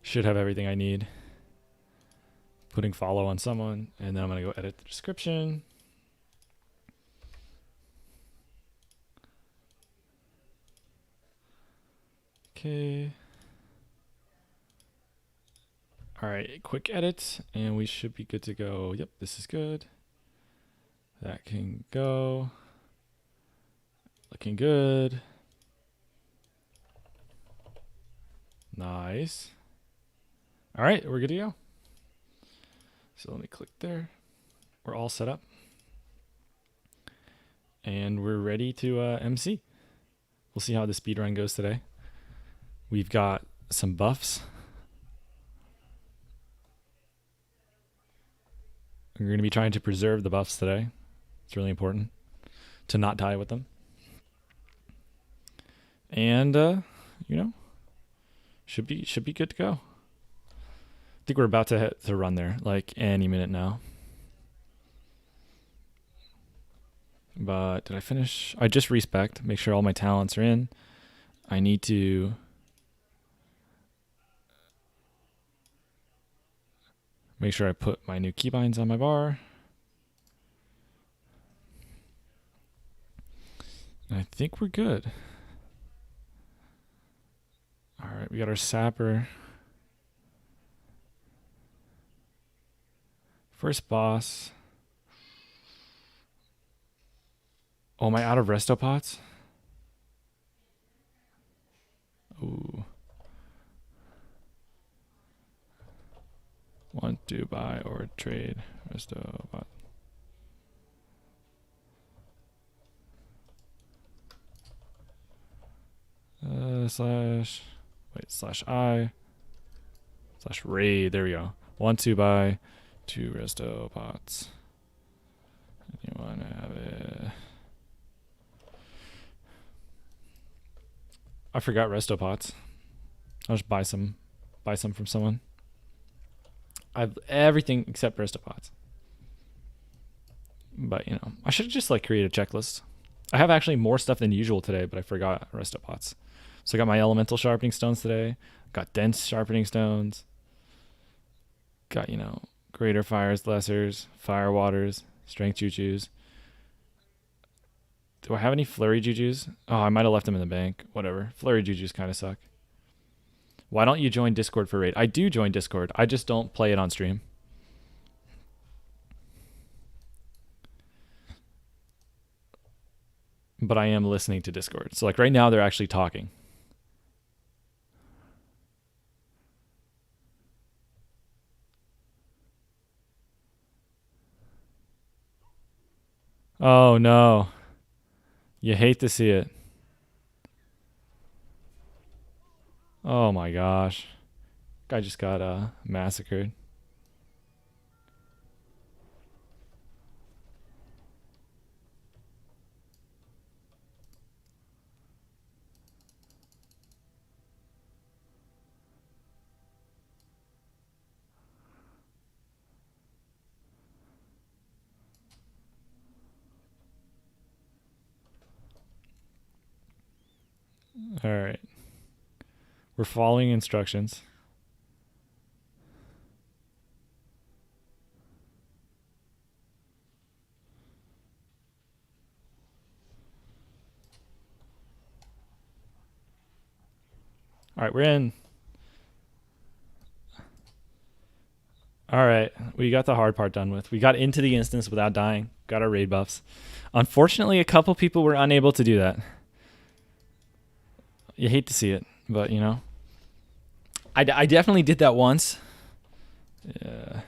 Should have everything I need. Putting follow on someone, and then I'm going to go edit the description. Okay. All right, quick edit, and we should be good to go. Yep, this is good. That can go. Looking good. Nice. All right, we're good to go. So let me click there. We're all set up. And we're ready to MC. We'll see how the speedrun goes today. We've got some buffs. We're going to be trying to preserve the buffs today. It's really important to not die with them. And, you know, should be good to go. I think we're about to hit the run there, like any minute now. But did I finish? I just respect, make sure all my talents are in. I need to make sure I put my new keybinds on my bar. And I think we're good. All right, we got our sapper. First boss. Oh, am I out of resto pots? Ooh. 1 to buy or trade resto pot. /I/raid. There we go. 1 to buy 2 resto pots. You want to have it. I forgot resto pots. I'll just buy some from someone. I have everything except resto pots. But, you know, I should just like create a checklist. I have actually more stuff than usual today, but I forgot resto pots. So I got my elemental sharpening stones today. Got dense sharpening stones. Got, you know, greater fires, lessers, fire waters, strength jujus. Do I have any flurry jujus? Oh, I might have left them in the bank. Whatever. Flurry jujus kind of suck. Why don't you join Discord for raid? I do join Discord. I just don't play it on stream. But I am listening to Discord. So like right now they're actually talking. Oh no. You hate to see it. Oh my gosh. Guy just got massacred. All right. We're following instructions. All right, we're in. All right, we got the hard part done with. We got into the instance without dying. Got our raid buffs. Unfortunately, a couple people were unable to do that. You hate to see it, but you know. I definitely did that once. Yeah,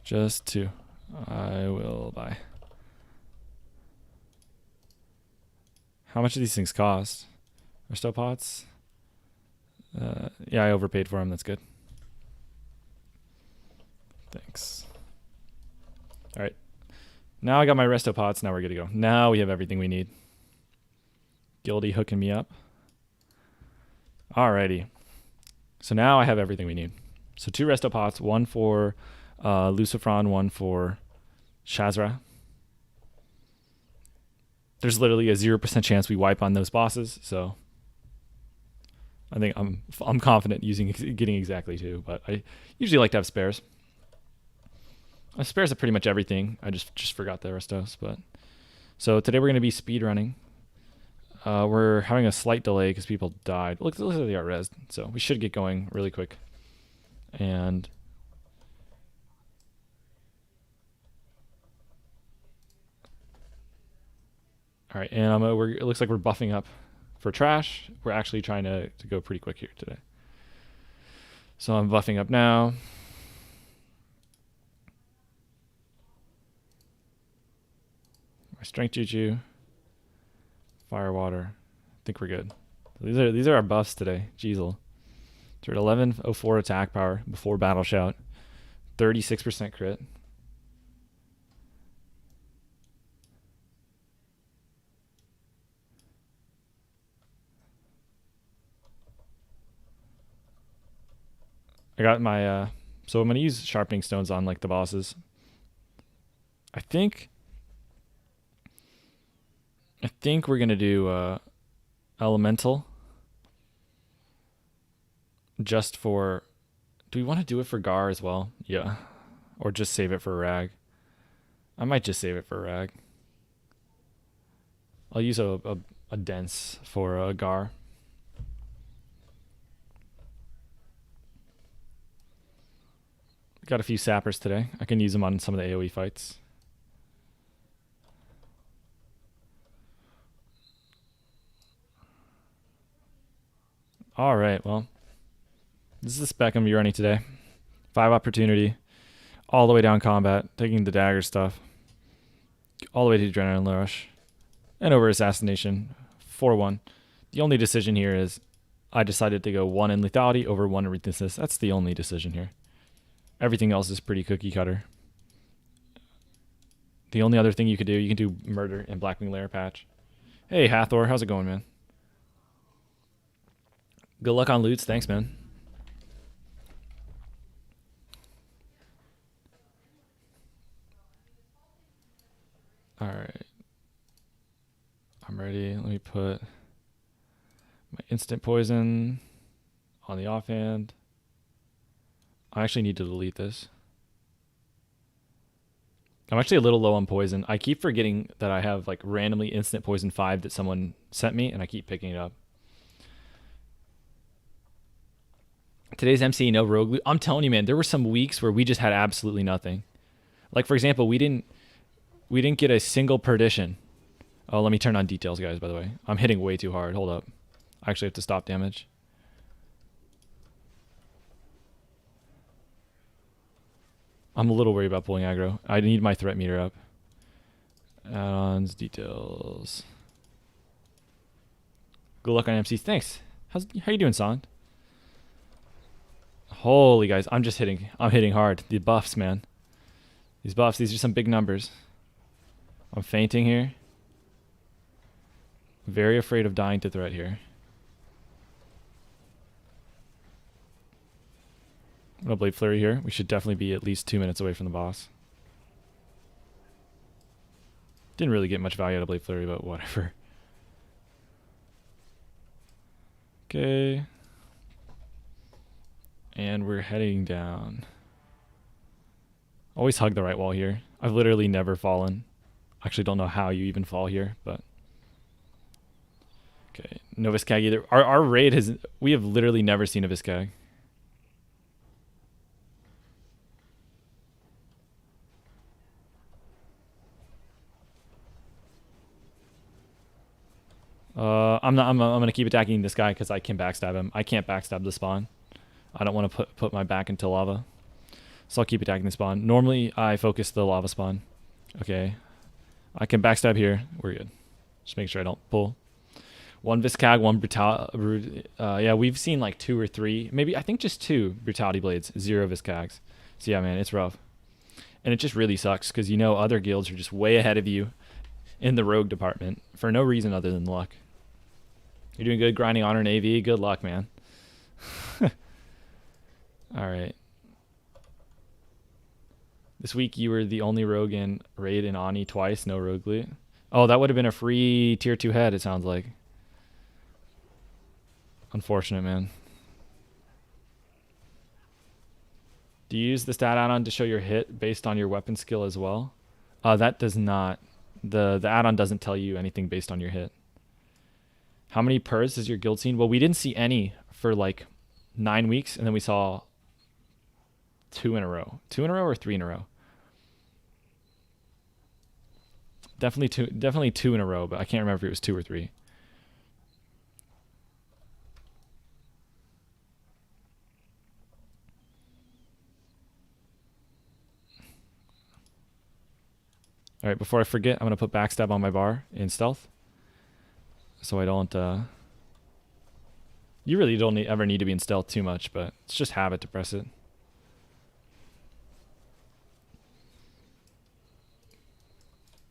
just 2. I will buy. How much do these things cost? Resto pots? Yeah, I overpaid for them. That's good. Thanks. All right. Now I got my resto pots. Now we're good to go. Now we have everything we need. Guildy hooking me up. Alrighty. So now I have everything we need. So 2 resto pots, 1 for Lucifron, 1 for Shazra. There's literally a 0% chance we wipe on those bosses, so I think I'm confident getting exactly 2, but I usually like to have spares. I have spares of pretty much everything. I just forgot the Aristos, but so today we're going to be speed running. We're having a slight delay because people died. Look at the art res, so we should get going really quick. And all right, and it looks like we're buffing up for trash. We're actually trying to go pretty quick here today. So I'm buffing up now. My strength juju, fire water. I think we're good. These are our buffs today. Jeezel. So we're at 1104 attack power before battle shout, 36% crit. I got my so I'm gonna use sharpening stones on like the bosses. I think we're gonna do elemental just for. Do we want to do it for Gar as well? Yeah, or just save it for Rag. I might just save it for Rag. I'll use a dense for Gar. Got a few sappers today. I can use them on some of the AoE fights. All right, well, this is the spec I'm gonna be running today. 5 opportunity, all the way down combat, taking the dagger stuff, all the way to adrenaline rush, and over assassination, 4-1. The only decision here is I decided to go 1 in lethality over 1 in weaknesses. That's the only decision here. Everything else is pretty cookie cutter. The only other thing you can do murder and Blackwing Lair patch. Hey Hathor, how's it going, man? Good luck on loots, thanks, man. All right, I'm ready. Let me put my instant poison on the offhand. I actually need to delete this. I'm actually a little low on poison. I keep forgetting that I have like randomly instant poison 5 that someone sent me, and I keep picking it up. Today's MC, no rogue loot. I'm telling you, man, there were some weeks where we just had absolutely nothing. Like for example, we didn't get a single perdition. Oh, let me turn on details, guys, by the way. I'm hitting way too hard. Hold up. I actually have to stop damage. I'm a little worried about pulling aggro. I need my threat meter up. Add-ons, details. Good luck on MC. Thanks. How you doing, Son? Holy guys, I'm hitting hard. The buffs, man. These buffs, these are some big numbers. I'm fainting here. Very afraid of dying to threat here. I'm gonna Blade Flurry here. We should definitely be at least 2 minutes away from the boss. Didn't really get much value out of Blade Flurry, but whatever. Okay. And we're heading down. Always hug the right wall here. I've literally never fallen. Actually don't know how you even fall here, but okay. No Viscag either. Our raid we have literally never seen a Viscag. I'm gonna keep attacking this guy because I can backstab him. I can't backstab the spawn. I don't want to put my back into lava. So I'll keep attacking the spawn. Normally I focus the lava spawn. Okay. I can backstab here. We're good. Just make sure I don't pull. 1 Viscag, 1 Brutality. Yeah, we've seen like 2 or 3. Maybe, I think just 2 Brutality Blades. 0 Viscags. So yeah, man, it's rough. And it just really sucks because you know other guilds are just way ahead of you in the rogue department for no reason other than luck. You're doing good grinding honor and AV. Good luck, man. All right. This week you were the only rogue in raid in Ani twice. No rogue loot. Oh, that would have been a free tier 2 head, it sounds like. Unfortunate, man. Do you use the stat add-on to show your hit based on your weapon skill as well? That does not. The add-on doesn't tell you anything based on your hit. How many pers is your guild seen? Well, we didn't see any for like 9 weeks, and then we saw 2 in a row. 2 in a row or 3 in a row? Definitely 2 in a row, but I can't remember if it was 2 or 3. All right, before I forget, I'm going to put backstab on my bar in stealth. So I don't... You really don't ever need to be in stealth too much, but it's just habit to press it.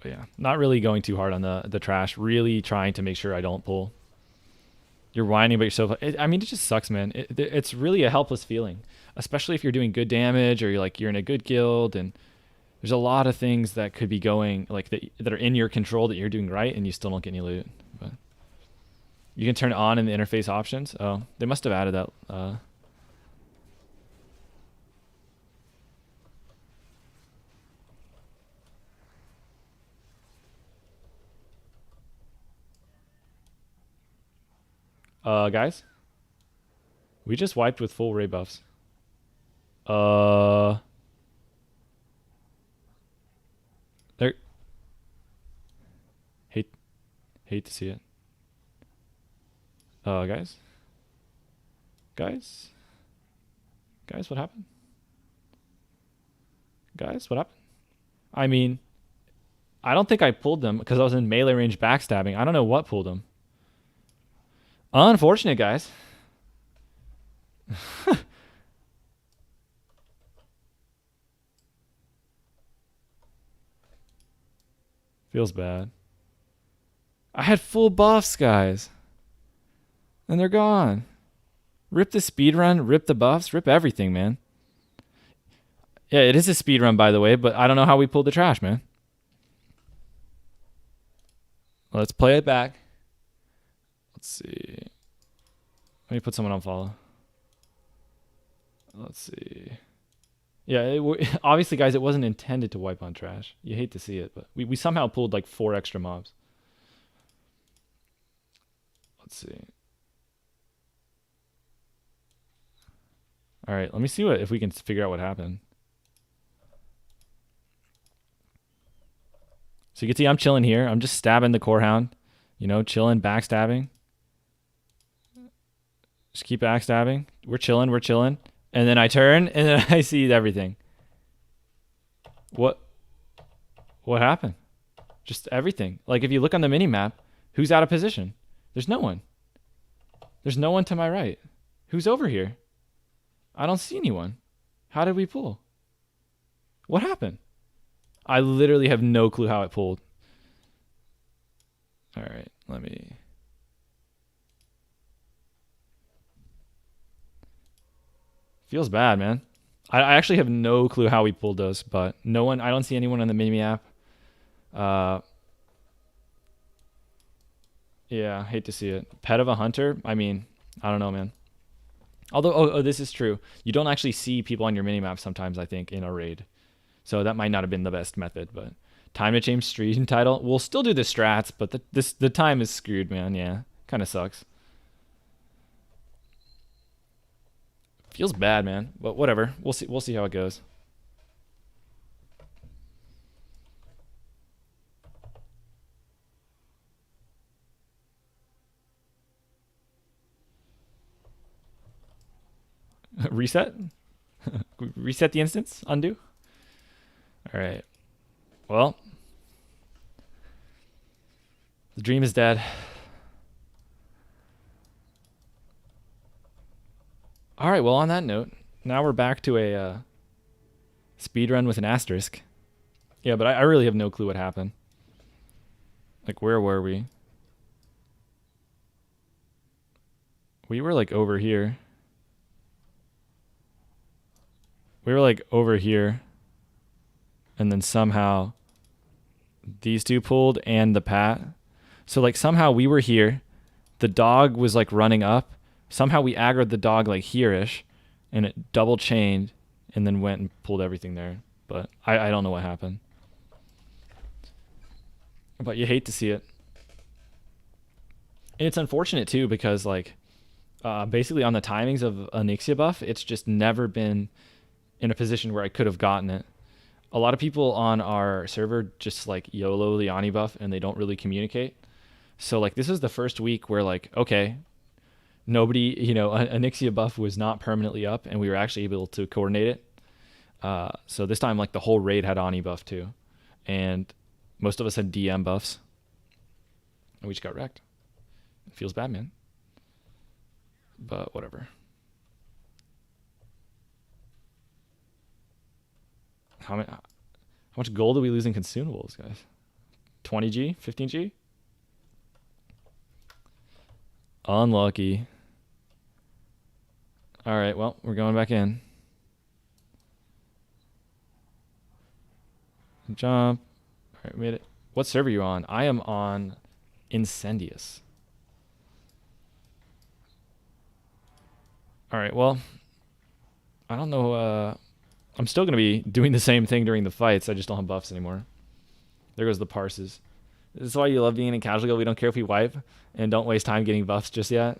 But yeah, not really going too hard on the trash. Really trying to make sure I don't pull. You're whining about yourself. I mean, it just sucks, man. It's really a helpless feeling, especially if you're doing good damage or you're in a good guild, and there's a lot of things that could be going like that are in your control that you're doing right, and you still don't get any loot. But you can turn it on in the interface options. Oh, they must have added that. Guys, we just wiped with full ray buffs. There. Hate to see it. Guys, what happened? Guys, what happened? I mean, I don't think I pulled them because I was in melee range backstabbing. I don't know what pulled them. Unfortunate, guys. Feels bad. I had full buffs, guys. And they're gone. Rip the speedrun, rip the buffs, rip everything, man. Yeah, it is a speedrun, by the way, but I don't know how we pulled the trash, man. Let's play it back. Let's see. Let me put someone on follow. Let's see. Yeah, obviously, guys, it wasn't intended to wipe on trash. You hate to see it, but we somehow pulled like 4 extra mobs. Let's see. All right, let me see if we can figure out what happened. So you can see I'm chilling here. I'm just stabbing the core hound. You know, chilling, backstabbing. Just keep backstabbing. We're chilling. And then I turn, and then I see everything. What happened? Just everything. Like, if you look on the mini-map, who's out of position? There's no one. There's no one to my right. Who's over here? I don't see anyone. How did we pull? What happened? I literally have no clue how it pulled. All right, let me... Feels bad, man. I actually have no clue how we pulled those, but no one... I don't see anyone on the mini-map. Yeah, hate to see it. Pet of a hunter? I mean, I don't know, man. Although, this is true. You don't actually see people on your minimap sometimes, I think, in a raid. So that might not have been the best method, but... Time to change stream title? We'll still do the strats, but the time is screwed, man. Yeah, kind of sucks. Feels bad, man. But whatever. We'll see how it goes. Reset? Reset the instance? Undo? All right. Well, the dream is dead. All right, well, on that note, now we're back to a speedrun with an asterisk. Yeah, but I really have no clue what happened. Like, where were we? We were, like, over here. We were, like, over here. And then somehow these two pulled and the pat. So, like, somehow we were here. The dog was, like, running up. Somehow we aggroed the dog like here-ish, and it double chained, and then went and pulled everything there. But I don't know what happened. But you hate to see it. And it's unfortunate too because like basically on the timings of Onyxia buff, it's just never been in a position where I could have gotten it. A lot of people on our server just like YOLO the Ani buff and they don't really communicate. So like this is the first week where like, okay, nobody, Onyxia buff was not permanently up and we were actually able to coordinate it. So this time like the whole raid had Ani buff too. And most of us had DM buffs. And we just got wrecked. It feels bad, man. But whatever. How much gold do we lose in consumables, guys? 20G? 15G? Unlucky. All right, well, we're going back in. Jump. All right, made it. What server are you on? I am on Incendius. All right, well, I don't know. I'm still going to be doing the same thing during the fights. I just don't have buffs anymore. There goes the parses. This is why you love being in casual guild. We don't care if we wipe and don't waste time getting buffs just yet.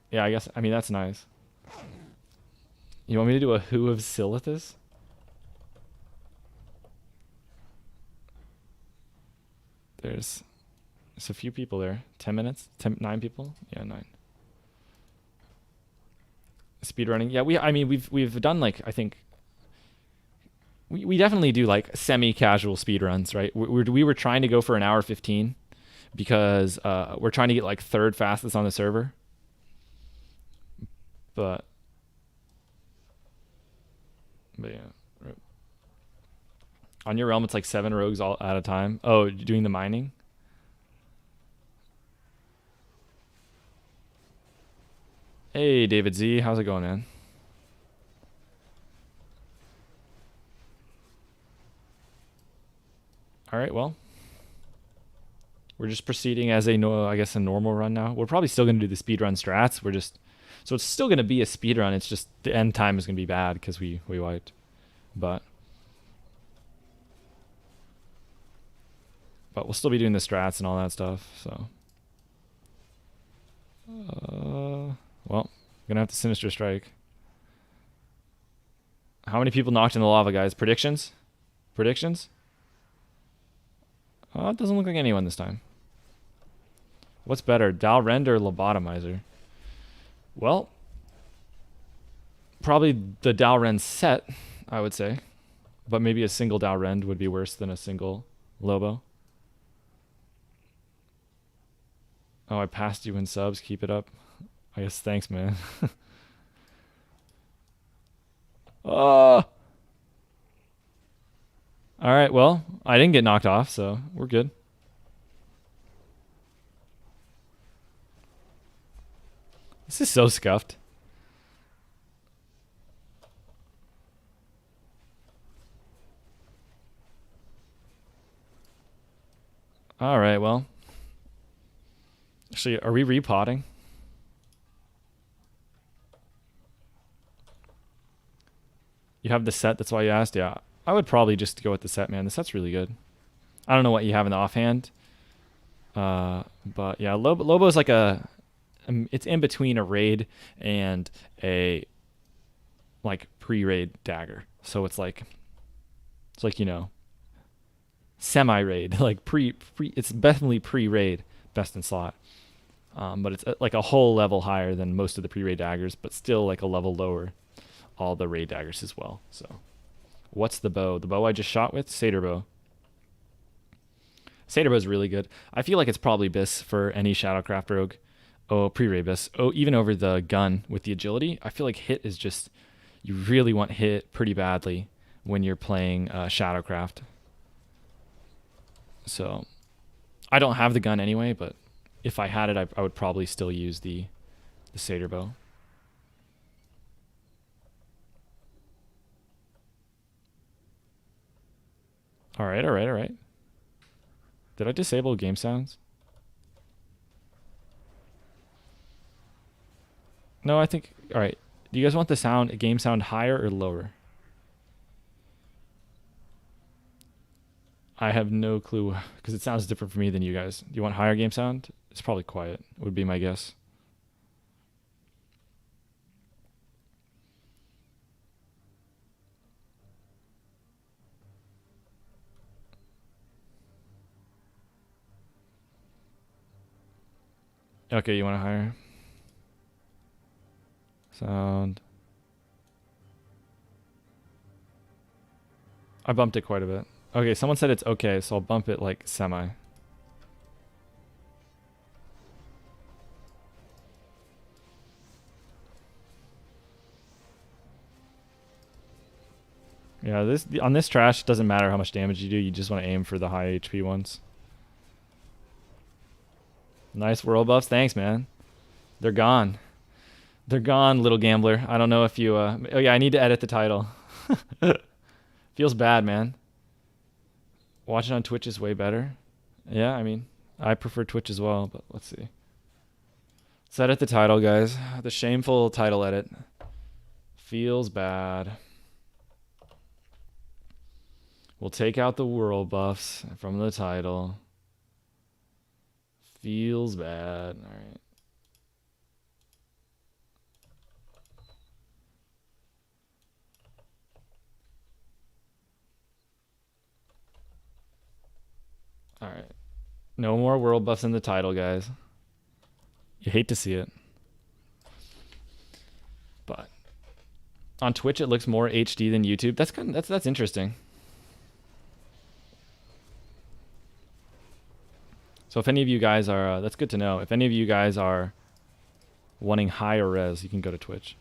Yeah, I mean, that's nice. You want me to do a Who of Silithus? There's a few people there. 10 minutes? 9 people? Yeah, 9. Speedrunning. Yeah, we've done like, I think, we definitely do like semi-casual speedruns, right? We were trying to go for an hour 15 because we're trying to get like third fastest on the server. But yeah. Right. On your realm, it's like 7 rogues all at a time. Oh, you're doing the mining? Hey, David Z. How's it going, man? All right, well. We're just proceeding as a normal run now. We're probably still going to do the speedrun strats. So it's still going to be a speedrun. It's just the end time is going to be bad because we wiped. But we'll still be doing the strats and all that stuff, so. Well, gonna have to Sinister Strike. How many people knocked in the lava, guys? Predictions? Predictions? Oh, it doesn't look like anyone this time. What's better, Dalrend or Lobotomizer? Well, probably the Dalrend set, I would say. But maybe a single Dalrend would be worse than a single Lobo. Oh, I passed you in subs. Keep it up. I guess thanks, man. Oh! Alright, well, I didn't get knocked off, so we're good. This is so scuffed. Alright, well. Actually, are we repotting? You have the set, that's why you asked? Yeah, I would probably just go with the set, man. The set's really good. I don't know what you have in the offhand. But yeah, Lobo's like it's in between a raid and a like pre-raid dagger. So it's like semi-raid, like it's definitely pre-raid best in slot. But it's like a whole level higher than most of the pre-raid daggers, but still like a level lower all the raid daggers as well. So what's the bow? The bow I just shot with? Satyr bow. Satyr bow is really good. I feel like it's probably BIS for any Shadowcraft rogue. Oh, pre-raid BIS. Oh, even over the gun with the agility. I feel like hit is just, you really want hit pretty badly when you're playing Shadowcraft. So I don't have the gun anyway, but if I had it, I would probably still use the Satyr bow. All right. Did I disable game sounds? No, I think. All right. Do you guys want the sound, game sound, higher or lower? I have no clue because it sounds different for me than you guys. Do you want higher game sound? It's probably quiet. Would be my guess. Okay, you want a higher sound? I bumped it quite a bit. Okay, someone said it's okay, so I'll bump it like semi. Yeah, this on this trash, it doesn't matter how much damage you do. You just want to aim for the high HP ones. Nice world buffs. Thanks, man. They're gone. They're gone, little gambler. I don't know if you... oh, yeah, I need to edit the title. Feels bad, man. Watching on Twitch is way better. Yeah, I mean, I prefer Twitch as well, but let's see. Let's edit the title, guys. The shameful title edit. Feels bad. We'll take out the world buffs from the title. Feels bad. All right. All right. No more world buffs in the title, guys. You hate to see it. But on Twitch it looks more HD than YouTube. That's interesting. So if any of you guys are that's good to know. If any of you guys are wanting higher res, you can go to Twitch.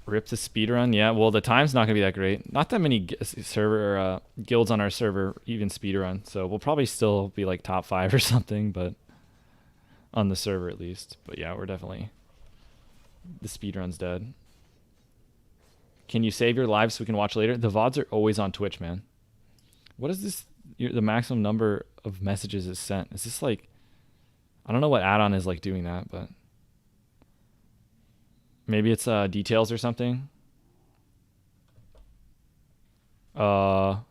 Rip the speedrun. Yeah, well, the time's not going to be that great. Not that many server guilds on our server even speedrun. So we'll probably still be like top 5 or something, but on the server at least. But yeah, we're definitely... The speedrun's dead. Can you save your live so we can watch later? The VODs are always on Twitch, man. What is this? The maximum number of messages is sent. Is this like... I don't know what add-on is like doing that, but... Maybe it's details or something. Well.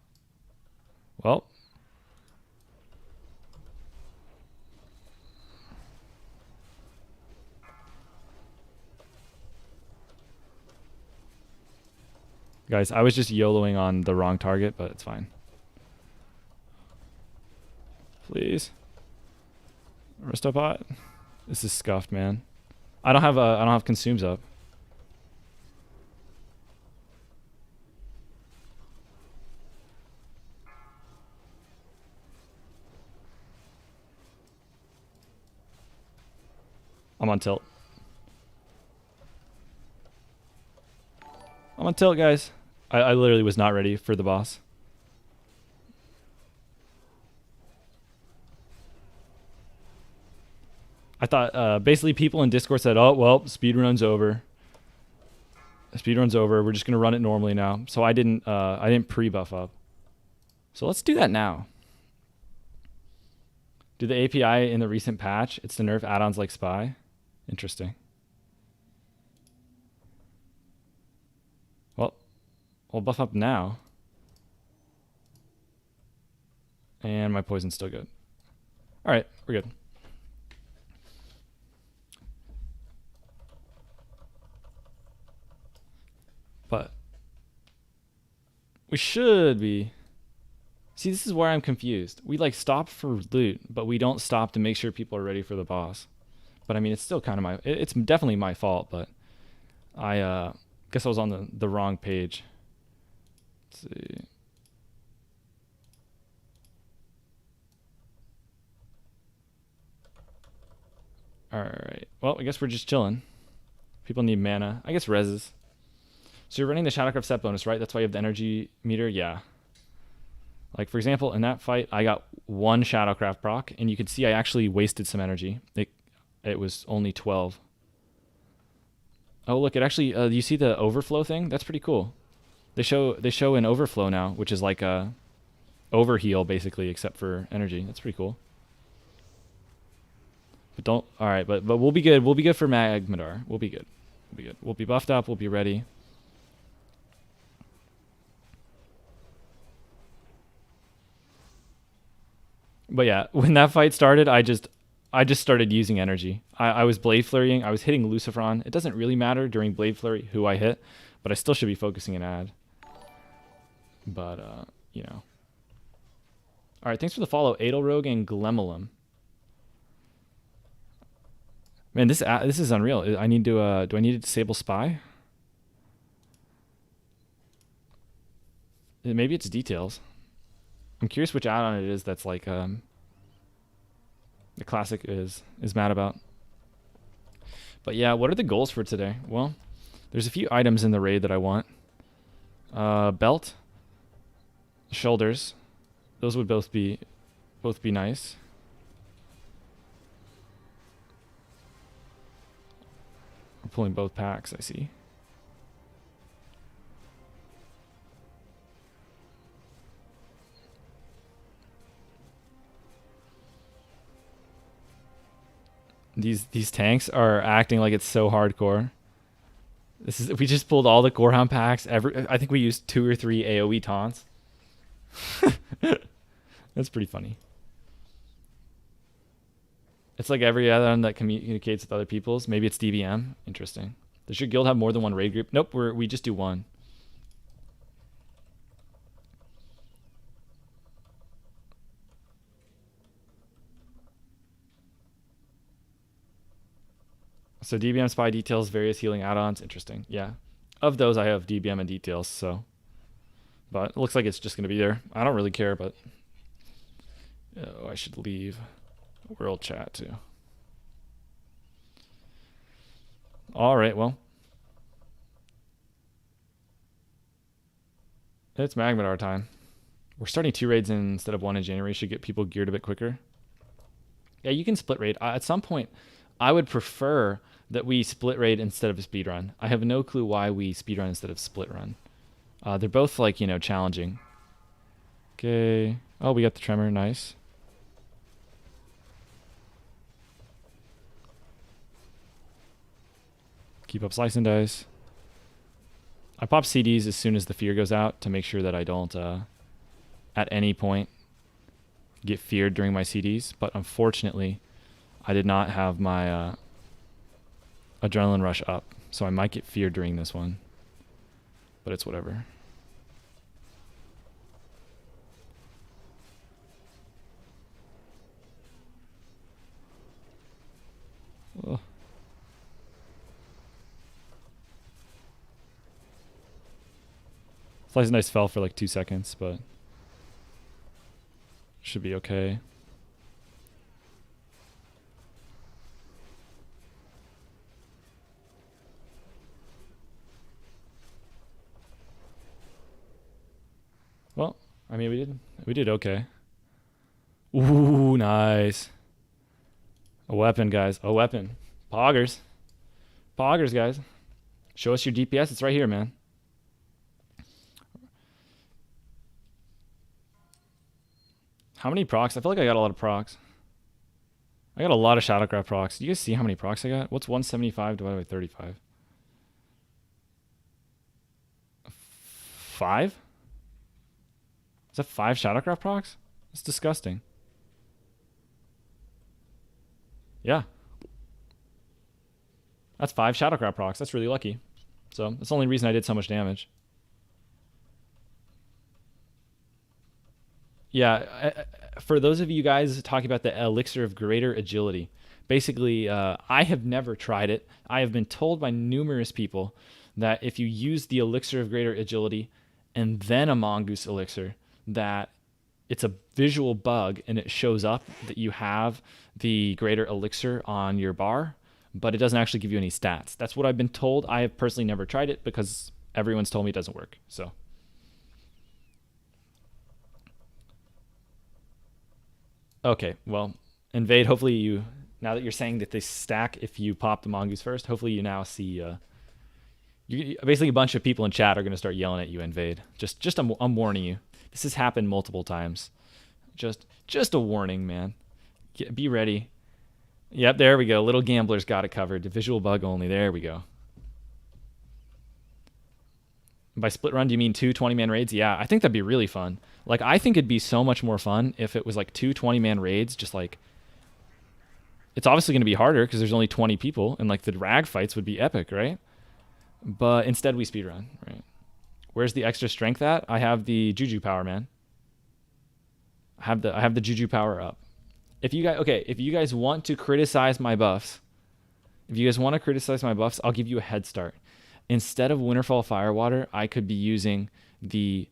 Guys, I was just YOLOing on the wrong target, but it's fine. Please. Restopot. This is scuffed, man. I don't have consumes up. I'm on tilt. I'm on tilt, guys. I literally was not ready for the boss. I thought basically people in Discord said, "Oh well, speedrun's over. Speedrun's over. We're just gonna run it normally now." So I didn't pre-buff up. So let's do that now. Do the API in the recent patch? It's to nerf add-ons like Spy. Interesting. Well, we'll buff up now. And my poison's still good. All right, we're good. But we should be... See, this is where I'm confused. We like stop for loot, but we don't stop to make sure people are ready for the boss. But I mean, it's still kind of my... It's definitely my fault, but I guess I was on the wrong page. Let's see. Alright. Well, I guess we're just chilling. People need mana. I guess reses. So you're running the Shadowcraft set bonus, right? That's why you have the energy meter? Yeah. Like, for example, in that fight, I got 1 Shadowcraft proc, and you can see I actually wasted some energy. It was only 12. Oh, look, it actually... you see the overflow thing? That's pretty cool. They show an overflow now, which is like a... overheal basically, except for energy. That's pretty cool. But don't. All right, but we'll be good. We'll be good for Magmadar. We'll be good. We'll be good. We'll be buffed up. We'll be ready. But yeah, when that fight started, I just started using energy. I was Blade Flurrying. I was hitting Lucifron. It doesn't really matter during Blade Flurry who I hit, but I still should be focusing an ad. But, you know. All right, thanks for the follow, Edelrogue and Glemalum. Man, this is unreal. I need to, do I need to disable Spy? Maybe it's details. I'm curious which add-on it is that's like, the classic is mad about. But yeah, what are the goals for today? Well, there's a few items in the raid that I want. Belt, shoulders, those would both be nice. We're pulling both packs, I see. These tanks are acting like it's so hardcore. We just pulled all the Gorehound packs. I think we used 2 or 3 AoE taunts. That's pretty funny. It's like every other one that communicates with other people's. Maybe it's DBM. Interesting. Does your guild have more than one raid group? Nope, we just do one. So DBM, Spy, Details, various healing add-ons. Interesting. Yeah. Of those, I have DBM and Details, so. But it looks like it's just going to be there. I don't really care, but. Oh, I should leave world chat too. All right, well. It's Magmadar time. We're starting 2 raids instead of 1 in January. Should get people geared a bit quicker. Yeah, you can split raid. At some point, I would prefer that we split raid instead of a speedrun. I have no clue why we speedrun instead of split run. They're both like, challenging. Okay. Oh, we got the tremor. Nice. Keep up slice and dice. I pop CDs as soon as the fear goes out to make sure that I don't, at any point, get feared during my CDs. But unfortunately, I did not have my adrenaline rush up, so I might get feared during this one. But it's whatever. Ugh. Slice and dice fell for like 2 seconds, but should be okay. Well, I mean, we did okay. Ooh, nice. A weapon, guys. A weapon. Poggers. Poggers, guys. Show us your DPS. It's right here, man. How many procs? I feel like I got a lot of procs. I got a lot of Shadowcraft procs. Do you guys see how many procs I got? What's 175 divided by 35? 5? Is that 5 Shadowcraft procs? That's disgusting. Yeah. That's 5 Shadowcraft procs. That's really lucky. So that's the only reason I did so much damage. Yeah, for those of you guys talking about the elixir of greater agility, basically, I have never tried it. I have been told by numerous people that if you use the elixir of greater agility and then a mongoose elixir, that it's a visual bug and it shows up that you have the greater elixir on your bar, but it doesn't actually give you any stats. That's what I've been told. I have personally never tried it because everyone's told me it doesn't work. So. Okay, well, Invade, hopefully you, now that you're saying that they stack if you pop the mongoose first, hopefully you now see, basically a bunch of people in chat are going to start yelling at you, Invade. I'm warning you. This has happened multiple times. Just a warning, man. Be ready. Yep, there we go. Little Gambler's got it covered. Visual bug only. There we go. By split run, do you mean 2 20-man raids? Yeah, I think that'd be really fun. Like, I think it'd be so much more fun if it was like 2 20-man raids, just like... It's obviously going to be harder because there's only 20 people, and like the rag fights would be epic, right? But instead we speedrun, right? Where's the extra strength at? I have the Juju power, man. I have the Juju power up. If you guys want to criticize my buffs, I'll give you a head start. Instead of Winterfall Firewater, I could be using the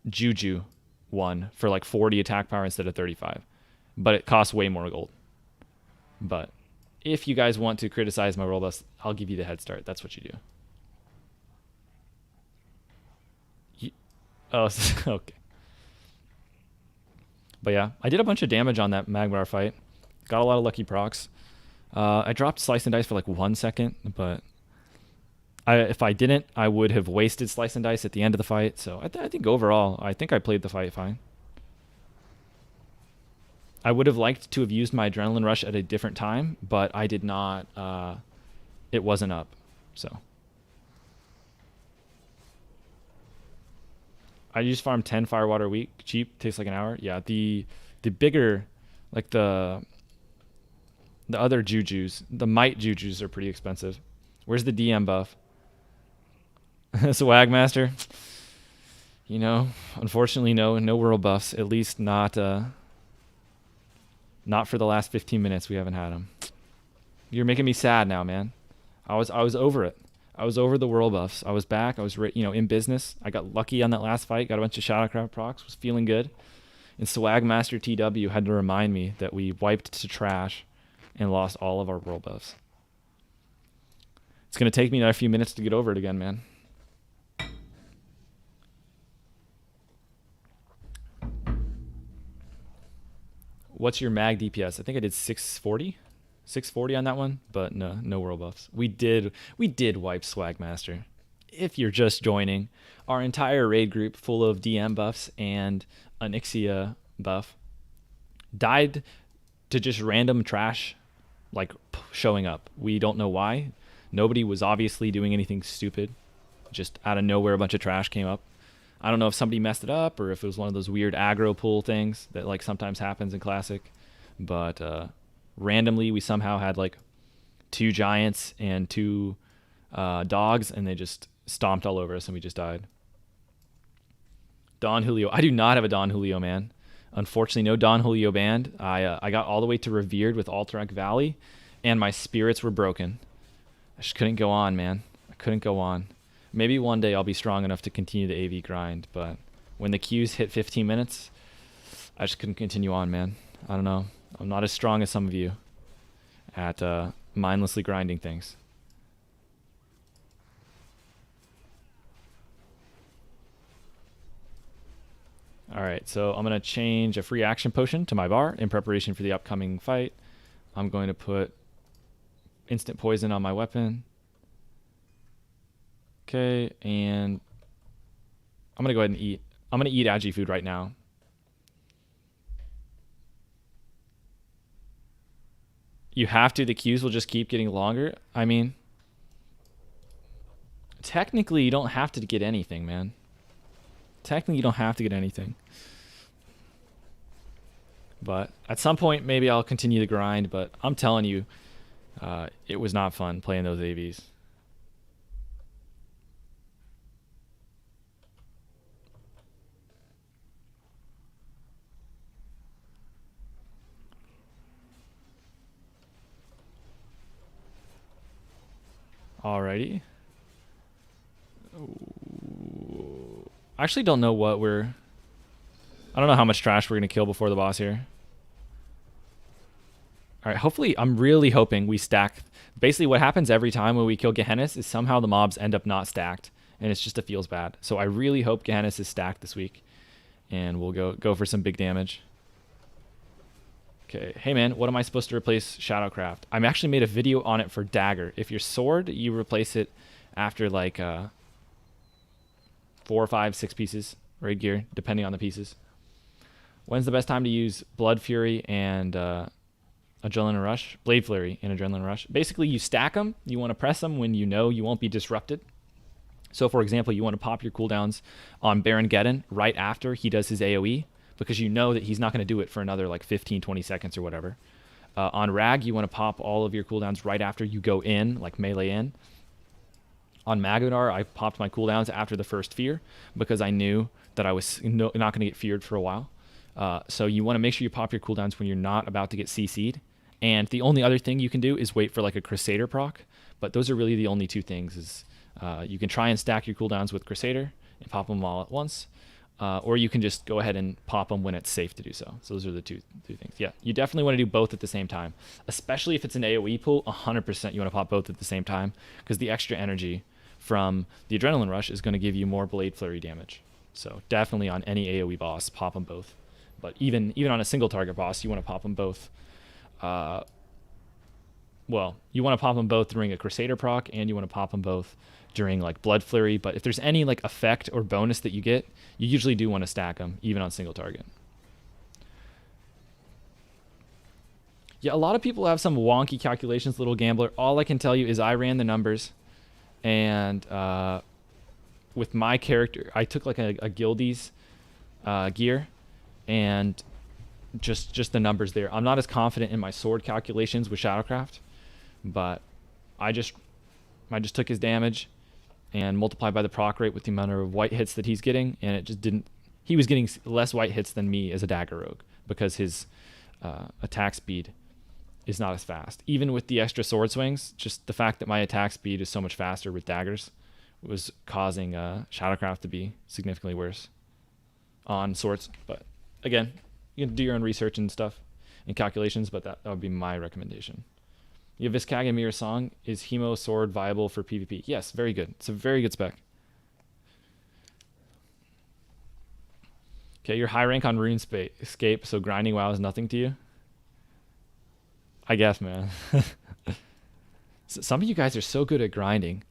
Juju one for like 40 attack power instead of 35. But it costs way more gold. But if you guys want to criticize my world buffs, I'll give you the head start. That's what you do. Oh, okay. But yeah, I did a bunch of damage on that Magmar fight. Got a lot of lucky procs. I dropped Slice and Dice for like 1 second, but if I didn't, I would have wasted Slice and Dice at the end of the fight. So I think overall, I think I played the fight fine. I would have liked to have used my Adrenaline Rush at a different time, but I did not. It wasn't up, so. I just farmed 10 Firewater a week. Cheap, takes like an hour. Yeah, the bigger, like the other Jujus, the Might Jujus are pretty expensive. Where's the DM buff? Swag Master. You know, unfortunately, no world buffs. At least not for the last 15 minutes. We haven't had them. You're making me sad now, man. I was over it. I was over the world buffs. I was back. I was in business. I got lucky on that last fight. Got a bunch of Shadowcraft procs. Was feeling good. And Swag Master TW had to remind me that we wiped to trash and lost all of our world buffs. It's going to take me another few minutes to get over it again, man. What's your mag DPS? I think I did 640. 640 on that one, but no world buffs. We did wipe Swag Master. If you're just joining, our entire raid group full of DM buffs and an Ixia buff died to just random trash like showing up. We don't know why. Nobody was obviously doing anything stupid. Just out of nowhere a bunch of trash came up. I don't know if somebody messed it up or if it was one of those weird aggro pull things that like sometimes happens in Classic, but randomly we somehow had like 2 giants and 2 dogs, and they just stomped all over us and we just died. Don Julio. I do not have a Don Julio, man. Unfortunately, no Don Julio band. I got all the way to Revered with Alterac Valley, and my spirits were broken. I just couldn't go on, man. I couldn't go on. Maybe one day I'll be strong enough to continue the AV grind, but when the queues hit 15 minutes, I just couldn't continue on, man. I don't know. I'm not as strong as some of you at mindlessly grinding things. All right, so I'm going to change a free action potion to my bar in preparation for the upcoming fight. I'm going to put instant poison on my weapon. Okay, and I'm going to go ahead and eat. I'm going to eat Agi food right now. You have to. The queues will just keep getting longer. I mean, technically, you don't have to get anything, man. Technically, you don't have to get anything. But at some point, maybe I'll continue the grind. But I'm telling you, it was not fun playing those AVs. Alrighty. I actually don't know what I don't know how much trash we're going to kill before the boss here. Alright, hopefully, I'm really hoping we stack. Basically, what happens every time when we kill Gehennis is somehow the mobs end up not stacked, and it's just, it feels bad. So I really hope Gehennis is stacked this week, and we'll go for some big damage. Okay, hey man, what am I supposed to replace Shadowcraft? I actually made a video on it for Dagger. If your sword, you replace it after like 4 or 5, 6 pieces, raid gear, depending on the pieces. When's the best time to use Blood Fury and Adrenaline Rush? Blade Flurry and Adrenaline Rush. Basically, you stack them. You want to press them when you know you won't be disrupted. So, for example, you want to pop your cooldowns on Baron Geddon right after he does his AoE, because you know that he's not going to do it for another like 15, 20 seconds or whatever. On Rag, you want to pop all of your cooldowns right after you go in, like melee in. On Magmadar, I popped my cooldowns after the first fear because I knew that I was not going to get feared for a while. So you want to make sure you pop your cooldowns when you're not about to get CC'd. And the only other thing you can do is wait for like a Crusader proc. But those are really the only two things. Is you can try and stack your cooldowns with Crusader and pop them all at once. Or you can just go ahead and pop them when it's safe to do so. So those are the two things. Yeah, you definitely want to do both at the same time. Especially if it's an AoE pool, 100% you want to pop both at the same time. Because the extra energy from the Adrenaline Rush is going to give you more Blade Flurry damage. So definitely on any AoE boss, pop them both. But even on a single target boss, you want to pop them both. Well, you want to pop them both during a Crusader proc, and you want to pop them both during like Blood Flurry. But if there's any like effect or bonus that you get, you usually do want to stack them, even on single target. Yeah, a lot of people have some wonky calculations, Little Gambler. All I can tell you is I ran the numbers, and with my character, I took like a Guildies gear, and just the numbers there. I'm not as confident in my sword calculations with Shadowcraft, but I just took his damage and multiplied by the proc rate with the amount of white hits that he's getting, and it just didn't. He was getting less white hits than me as a dagger rogue because his attack speed is not as fast. Even with the extra sword swings, just the fact that my attack speed is so much faster with daggers was causing Shadowcraft to be significantly worse on swords. But again, you can do your own research and stuff and calculations, but that would be my recommendation. You have Viscag and Mirror Song. Is Hemo Sword viable for PvP? Yes, very good. It's a very good spec. Okay, you're high rank on RuneScape, so grinding WoW is nothing to you? I guess, man. Some of you guys are so good at grinding.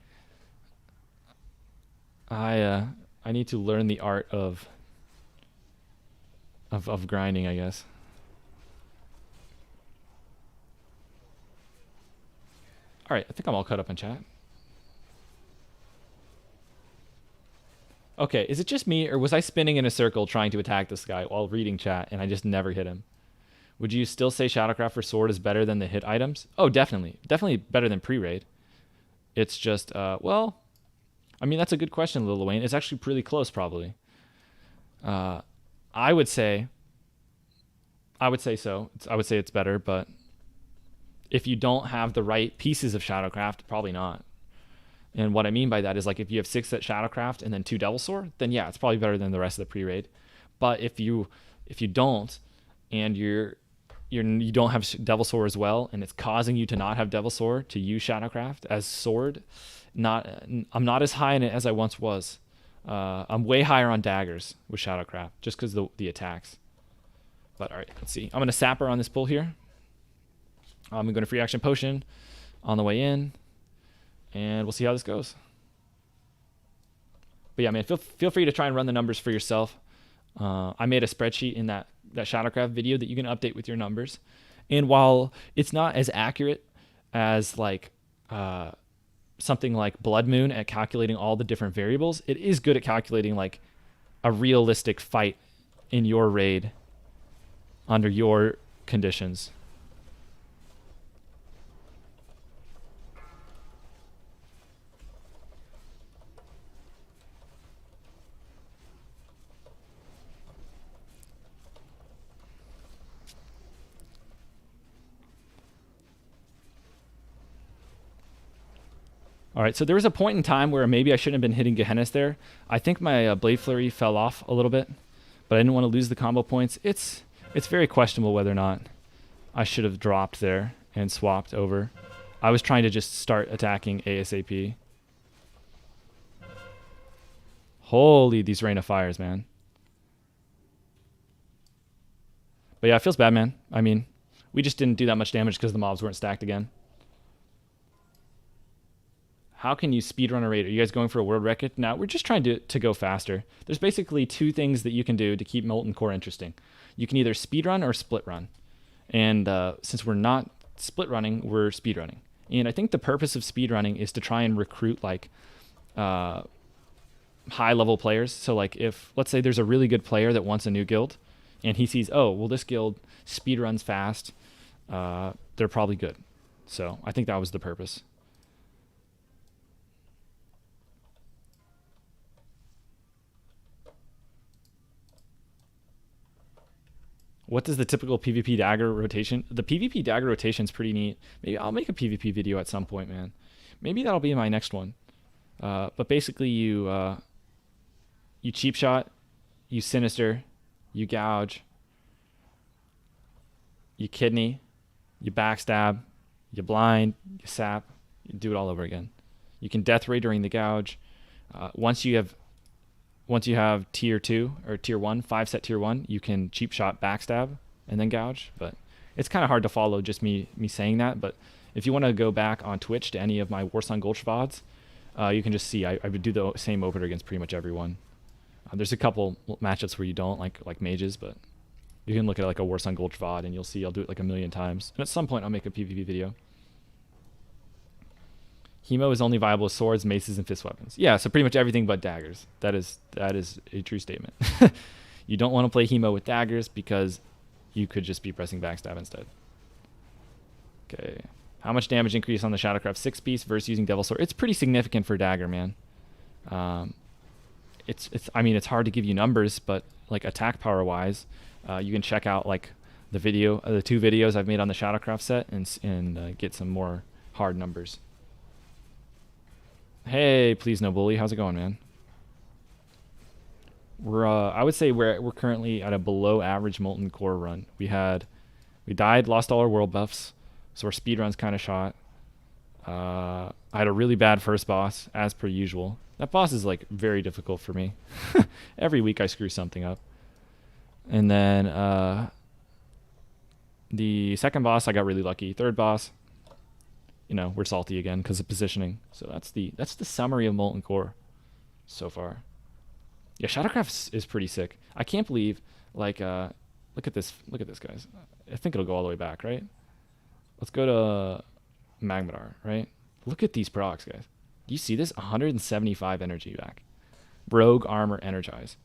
I need to learn the art of grinding, I guess. All right, I think I'm all caught up in chat. Okay, is it just me, or was I spinning in a circle trying to attack this guy while reading chat, and I just never hit him? Would you still say Shadowcraft for sword is better than the hit items? Oh, definitely. Definitely better than pre-raid. It's just, well, I mean, that's a good question, Lil Wayne. It's actually pretty close, probably. I would say so. I would say it's better, but if you don't have the right pieces of Shadowcraft, probably not. And what I mean by that is, like, if you have 6 at Shadowcraft and then 2 Devil Sword, then yeah, it's probably better than the rest of the pre-raid. But if you don't, and you don't have Devil Sword as well, and it's causing you to not have Devil Sword to use Shadowcraft as sword, I'm not as high in it as I once was. I'm way higher on daggers with Shadowcraft just because the attacks. But all right, let's see. I'm gonna Sapper on this pull here. I'm going to free action potion on the way in, and we'll see how this goes. But yeah, man, feel free to try and run the numbers for yourself. I made a spreadsheet in that Shadowcraft video that you can update with your numbers. And while it's not as accurate as like something like Blood Moon at calculating all the different variables, it is good at calculating like a realistic fight in your raid under your conditions. All right, so there was a point in time where maybe I shouldn't have been hitting Gehenna's there. I think my Blade Flurry fell off a little bit, but I didn't want to lose the combo points. It's very questionable whether or not I should have dropped there and swapped over. I was trying to just start attacking ASAP. Holy, these Rain of Fires, man. But yeah, it feels bad, man. I mean, we just didn't do that much damage because the mobs weren't stacked again. how can you speedrun a raid? Are you guys going for a world record? No, we're just trying to go faster. There's basically two things that you can do to keep Molten Core interesting. You can either speedrun or split run. And since we're not split running, we're speedrunning. And I think the purpose of speedrunning is to try and recruit like high level players. So like if, let's say there's a really good player that wants a new guild and he sees, oh, well, this guild speedruns fast, they're probably good. So I think that was the purpose. What does the typical PvP dagger rotation? The PvP dagger rotation is pretty neat. Maybe I'll make a PvP video at some point, man. Maybe that'll be my next one. But basically, you cheap shot, you sinister, you gouge, you kidney, you backstab, you blind, you sap. You do it all over again. You can death ray during the gouge. Once you have tier 2 or tier 1, 5-set tier 1, you can cheap shot backstab and then gouge. But it's kind of hard to follow just me saying that. But if you want to go back on Twitch to any of my Warsun Gulch VODs, you can just see I would do the same opener against pretty much everyone. There's a couple matchups where you don't, like mages, but you can look at like a Warsun Gulch VOD and you'll see I'll do it like a million times. And at some point I'll make a PvP video. Hemo is only viable with swords, maces, and fist weapons. Yeah, so pretty much everything but daggers. That is a true statement. You don't want to play Hemo with daggers because you could just be pressing backstab instead. Okay. How much damage increase on the Shadowcraft 6-piece versus using Devil Sword? It's pretty significant for dagger, man. I mean, it's hard to give you numbers, but like attack power wise, you can check out like the 2 videos I've made on the Shadowcraft set and get some more hard numbers. Hey, please no bully. How's it going, man? I would say we're currently at a below average Molten Core run. We died, lost all our world buffs, so our speed run's kind of shot. I had a really bad first boss, as per usual. That boss is like very difficult for me. Every week I screw something up. And then the second boss I got really lucky. Third boss, we're salty again because of positioning. So that's the summary of Molten Core so far. Yeah, Shadowcraft is pretty sick. I can't believe, like, look at this, guys. I think it'll go all the way back, right? Let's go to Magmadar, right? Look at these procs, guys. Do you see this? 175 energy back. Rogue armor energize.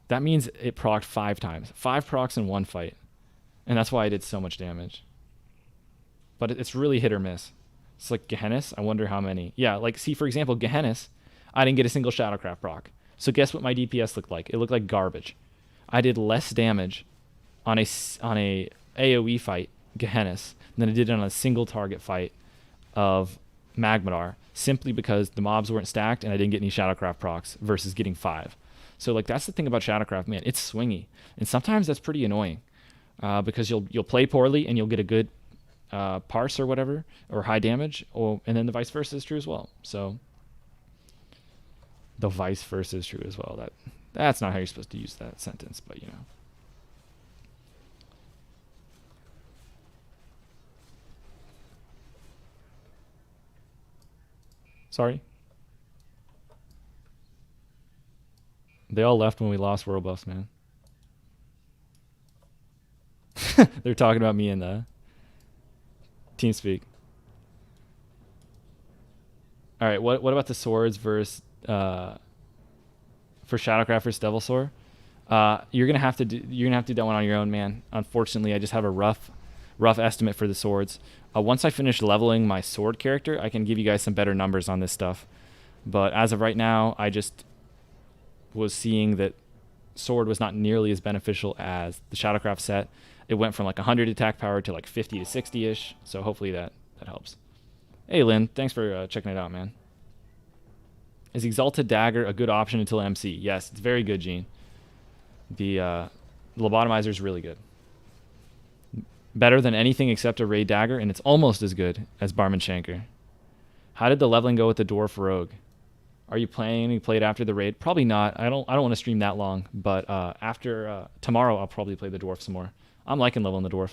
That means it procced 5 times. 5 procs in one fight. And that's why I did so much damage. But it's really hit or miss. It's like Gehennis. I wonder how many. Yeah, like, see, for example, Gehennis, I didn't get a single Shadowcraft proc. So guess what my DPS looked like? It looked like garbage. I did less damage on a AoE fight, Gehennis, than I did on a single target fight of Magmadar, simply because the mobs weren't stacked and I didn't get any Shadowcraft procs versus getting 5. So like that's the thing about Shadowcraft, man. It's swingy, and sometimes that's pretty annoying because you'll play poorly and you'll get a good parse or whatever, or high damage, and then the vice versa is true as well. So the vice versa is true as well. That's not how you're supposed to use that sentence, but Sorry. They all left when we lost world buffs, man. They're talking about me in the TeamSpeak. All right, what about the swords versus for Shadowcraft versus Devil Sword? You're gonna have to do that one on your own, man. Unfortunately, I just have a rough estimate for the swords. Once I finish leveling my sword character, I can give you guys some better numbers on this stuff. But as of right now, I just was seeing that sword was not nearly as beneficial as the Shadowcraft set. It went from like 100 attack power to like 50 to 60-ish. So hopefully that helps. Hey, Lynn, thanks for checking it out, man. Is Exalted Dagger a good option until MC? Yes, it's very good, Gene. The Lobotomizer is really good. Better than anything except a Raid Dagger, and it's almost as good as Barman Shanker. How did the leveling go with the Dwarf Rogue? Are you planning to play it after the raid? Probably not. I don't want to stream that long, but after tomorrow I'll probably play the Dwarf some more. I'm liking leveling the Dwarf.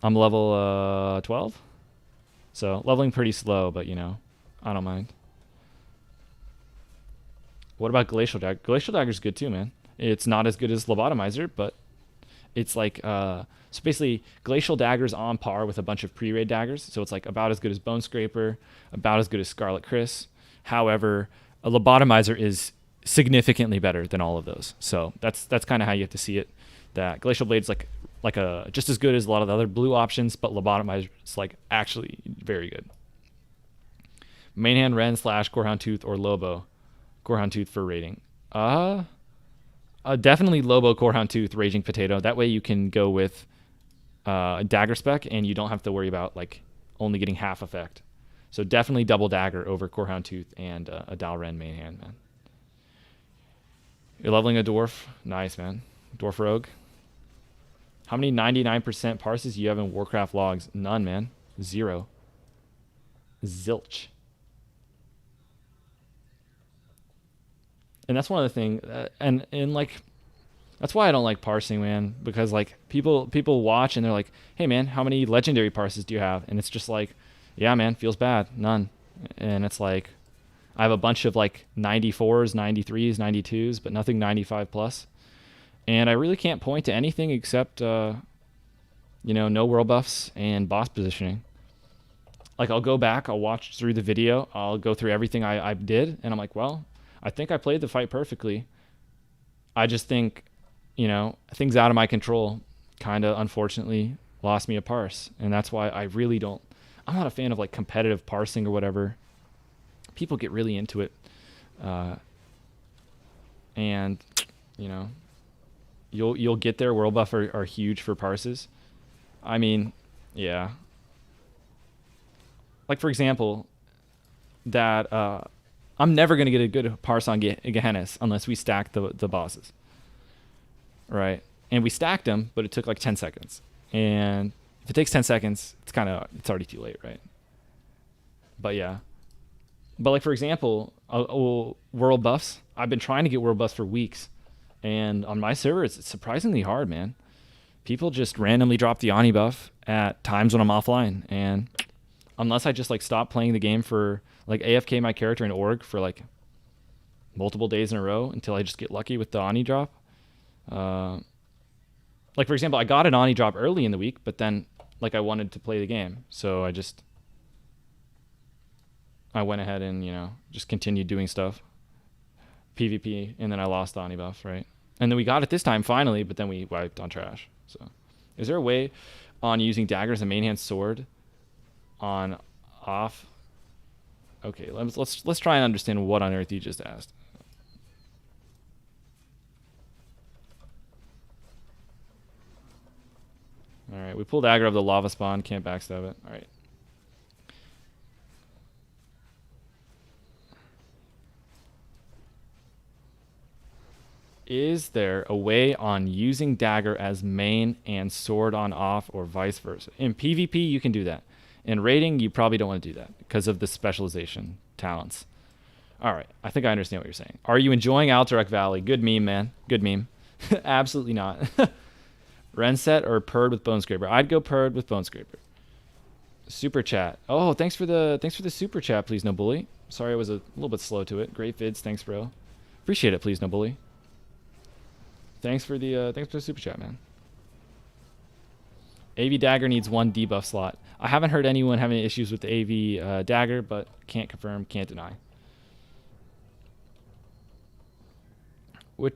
I'm level 12. So leveling pretty slow, but you know, I don't mind. What about Glacial Dagger? Glacial Dagger's good too, man. It's not as good as Lobotomizer, but it's like so basically Glacial Dagger's on par with a bunch of pre-raid daggers. So it's like about as good as Bone Scraper, about as good as Scarlet Chris. However, a Lobotomizer is significantly better than all of those. So that's kind of how you have to see it. That Glacial Blade's like a just as good as a lot of the other blue options, but Lobotomizer is like actually very good. Mainhand Ren / Gorehound Tooth or Lobo. Gorehound Tooth for rating. Definitely Lobo Gorehound Tooth Raging Potato. That way you can go with a dagger spec and you don't have to worry about like only getting half effect. So definitely double dagger over Gorehound Tooth and a Dalren main hand, man. You're leveling a dwarf. Nice, man. Dwarf rogue. How many 99% parses do you have in Warcraft logs? None, man. 0. Zilch. And that's one of the things, and like, that's why I don't like parsing, man, because like people watch and they're like, hey man, how many legendary parses do you have? And it's just like, yeah man, feels bad, none. And it's like, I have a bunch of like 94s, 93s, 92s, but nothing 95 plus. And I really can't point to anything except, you know, no world buffs and boss positioning. Like I'll go back, I'll watch through the video, I'll go through everything I did, and I'm like, well, I think I played the fight perfectly. I just think, you know, things out of my control kind of unfortunately lost me a parse. And that's why I really don't, I'm not a fan of like competitive parsing or whatever. People get really into it. And, you know, you'll get there. World buff are huge for parses. I mean, yeah. Like for example, that, I'm never going to get a good parse on Gehennas unless we stack the bosses. Right? And we stacked them, but it took like 10 seconds. And if it takes 10 seconds, it's already too late, right? But yeah. But like for example, world buffs. I've been trying to get world buffs for weeks. And on my server, it's surprisingly hard, man. People just randomly drop the Ani buff at times when I'm offline. And unless I just like stop playing the game for like AFK my character in org for like multiple days in a row until I just get lucky with the Ani drop. Like for example, I got an Ani drop early in the week, but then like I wanted to play the game. So I went ahead and, you know, just continued doing stuff. PvP, and then I lost the Ani buff, right? And then we got it this time finally, but then we wiped on trash. So is there a way on using daggers and main hand sword on off? Okay, let's try and understand what on earth you just asked. All right, we pulled aggro of the lava spawn, can't backstab it. All right. Is there a way on using dagger as main and sword on off or vice versa? In PvP, you can do that. In raiding, you probably don't want to do that because of the specialization talents. All right, I think I understand what you're saying. Are you enjoying Alterac Valley? Good meme, man. Good meme. Absolutely not. Renset or Purred with Bone Scraper? I'd go Purred with Bone Scraper. Super chat. Oh, thanks for the super chat, please no bully. Sorry I was a little bit slow to it. Great vids, thanks bro. Appreciate it, please no bully. Thanks for the super chat, man. AV Dagger needs 1 debuff slot. I haven't heard anyone having issues with the AV Dagger, but can't confirm, can't deny. Which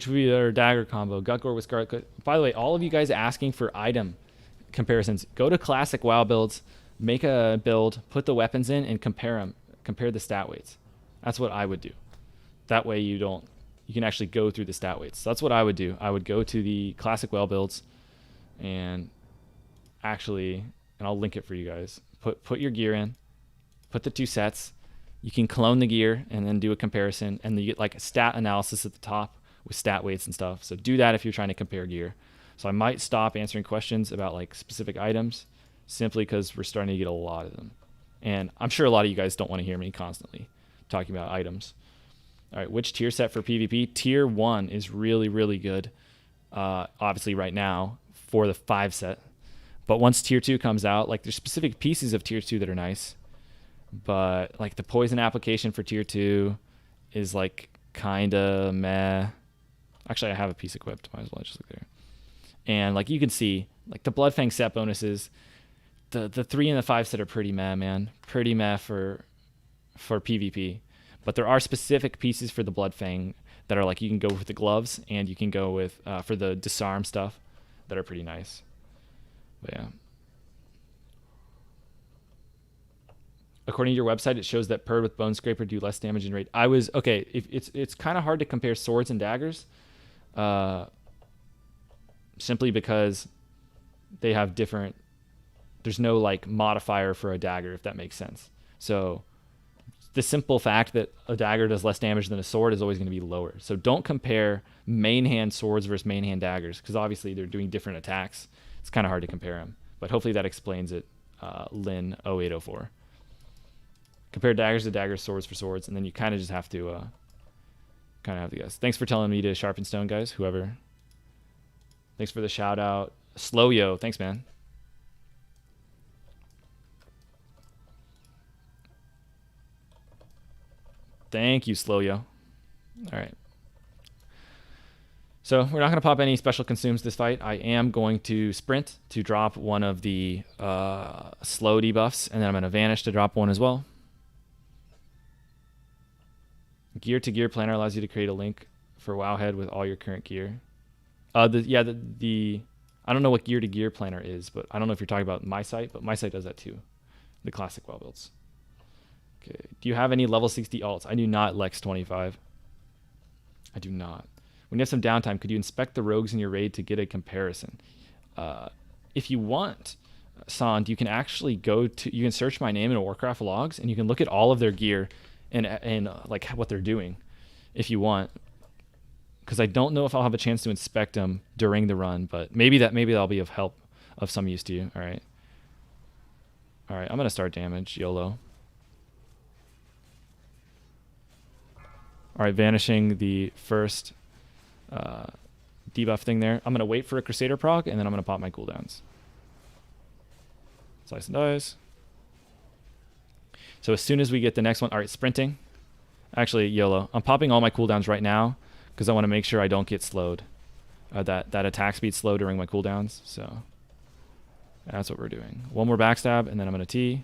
would be their dagger combo? Gutgore with Scarlet. By the way, all of you guys asking for item comparisons, go to classic WoW builds, make a build, put the weapons in, and compare them. Compare the stat weights. That's what I would do. That way you can actually go through the stat weights. So that's what I would do. I would go to the classic WoW builds and actually, and I'll link it for you guys. Put your gear in, put the 2 sets. You can clone the gear and then do a comparison, and then you get like a stat analysis at the top with stat weights and stuff. So do that if you're trying to compare gear. So I might stop answering questions about like specific items simply because we're starting to get a lot of them. And I'm sure a lot of you guys don't want to hear me constantly talking about items. All right, which tier set for PvP? Tier 1 is really, really good, obviously right now, for the 5 set. But once tier 2 comes out, like there's specific pieces of tier 2 that are nice, but like the poison application for tier 2 is like kind of meh. Actually, I have a piece equipped. Might as well just look there. And like you can see, like the Bloodfang set bonuses, the 3 and the 5 set are pretty meh, man. Pretty meh for PvP. But there are specific pieces for the Bloodfang that are like you can go with the gloves and you can go with for the disarm stuff that are pretty nice. But yeah. According to your website, it shows that Purd with Bone Scraper do less damage in raid. Okay. It's kind of hard to compare swords and daggers, simply because they have different. There's no like modifier for a dagger, if that makes sense. So the simple fact that a dagger does less damage than a sword is always going to be lower. So don't compare main hand swords versus main hand daggers, because obviously they're doing different attacks. It's kind of hard to compare them, but hopefully that explains it. Lin 0804. Compare daggers to daggers, swords for swords, and then you kind of just have to guess. Thanks for telling me to sharpen stone, guys. Whoever. Thanks for the shout out. Slow yo, thanks, man. Thank you, Slow yo. All right. So we're not going to pop any special consumes this fight. I am going to sprint to drop one of the slow debuffs, and then I'm going to vanish to drop one as well. Gear to gear planner allows you to create a link for Wowhead with all your current gear. I don't know what gear to gear planner is, but I don't know if you're talking about my site, but my site does that too. The classic WoW builds. Okay. Do you have any level 60 alts? I do not, Lex 25. I do not. When you have some downtime, could you inspect the rogues in your raid to get a comparison? If you want, Sand, you can actually you can search my name in Warcraft logs, and you can look at all of their gear and like what they're doing if you want. Because I don't know if I'll have a chance to inspect them during the run, but maybe that'll be of help, of some use to you. All right. I'm going to start damage, YOLO. All right, vanishing the first debuff thing there. I'm going to wait for a Crusader proc, and then I'm going to pop my cooldowns. Slice and dice. So as soon as we get the next one, all right, sprinting. Actually, YOLO. I'm popping all my cooldowns right now because I want to make sure I don't get slowed. That attack speed slow during my cooldowns. So that's what we're doing. One more backstab, and then I'm going to T.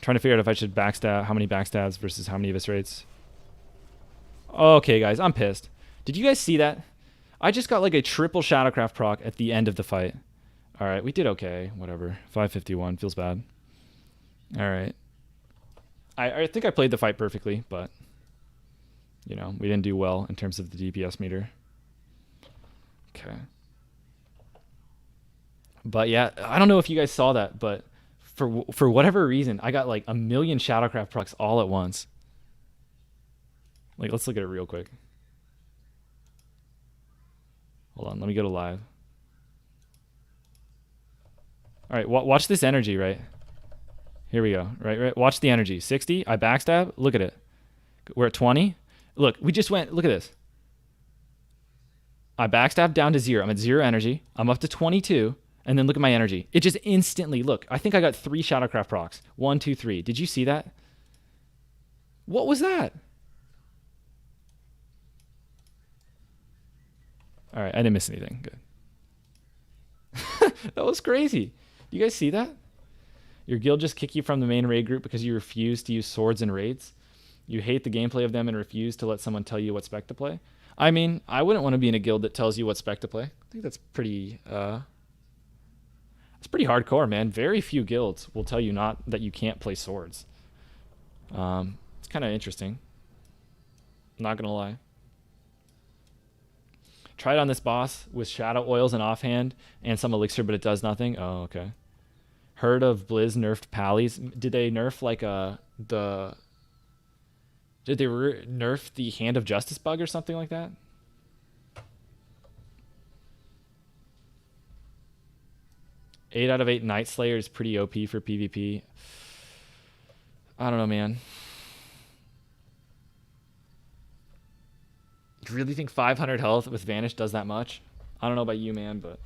Trying to figure out if I should backstab, how many backstabs versus how many eviscerates. Okay, guys, I'm pissed. Did you guys see that? I just got like a triple Shadowcraft proc at the end of the fight. All right, we did okay. Whatever. 551 feels bad. All right. I think I played the fight perfectly, but we didn't do well in terms of the DPS meter. Okay. But yeah, I don't know if you guys saw that, but for whatever reason, I got like a million Shadowcraft procs all at once. Like, let's look at it real quick. Hold on, let me go to live. All right, watch this energy, right? Here we go, right? Watch the energy. 60, I backstab, look at it. We're at 20. Look, we just went, look at this. I backstab down to 0. I'm at 0 energy. I'm up to 22. And then look at my energy. It just instantly, look, I think I got 3 Shadowcraft procs. 1, 2, 3. Did you see that? What was that? All right, I didn't miss anything. Good. That was crazy. You guys see that? Your guild just kick you from the main raid group because you refuse to use swords in raids. You hate the gameplay of them and refuse to let someone tell you what spec to play. I mean, I wouldn't want to be in a guild that tells you what spec to play. I think that's pretty... It's pretty hardcore, man. Very few guilds will tell you that you can't play swords. It's kind of interesting. Not gonna lie. Tried on this boss with shadow oils and offhand and some elixir, but it does nothing. Oh, okay. Heard of Blizz nerfed pallies? Did they nerf like Did they nerf the Hand of Justice bug or something like that? 8 out of 8 Night Slayer is pretty OP for PvP. I don't know, man. Do you really think 500 health with Vanish does that much? I don't know about you, man, but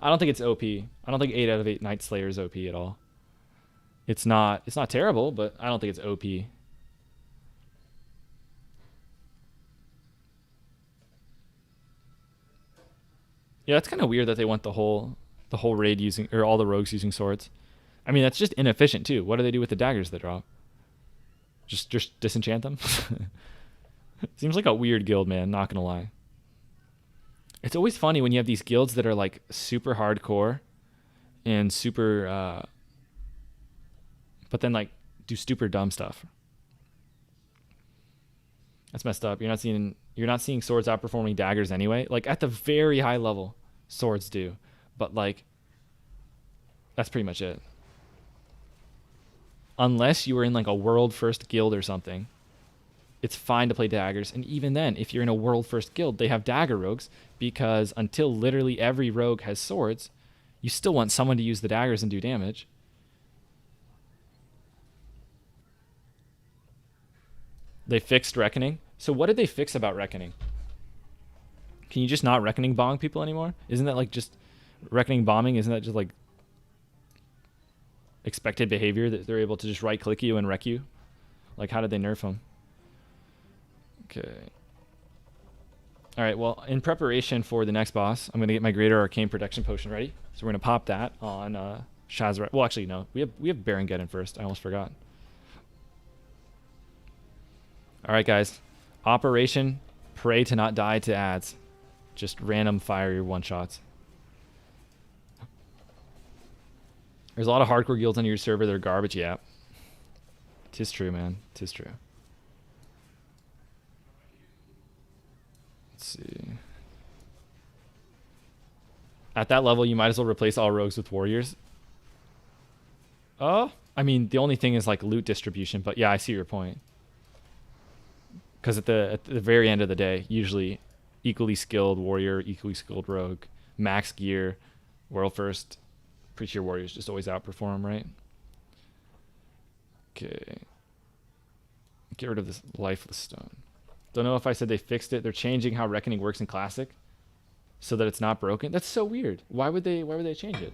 I don't think it's OP. I don't think 8 out of 8 Night Slayer is OP at all. It's not terrible, but I don't think it's OP. Yeah, it's kind of weird that they want the whole raid using, or all the rogues using swords. I mean, that's just inefficient too. What do they do with the daggers they drop? Just disenchant them? Seems like a weird guild, man, not gonna lie. It's always funny when you have these guilds that are like super hardcore and super but then like do super dumb stuff. That's messed up. You're not seeing swords outperforming daggers anyway. Like at the very high level, swords do. But like that's pretty much it. Unless you were in like a world first guild or something, it's fine to play daggers. And even then, if you're in a world first guild, they have dagger rogues, because until literally every rogue has swords, you still want someone to use the daggers and do damage. They fixed Reckoning. So what did they fix about Reckoning? Can you just not Reckoning bomb people anymore? Isn't that like just Reckoning bombing? Isn't that just like expected behavior that they're able to just right click you and wreck you? Like how did they nerf them? Okay. All right, well, in preparation for the next boss, I'm going to get my Greater Arcane Protection Potion ready. So we're going to pop that on Shazra. Well, actually, no. We have Baron Geddon first. I almost forgot. All right, guys. Operation Pray to Not Die to ads. Just random fire your one-shots. There's a lot of hardcore guilds on your server that are garbage, yeah. Tis true, man. Tis true. Let's see. At that level, you might as well replace all rogues with warriors. Oh, I mean, the only thing is like loot distribution, but yeah, I see your point. Because at the very end of the day, usually equally skilled warrior, equally skilled rogue, max gear, world first, pretty sure warriors just always outperform, right? Okay. Get rid of this lifeless stone. Don't know if I said they fixed it. They're changing how Reckoning works in Classic so that it's not broken. That's so weird. Why would they change it?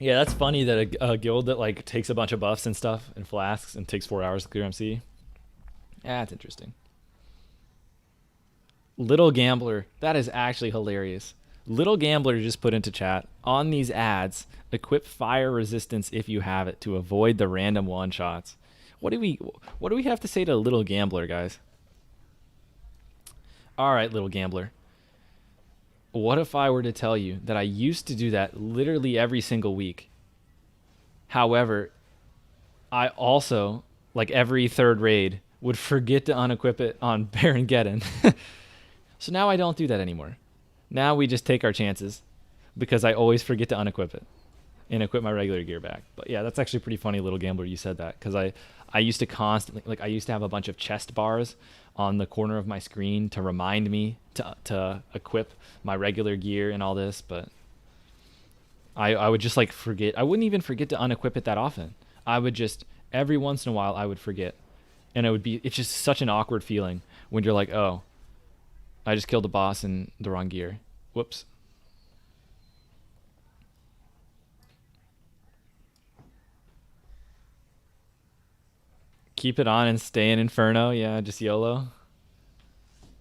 Yeah, that's funny that a guild that like takes a bunch of buffs and stuff and flasks and takes 4 hours to clear MC. Yeah, that's interesting. Little Gambler. That is actually hilarious. Little Gambler just put into chat, on these ads, equip fire resistance if you have it to avoid the random one-shots. What do we have to say to Little Gambler, guys? All right, Little Gambler. What if I were to tell you that I used to do that literally every single week? However, I also, like every third raid, would forget to unequip it on Baron Geddon. So now I don't do that anymore. Now we just take our chances because I always forget to unequip it and equip my regular gear back. But yeah, that's actually pretty funny, Little Gambler, you said that, because I used to constantly, like I used to have a bunch of chest bars on the corner of my screen to remind me to equip my regular gear and all this, but I would just like forget. I wouldn't even forget to unequip it that often. I would just, every once in a while I would forget. And it's just such an awkward feeling when you're like, oh, I just killed a boss in the wrong gear. Whoops. Keep it on and stay in Inferno. Yeah, just YOLO.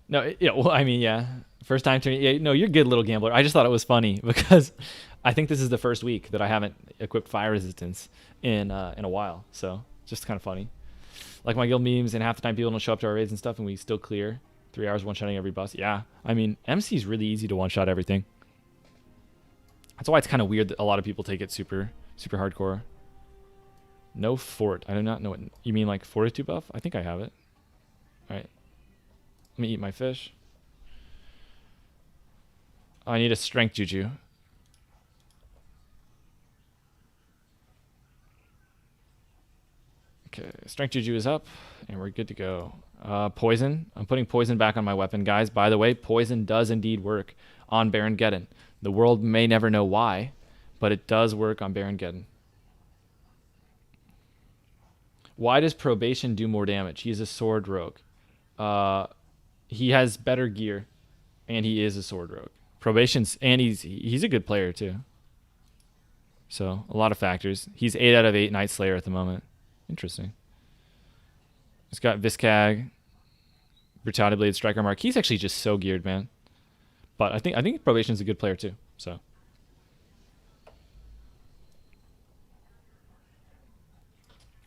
No, yeah, well, I mean, yeah. First time turning. Yeah, no, you're good, Little Gambler. I just thought it was funny because I think this is the first week that I haven't equipped fire resistance in a while. So just kind of funny. Like my guild memes, and half the time people don't show up to our raids and stuff, and we still clear 3 hours one-shotting every boss. Yeah, I mean, MC is really easy to one-shot everything. That's why it's kind of weird that a lot of people take it super, super hardcore. No fort. I do not know what you mean, like fortitude buff. I think I have it. All right, let me eat my fish. Oh, I need a strength juju. Okay, strength juju is up, and we're good to go. Poison. I'm putting poison back on my weapon, guys. By the way, poison does indeed work on Baron Geddon. The world may never know why, but it does work on Baron Geddon. Why does Probation do more damage? He's a sword rogue. He has better gear, and he is a sword rogue. Probation's, and he's a good player too. So a lot of factors. He's 8 out of 8 Night Slayer at the moment. Interesting. He's got Viscag, Brutality Blade, Striker Mark. He's actually just so geared, man. But I think Probation's a good player too. So.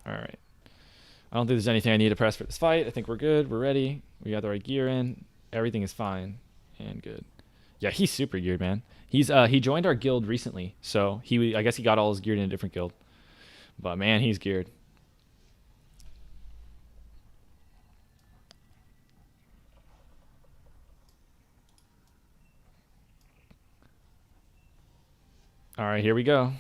All right. I don't think there's anything I need to press for this fight. I think we're good. We're ready. We got the right gear in. Everything is fine and good. Yeah, he's super geared, man. He joined our guild recently, so I guess he got all his gear in a different guild. But man, he's geared. All right, here we go.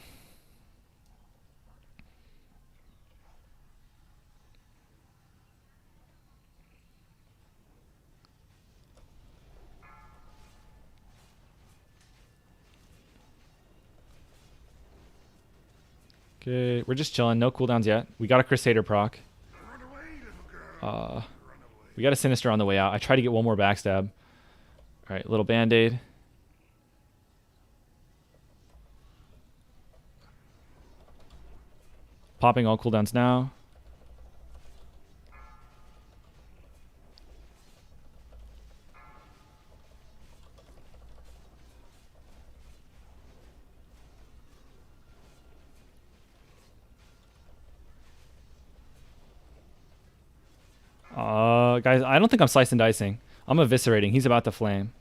Okay, we're just chilling. No cooldowns yet. We got a Crusader proc. We got a Sinister on the way out. I tried to get one more backstab. All right, little Band-Aid. Popping all cooldowns now. Guys, I don't think I'm slicing dicing. I'm eviscerating. He's about to flame.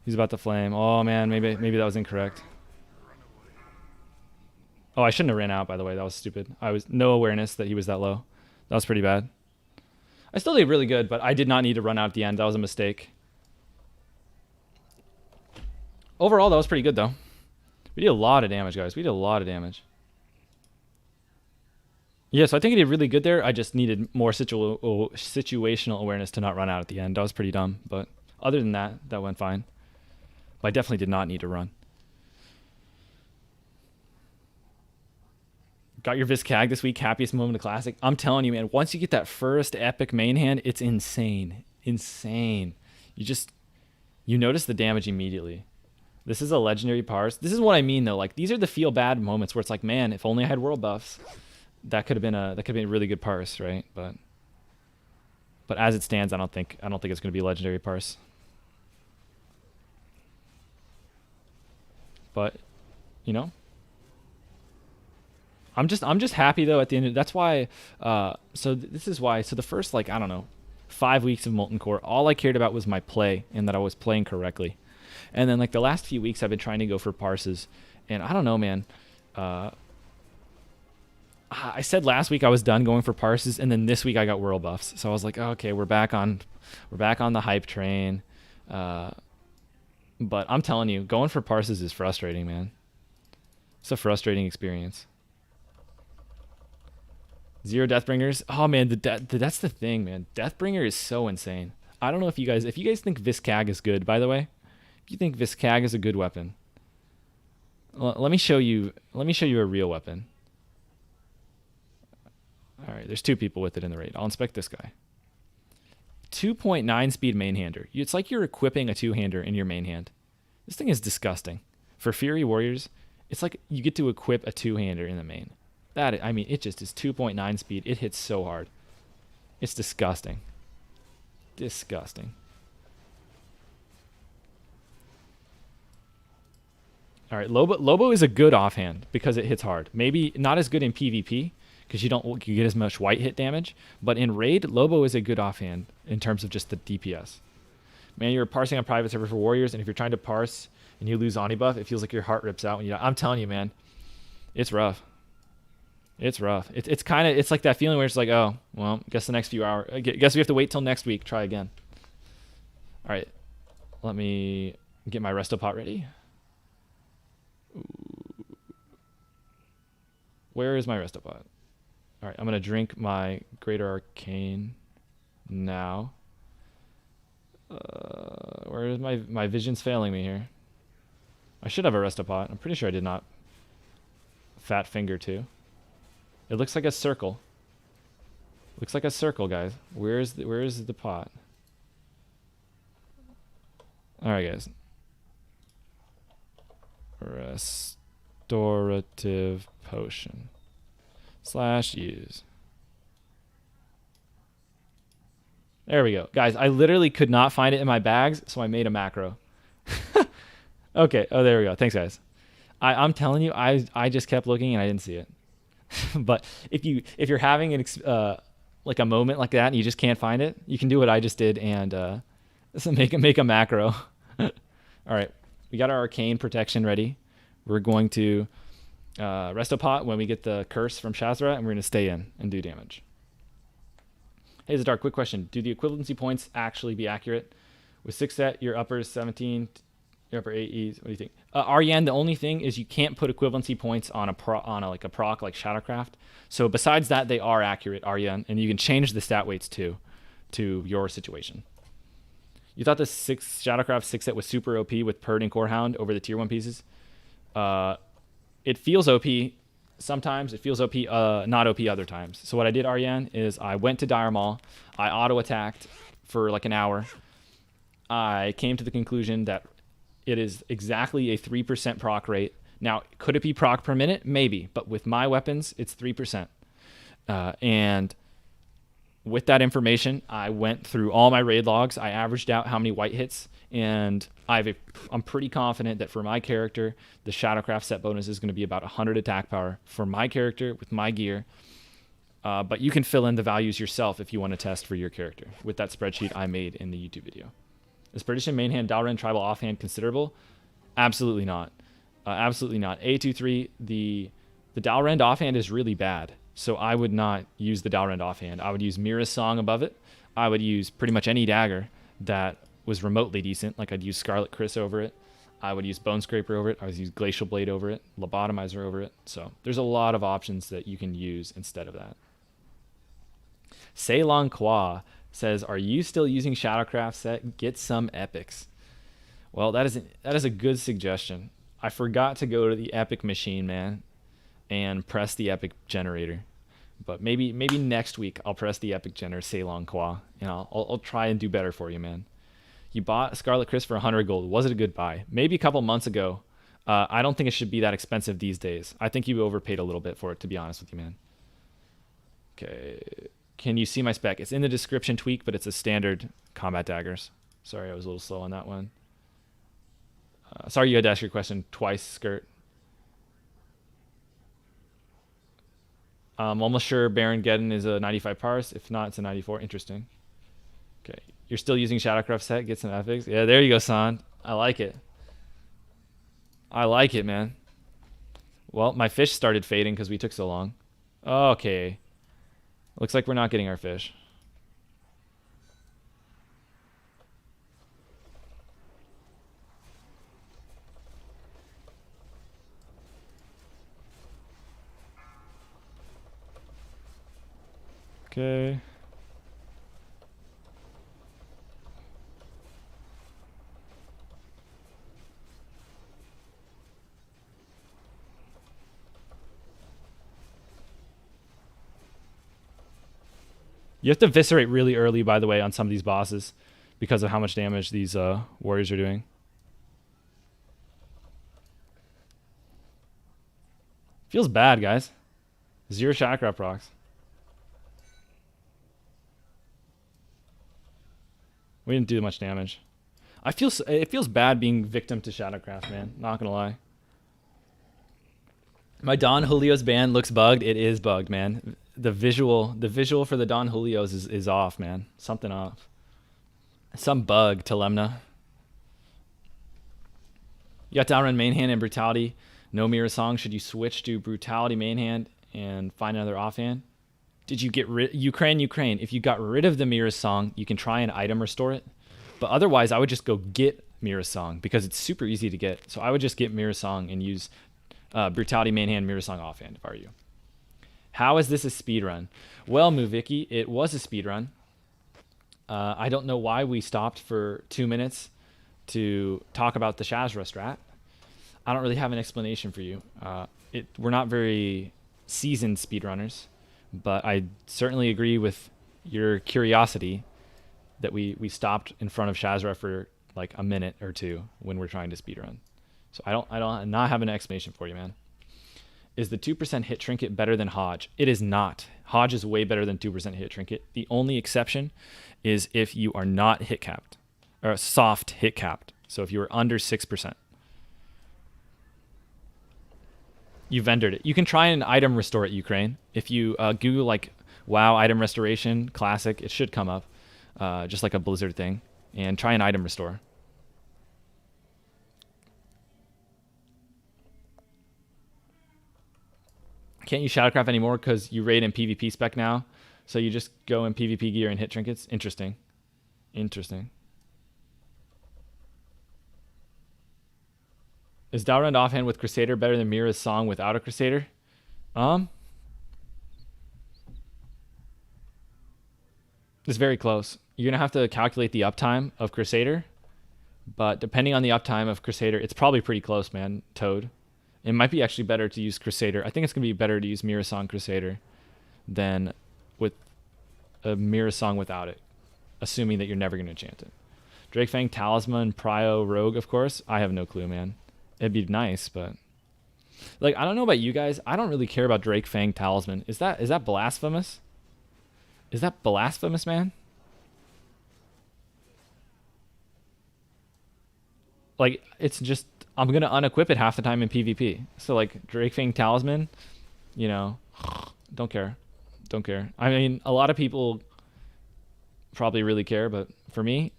He's about to flame. Oh man, maybe that was incorrect. Oh, I shouldn't have ran out, by the way. That was stupid. I was no awareness that he was that low. That was pretty bad. I still did really good, but I did not need to run out at the end. That was a mistake. Overall, that was pretty good, though. We did a lot of damage, guys. We did a lot of damage. Yeah, so I think I did really good there. I just needed more situational awareness to not run out at the end. That was pretty dumb, but other than that, that went fine. But I definitely did not need to run. Got your Viscag this week. Happiest moment of Classic. I'm telling you, man, once you get that first epic main hand, it's insane. Insane. You notice the damage immediately. This is a legendary parse. This is what I mean, though. Like, these are the feel bad moments where it's like, man, if only I had world buffs. That could have been a really good parse, right? But as it stands, I don't think it's going to be legendary parse. But you know, I'm just happy though at the end. That's why. This is why. So the first, like, I don't know, 5 weeks of Molten Core, all I cared about was my play and that I was playing correctly. And then like the last few weeks, I've been trying to go for parses, and I don't know, man. I said last week I was done going for parses, and then this week I got world buffs. So I was like, oh, okay, we're back on the hype train. But I'm telling you, going for parses is frustrating, man. It's a frustrating experience. 0 Deathbringers. Oh man, that's the thing, man. Deathbringer is so insane. I don't know if you guys think Viscag is good, by the way. If you think Viscag is a good weapon, let me show you a real weapon. All right, there's 2 people with it in the raid. I'll inspect this guy. 2.9 speed main hander. It's like you're equipping a 2-hander in your main hand. This thing is disgusting. For Fury Warriors, it's like you get to equip a 2-hander in the main. It just is 2.9 speed. It hits so hard. It's disgusting. Disgusting. All right, Lobo is a good offhand because it hits hard. Maybe not as good in PvP, because you get as much white hit damage. But in raid, Lobo is a good offhand in terms of just the DPS. Man, you're parsing on private server for warriors, and if you're trying to parse and you lose Oni buff, it feels like your heart rips out when you die. I'm telling you, man, it's rough. It's rough. It's like that feeling where it's like, oh, well, guess the next few hours. Guess we have to wait till next week. Try again. All right, let me get my resto pot ready. Ooh. Where is my resto pot? All right, I'm going to drink my Greater Arcane now. Where is my vision's failing me here? I should have a Restopot. I'm pretty sure I did not. Fat finger too. It looks like a circle. Looks like a circle, guys. Where is the pot? All right, guys. Restorative potion / use. There we go, guys. I literally could not find it in my bags, so I made a macro. Okay. Oh, there we go. Thanks, guys. I'm telling you, I just kept looking and I didn't see it. But if you're having like a moment like that and you just can't find it, you can do what I just did and make a macro. All right, we got our arcane protection ready. We're going to Restopot when we get the curse from Shazra, and we're going to stay in and do damage. Hey, Zadar, quick question. Do the equivalency points actually be accurate? With 6 set, your uppers 17, your upper 8 E's. What do you think? Aryan, the only thing is you can't put equivalency points on a proc like Shadowcraft. So besides that, they are accurate, Aryan, and you can change the stat weights too to your situation. You thought the Shadowcraft 6 set was super OP with Purd and Corehound over the tier 1 pieces? It feels OP sometimes. It feels OP, not OP other times. So what I did, Aryan, is I went to Dire Maul. I auto-attacked for like an hour. I came to the conclusion that it is exactly a 3% proc rate. Now, could it be proc per minute? Maybe. But with my weapons, it's 3%. And with that information, I went through all my raid logs. I averaged out how many white hits, and I'm pretty confident that for my character, the Shadowcraft set bonus is going to be about 100 attack power for my character with my gear. But you can fill in the values yourself if you want to test for your character with that spreadsheet I made in the YouTube video. Is Perdition main hand Dalren tribal offhand considerable? Absolutely not. Absolutely not. A23, the Dalrend offhand is really bad. So I would not use the Dalrend offhand. I would use Mira's Song above it. I would use pretty much any dagger that was remotely decent. Like I'd use Scarlet Chris over it. I would use Bone Scraper over it. I would use Glacial Blade over it. Lobotomizer over it. So there's a lot of options that you can use instead of that. Ceylon Kwa says, are you still using Shadowcraft set? Get some epics. Well, that is a good suggestion. I forgot to go to the epic machine, man, and press the epic generator. But maybe next week I'll press the epic generator, Ceylon Kwa, and I'll try and do better for you, man. You bought Scarlet Chris for 100 gold. Was it a good buy? Maybe a couple months ago. I don't think it should be that expensive these days. I think you overpaid a little bit for it, to be honest with you, man. Okay. Can you see my spec? It's in the description, Tweak, but it's a standard combat daggers. Sorry, I was a little slow on that one. Sorry you had to ask your question twice, Skirt. Almost sure Baron Geddon is a 95 parse. If not, it's a 94. Interesting. Okay. You're still using Shadowcraft set? Get some epics? Yeah, there you go, San. I like it. I like it, man. Well, my fish started fading because we took so long. Okay. Looks like we're not getting our fish. Okay. You have to eviscerate really early, by the way, on some of these bosses because of how much damage these warriors are doing. Feels bad, guys. 0 Shadowcraft procs. We didn't do much damage. It feels bad being victim to Shadowcraft, man. Not gonna lie. My Don Julio's band looks bugged. It is bugged, man. The visual for the Don Julio's is off, man. Something off. Some bug, Telemna. You got Downrun main hand and Brutality. No Mirror Song. Should you switch to Brutality main hand and find another offhand? Did you get rid Ukraine? If you got rid of the Mirror Song, you can try and item restore it. But otherwise, I would just go get Mirror Song because it's super easy to get. So I would just get Mirror Song and use Brutality main hand, Mirror Song offhand if I were you. How is this a speed run? Well, Muviki, it was a speed run. I don't know why we stopped for 2 minutes to talk about the Shazra strat. I don't really have an explanation for you. We're not very seasoned speedrunners, but I certainly agree with your curiosity that we stopped in front of Shazra for like a minute or two when we're trying to speedrun. So I don't not have an explanation for you, man. Is the 2% hit trinket better than Hodge? It is not. Hodge is way better than 2% hit trinket. The only exception is if you are not hit capped or soft hit capped. So if you are under 6%. You vendored it. You can try an item restore at Ukraine. If you Google like WoW item restoration classic, it should come up, just like a Blizzard thing, and try an item restore. Can't use Shadowcraft anymore because you raid in PvP spec now, so you just go in PvP gear and hit trinkets. Interesting. Interesting. Is Dalrund offhand with Crusader better than Mira's song without a Crusader? It's very close. You're gonna have to calculate the uptime of Crusader, but depending on the uptime of Crusader, it's probably pretty close, man. Toad. It might be actually better to use Crusader. I think it's gonna be better to use Mira song Crusader than with a Mira song without it, assuming that you're never gonna chant it. Drake Fang Talisman Prio Rogue, of course. I have no clue, man. It'd be nice, but like I don't know about you guys. I don't really care about Drake Fang Talisman. Is that blasphemous? Is that blasphemous, man? Like it's just I'm gonna unequip it half the time in PvP. So like Drake Fang Talisman, you know, don't care. Don't care. I mean, a lot of people probably really care, but for me,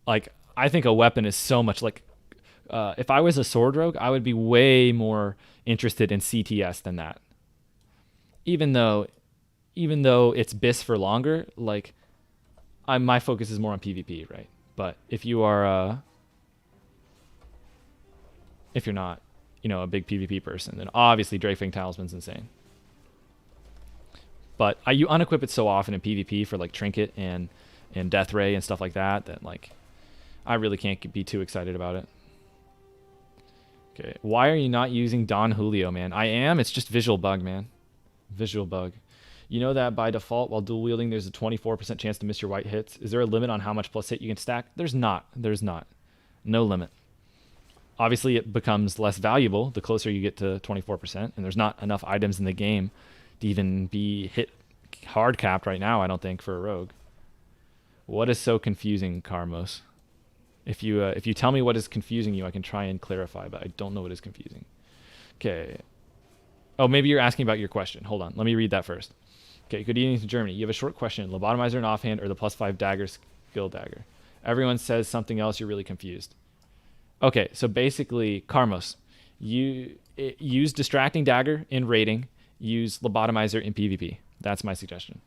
like I think a weapon is so much like if I was a sword rogue, I would be way more interested in CTS than that. Even though it's BIS for longer, like my focus is more on PvP, right? But if you are if you're not, a big PvP person, then obviously Drake Talisman's insane. But you unequip it so often in PvP for like Trinket and Death Ray and stuff like that like I really can't be too excited about it. Okay, why are you not using Don Julio, man? I am. It's just visual bug, man. Visual bug. You know that by default, while dual wielding, there's a 24% chance to miss your white hits. Is there a limit on how much plus hit you can stack? There's not. There's not. No limit. Obviously, it becomes less valuable the closer you get to 24%, and there's not enough items in the game to even be hit hard capped right now, I don't think, for a rogue. What is so confusing, Carmos? If you tell me what is confusing you, I can try and clarify, but I don't know what is confusing. Okay. Oh, maybe you're asking about your question. Hold on. Let me read that first. Okay, good evening to Germany. You have a short question. Lobotomizer and offhand or the +5 dagger skill dagger? Everyone says something else. You're really confused. Okay, so basically, Carmos, use distracting dagger in raiding. Use lobotomizer in PvP. That's my suggestion.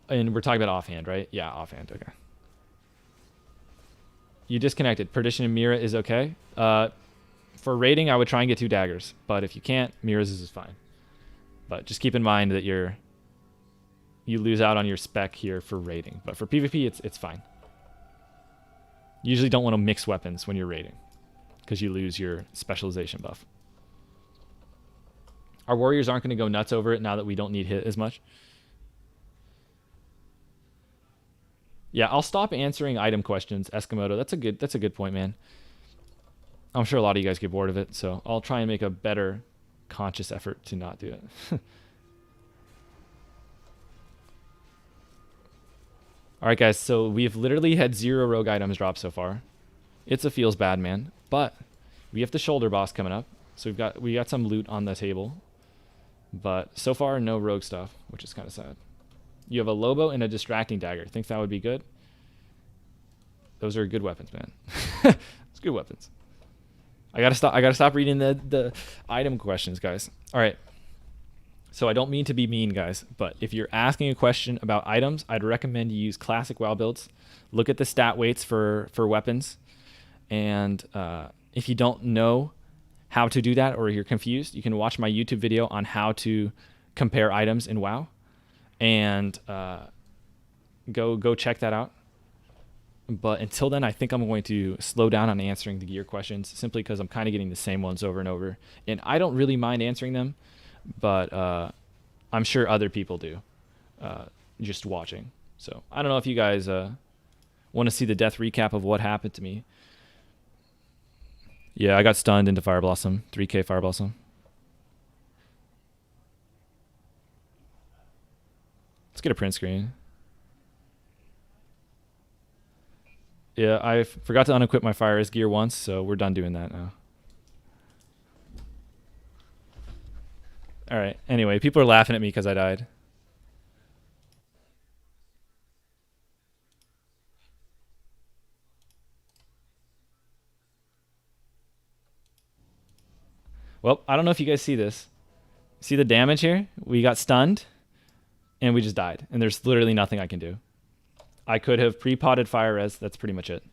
And we're talking about offhand, right? Yeah, offhand. Okay. You disconnected. Perdition and Mira is okay. For raiding, I would try and get 2 daggers. But if you can't, Mira's is fine. But just keep in mind that you lose out on your spec here for raiding. But for PvP, it's fine. You usually don't want to mix weapons when you're raiding, because you lose your specialization buff. Our warriors aren't going to go nuts over it now that we don't need hit as much. Yeah, I'll stop answering item questions, Eskimoto. That's a good point, man. I'm sure a lot of you guys get bored of it, so I'll try and make a better conscious effort to not do it. All right, guys, so we've literally had 0 rogue items drop so far. It's a feels bad, man, but we have the shoulder boss coming up, so we got some loot on the table, but so far no rogue stuff, which is kind of sad. You have a Lobo and a distracting dagger. Think that would be good? Those are good weapons, man. It's good weapons. I gotta stop reading the item questions, guys. All right. So I don't mean to be mean, guys, but if you're asking a question about items, I'd recommend you use classic WoW builds. Look at the stat weights for weapons, and if you don't know how to do that or you're confused, you can watch my YouTube video on how to compare items in WoW, and go check that out. But until then, I think I'm going to slow down on answering the gear questions simply because I'm kind of getting the same ones over and over. And I don't really mind answering them, but I'm sure other people do just watching. So I don't know if you guys want to see the death recap of what happened to me. Yeah, I got stunned into Fire Blossom, 3k Fire Blossom. Let's get a print screen. Yeah, I forgot to unequip my fire as gear once, so we're done doing that now. Alright, anyway, people are laughing at me because I died. Well, I don't know if you guys see this. See the damage here? We got stunned, and we just died. And there's literally nothing I can do. I could have pre-potted fire res. That's pretty much it.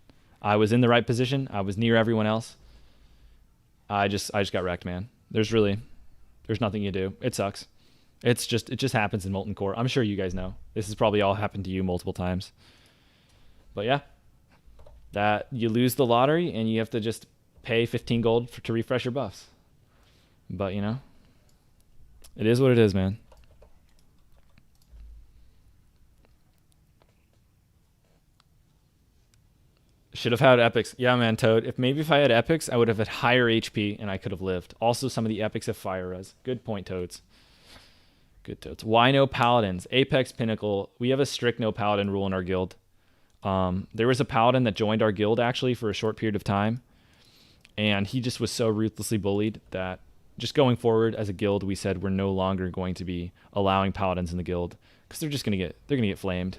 I was in the right position. I was near everyone else. I just got wrecked, man. There's nothing you do. It sucks. It just happens in Molten Core. I'm sure you guys know. This has probably all happened to you multiple times. But yeah, that you lose the lottery and you have to just pay 15 gold to refresh your buffs. But you know, it is what it is, man. Should have had epics. Yeah, man, Toad. If I had epics, I would have had higher HP and I could have lived. Also, some of the epics have fire res. Good point, Toads. Good Toads. Why no paladins? Apex Pinnacle. We have a strict no paladin rule in our guild. There was a paladin that joined our guild actually for a short period of time, and he just was so ruthlessly bullied that just going forward as a guild, we said we're no longer going to be allowing paladins in the guild because they're gonna get flamed.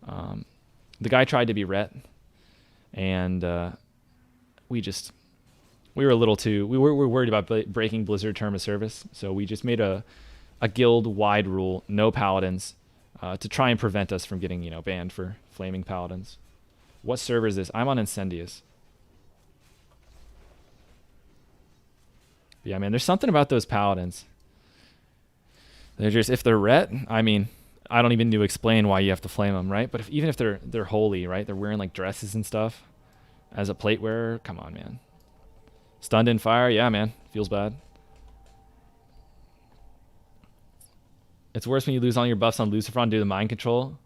The guy tried to be ret. And we were a little too, we were worried about breaking Blizzard term of service. So we just made a guild wide rule, no paladins, to try and prevent us from getting, banned for flaming paladins. What server is this? I'm on Incendius. But yeah, man, there's something about those paladins. They're just, if they're ret, I mean, I don't even need to explain why you have to flame them, right? But even if they're holy, right? They're wearing like dresses and stuff as a plate wearer. Come on, man. Stunned in fire, yeah, man. Feels bad. It's worse when you lose all your buffs on Lucifron due to mind control.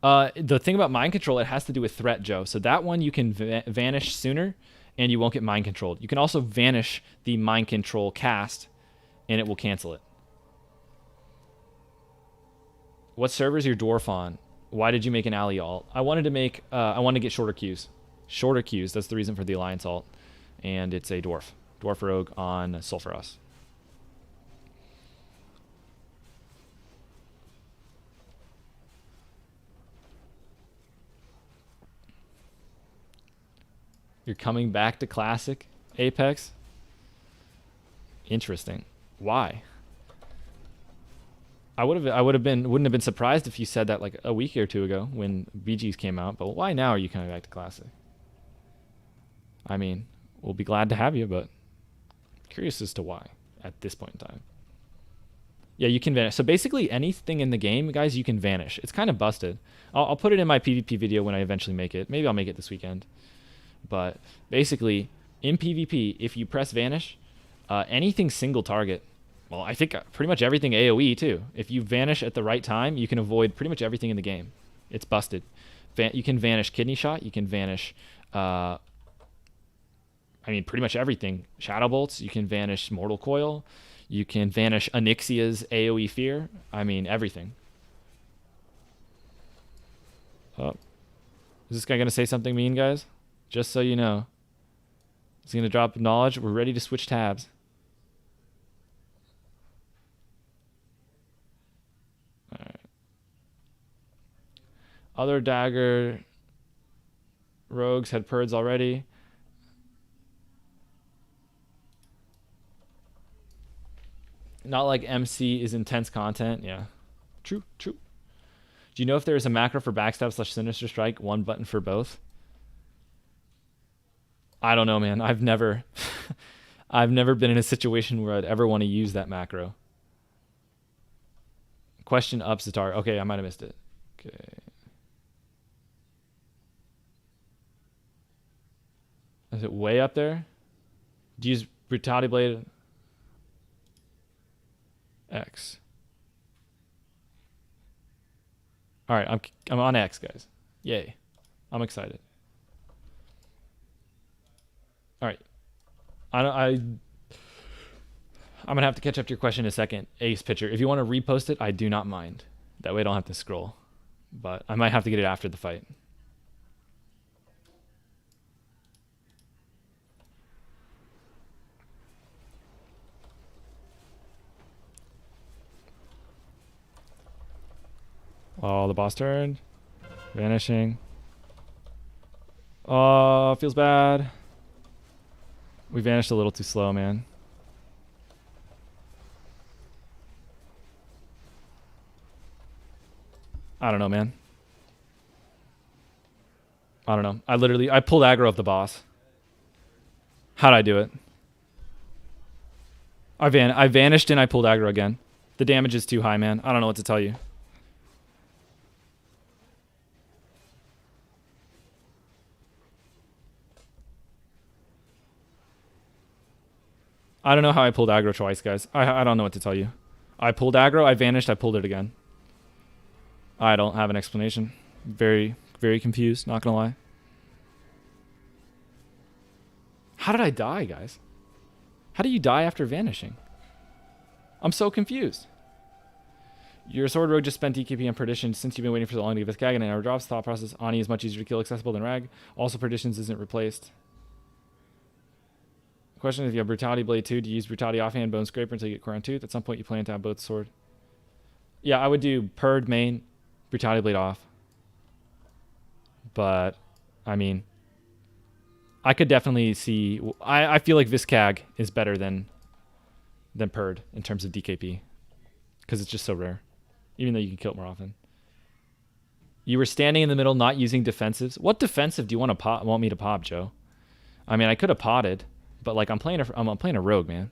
The thing about mind control, it has to do with threat, Joe. So that one you can vanish sooner, and you won't get mind controlled. You can also vanish the mind control cast, and it will cancel it. What server is your dwarf on? Why did you make an ally alt? I wanted to get shorter queues. Shorter queues, that's the reason for the alliance alt. And it's a dwarf. Dwarf rogue on Sulfuros. You're coming back to Classic Apex? Interesting. Why? wouldn't have been surprised if you said that like a week or two ago when BGs came out, but why now are you coming back to Classic? I mean, we'll be glad to have you, but curious as to why at this point in time. Yeah, you can vanish. So basically anything in the game, guys, you can vanish. It's kind of busted. I'll put it in my PvP video when I eventually make it. Maybe I'll make it this weekend. But basically, in PvP, if you press vanish, anything single target, well, I think pretty much everything AoE too. If you vanish at the right time, you can avoid pretty much everything in the game. It's busted. You can vanish Kidney Shot. You can vanish, I mean, pretty much everything. Shadow Bolts. You can vanish Mortal Coil. You can vanish Onyxia's AoE Fear. I mean, everything. Oh. Is this guy going to say something mean, guys? Just so you know. He's going to drop knowledge. We're ready to switch tabs. Alright. Other dagger rogues had purds already. Not like MC is intense content. Yeah. True. Do you know if there's a macro for backstab / sinister strike? One button for both? I don't know, man. I've never been in a situation where I'd ever want to use that macro. Question up, Zatar. Okay, I might have missed it. Okay. Is it way up there? Do you use Brutality Blade X? All right, I'm on X, guys. Yay. I'm excited. All right. I'm gonna have to catch up to your question in a second. Ace picture. If you want to repost it, I do not mind. That way I don't have to scroll. But I might have to get it after the fight. Oh, the boss turned. Vanishing. Oh, feels bad. We vanished a little too slow, man. I don't know, man. I don't know. I pulled aggro of the boss. How'd I do it? I vanished and I pulled aggro again. The damage is too high, man. I don't know what to tell you. I don't know how I pulled aggro twice, guys. I don't know what to tell you. I pulled aggro, I vanished, I pulled it again. I don't have an explanation. Very, very confused, not gonna lie. How did I die, guys? How do you die after vanishing? I'm so confused. Your sword rogue just spent DKP on Perdition. Since you've been waiting for so long to give us Gag and it never drops, thought process, Ani is much easier to kill, accessible than Rag. Also, Perditions isn't replaced. Question is, if you have Brutality Blade 2, do you use Brutality Offhand, Bone Scraper until you get Coron Tooth? At some point, you plan to have both sword. Yeah, I would do Purred main, Brutality Blade off. But, I mean, I could definitely see... I feel like Viscag is better than Purred in terms of DKP. Because it's just so rare. Even though you can kill it more often. You were standing in the middle, not using defensives. What defensive do you want me to pop, Joe? I mean, I could have potted. But like I'm playing a rogue, man.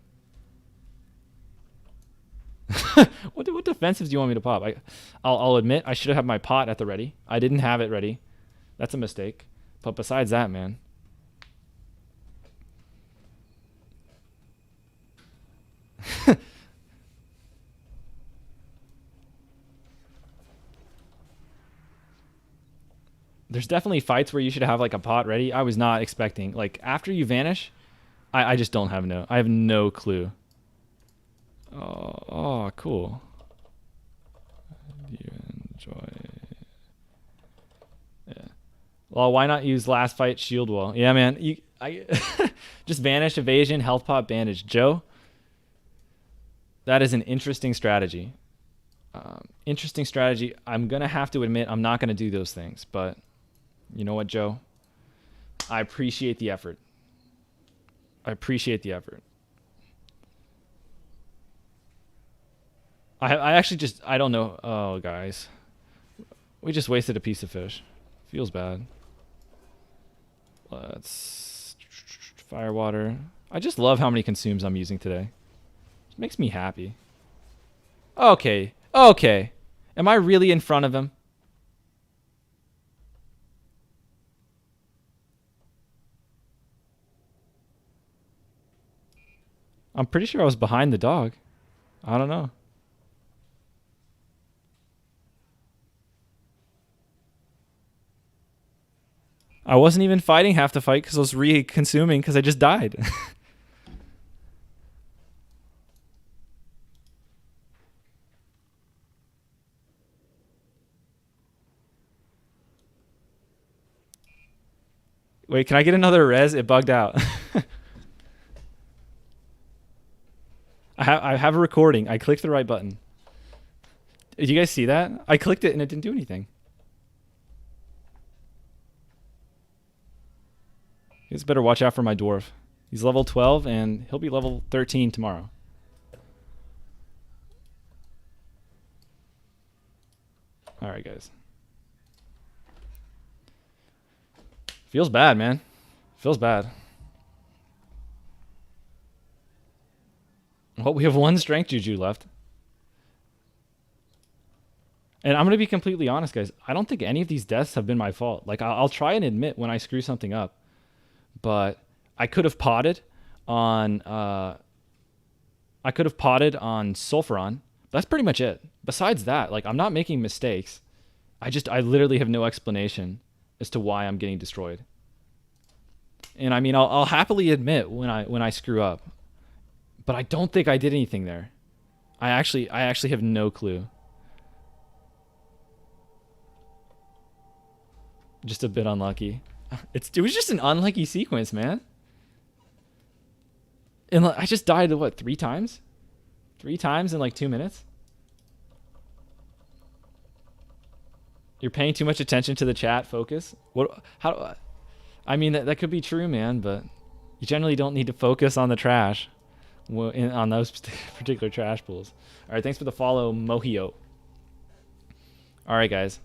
what defensives do you want me to pop? I'll admit I should have had my pot at the ready. I didn't have it ready. That's a mistake. But besides that, man. There's definitely fights where you should have like a pot ready. I was not expecting like after you vanish. I just don't have I have no clue. Oh, cool. You enjoy. Yeah. Well, why not use last fight shield wall? Yeah, man. I just vanish, evasion, health pot, bandage. Joe, that is an interesting strategy. Interesting strategy. I'm gonna have to admit I'm not gonna do those things, but you know what, Joe? I appreciate the effort. I appreciate the effort. I actually just, I don't know. Oh, guys. We just wasted a piece of fish. Feels bad. Let's... Fire water. I just love how many consumes I'm using today. It makes me happy. Okay. Okay. Am I really in front of him? I'm pretty sure I was behind the dog. I don't know. I wasn't even fighting half the fight because I was re-consuming because I just died. Wait, can I get another res? It bugged out. I have a recording. I clicked the right button. Did you guys see that? I clicked it and it didn't do anything. You guys better watch out for my dwarf. He's level 12 and he'll be level 13 tomorrow. Alright, guys. Feels bad, man. Feels bad. Well, we have one strength juju left. And I'm going to be completely honest, guys. I don't think any of these deaths have been my fault. Like, I'll try and admit when I screw something up. But I could have potted on Sulfuron. That's pretty much it. Besides that, like, I'm not making mistakes. I literally have no explanation as to why I'm getting destroyed. And I mean, I'll happily admit when I screw up, but I don't think I did anything there. I actually have no clue. Just a bit unlucky. It was just an unlucky sequence, man. And I just died what, 3 times? 3 times in like 2 minutes? You're paying too much attention to the chat. Focus. What? How? I mean, that could be true, man. But you generally don't need to focus on the trash, on those particular trash pools. All right. Thanks for the follow, Mohio. All right, guys.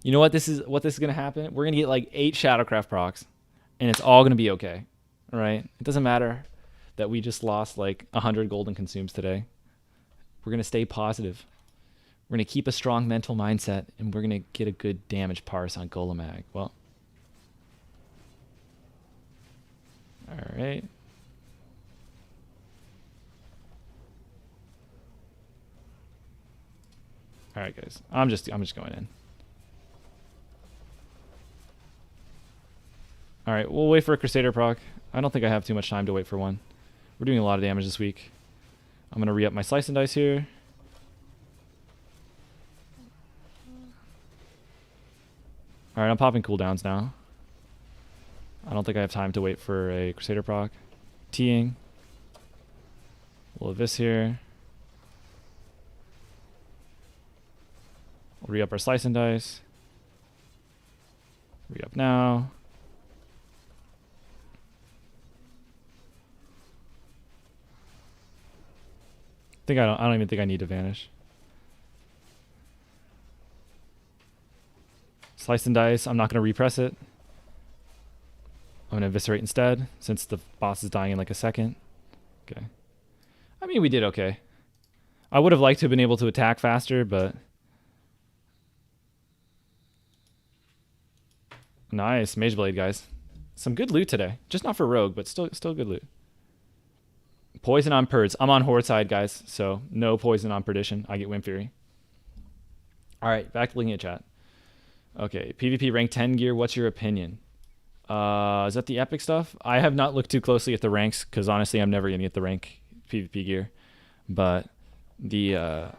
You know what this is gonna happen? We're gonna get like 8 Shadowcraft procs, and it's all gonna be okay. All right. It doesn't matter that we just lost like 100 golden consumes today. We're gonna stay positive. We're going to keep a strong mental mindset, and we're going to get a good damage parse on Golemag. Well, all right. All right, guys. I'm just going in. All right, we'll wait for a Crusader proc. I don't think I have too much time to wait for one. We're doing a lot of damage this week. I'm going to re-up my Slice and Dice here. All right, I'm popping cooldowns now. I don't think I have time to wait for a Crusader proc. Teeing. We'll have this here. We'll re-up our Slice and Dice. Re-up now. I don't even think I need to vanish. Slice and Dice, I'm not going to repress it. I'm going to Eviscerate instead, since the boss is dying in like a second. Okay. I mean, we did okay. I would have liked to have been able to attack faster, but... Nice. Mage Blade, guys. Some good loot today. Just not for Rogue, but still good loot. Poison on Purds. I'm on Horde side, guys, so no poison on Perdition. I get Wind Fury. Alright, back to looking at chat. Okay, PvP rank 10 gear, what's your opinion? Is that the epic stuff? I have not looked too closely at the ranks, because honestly, I'm never going to get the rank PvP gear. But the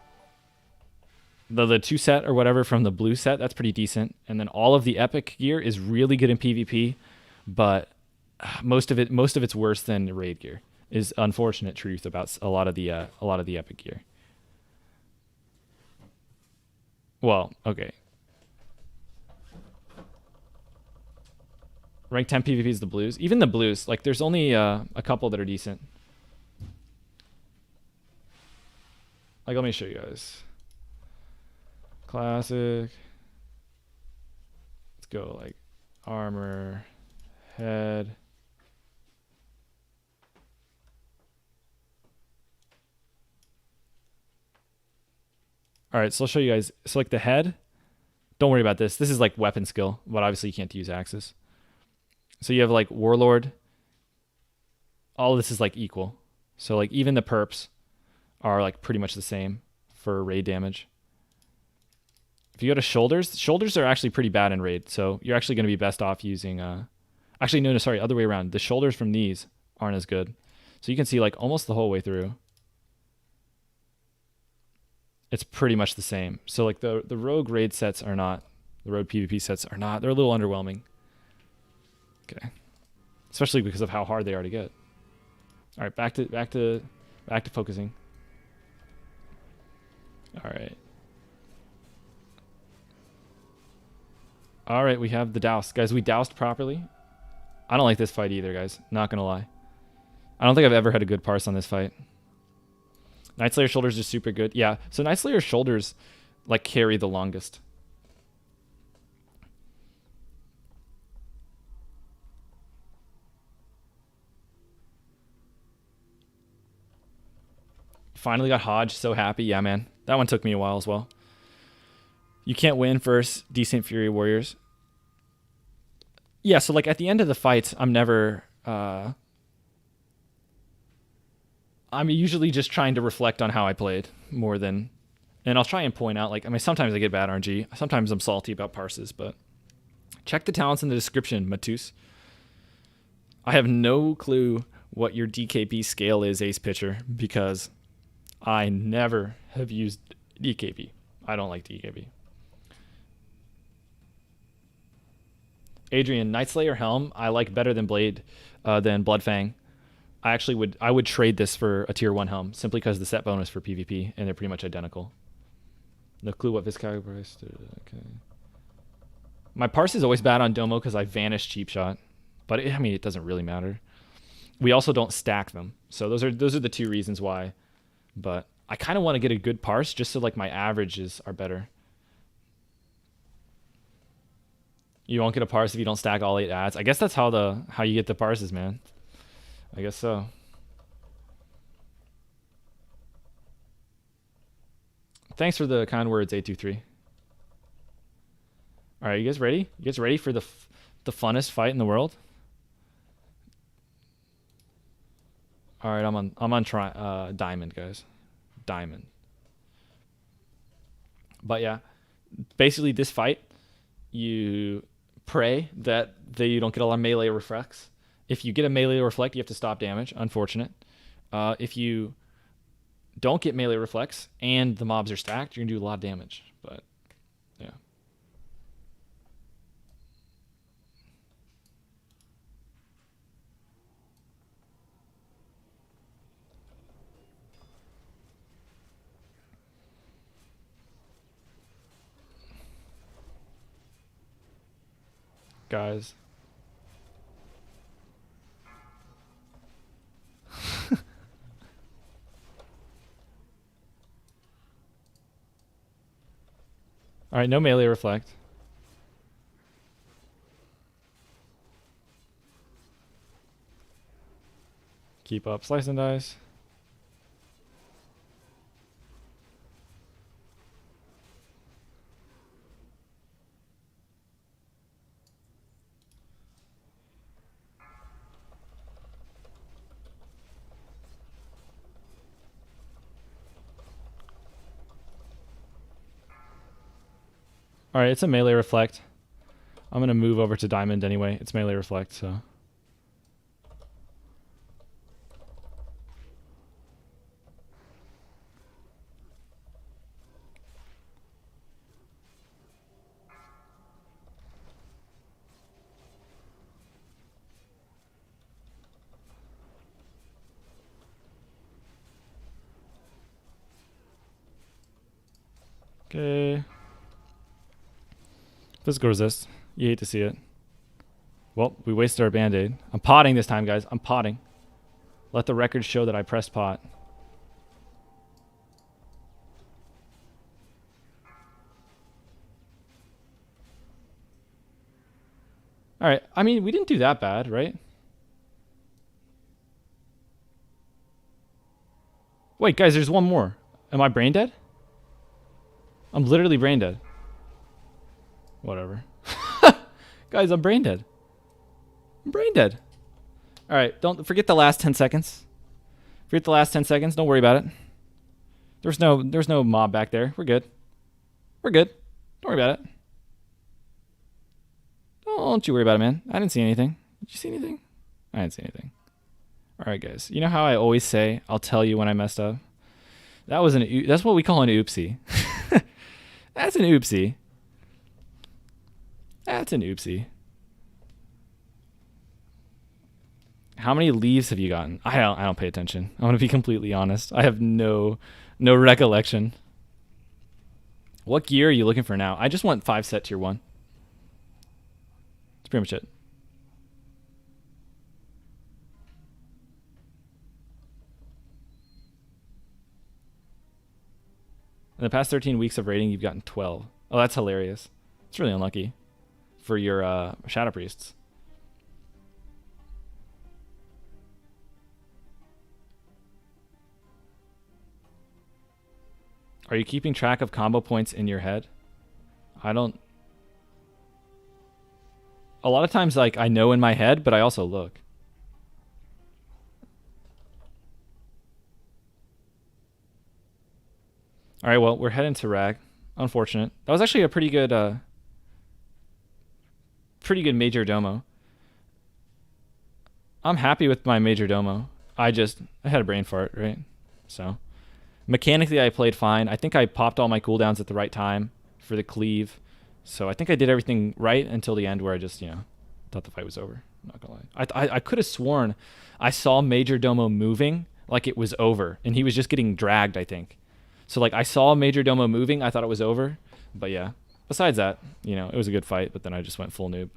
2 set or whatever from the blue set, that's pretty decent. And then all of the epic gear is really good in PvP, but most of it's worse than raid gear. Is unfortunate truth about a lot of the epic gear. Well, okay. Rank 10 PvP is the blues. Even the blues, like there's only a couple that are decent. Like, let me show you guys. Classic. Let's go like armor, head. All right, so I'll show you guys. So like the head, don't worry about this. This is like weapon skill, but obviously you can't use axes. So you have like Warlord. All of this is like equal. So like even the perps are like pretty much the same for raid damage. If you go to shoulders, shoulders are actually pretty bad in raid. So you're actually going to be best off using, actually no, sorry, other way around. The shoulders from these aren't as good. So you can see like almost the whole way through. It's pretty much the same. So like the rogue raid sets are not, the rogue PvP sets are not, they're a little underwhelming. Okay. Especially because of how hard they are to get. All right, back to focusing. All right. All right, we have the douse. Guys, we doused properly. I don't like this fight either, guys. Not going to lie. I don't think I've ever had a good parse on this fight. Night Slayer shoulders are super good. Yeah, so Night Slayer shoulders like carry the longest. Finally got Hodge. So happy. Yeah, man. That one took me a while as well. You can't win first. Decent Fury Warriors. Yeah, so like at the end of the fights, I'm never I'm usually just trying to reflect on how I played more than, and I'll try and point out, like, I mean, sometimes I get bad RNG. Sometimes I'm salty about parses, but check the talents in the description, Matus. I have no clue what your DKP scale is, Ace Pitcher, because I never have used DKP. I don't like DKP. Adrian, Nightslayer Helm, I like better than Bloodfang. I would trade this for a tier 1 helm simply because the set bonus for PvP, and they're pretty much identical. No clue what Viscaya price. Okay. My parse is always bad on Domo because I vanish cheap shot, but it doesn't really matter. We also don't stack them, so those are the two reasons why. But I kind of want to get a good parse just so like my averages are better. You won't get a parse if you don't stack all 8 ads. I guess that's how you get the parses, man. I guess so. Thanks for the kind words, 823. All right, you guys ready? You guys ready for the funnest fight in the world? All right, I'm on diamond, guys. Diamond. But yeah, basically this fight, you pray that you don't get a lot of melee reflects. If you get a melee reflect, you have to stop damage. Unfortunate. If you don't get melee reflex and the mobs are stacked, you're gonna do a lot of damage. But yeah. Guys. All right, no melee reflect. Keep up, slice and dice. All right, it's a melee reflect. I'm going to move over to diamond anyway. It's melee reflect, so. Okay. Physical resist. You hate to see it. Well, we wasted our band-aid. I'm potting this time, guys. I'm potting. Let the record show that I pressed pot. All right. I mean, we didn't do that bad, right? Wait, guys, there's one more. Am I brain dead? I'm literally brain dead. Whatever. Guys, I'm brain dead. I'm brain dead. All right, don't forget the last 10 seconds. Forget the last 10 seconds. Don't worry about it. There's no mob back there. We're good. We're good. Don't worry about it. Don't you worry about it, man. I didn't see anything. Did you see anything? I didn't see anything. All right, guys. You know how I always say I'll tell you when I messed up? That's what we call an oopsie. That's an oopsie. That's an oopsie. How many leaves have you gotten? I don't pay attention. I want to be completely honest. I have no recollection. What gear are you looking for now? I just want 5 set tier 1. That's pretty much it. In the past 13 weeks of raiding, you've gotten 12. Oh, that's hilarious. It's really unlucky for your Shadow Priests. Are you keeping track of combo points in your head? I don't. A lot of times, like, I know in my head, but I also look. All right, well, we're heading to Rag. Unfortunate. That was actually a pretty good Major Domo. I'm happy with my Major Domo. I had a brain fart, right? So mechanically, I played fine. I think I popped all my cooldowns at the right time for the cleave. So I think I did everything right until the end where I just, thought the fight was over. I'm not gonna lie. I could have sworn I saw Major Domo moving like it was over, and he was just getting dragged, I think. So like I saw Major Domo moving, I thought it was over. But yeah, besides that, it was a good fight, but then I just went full noob.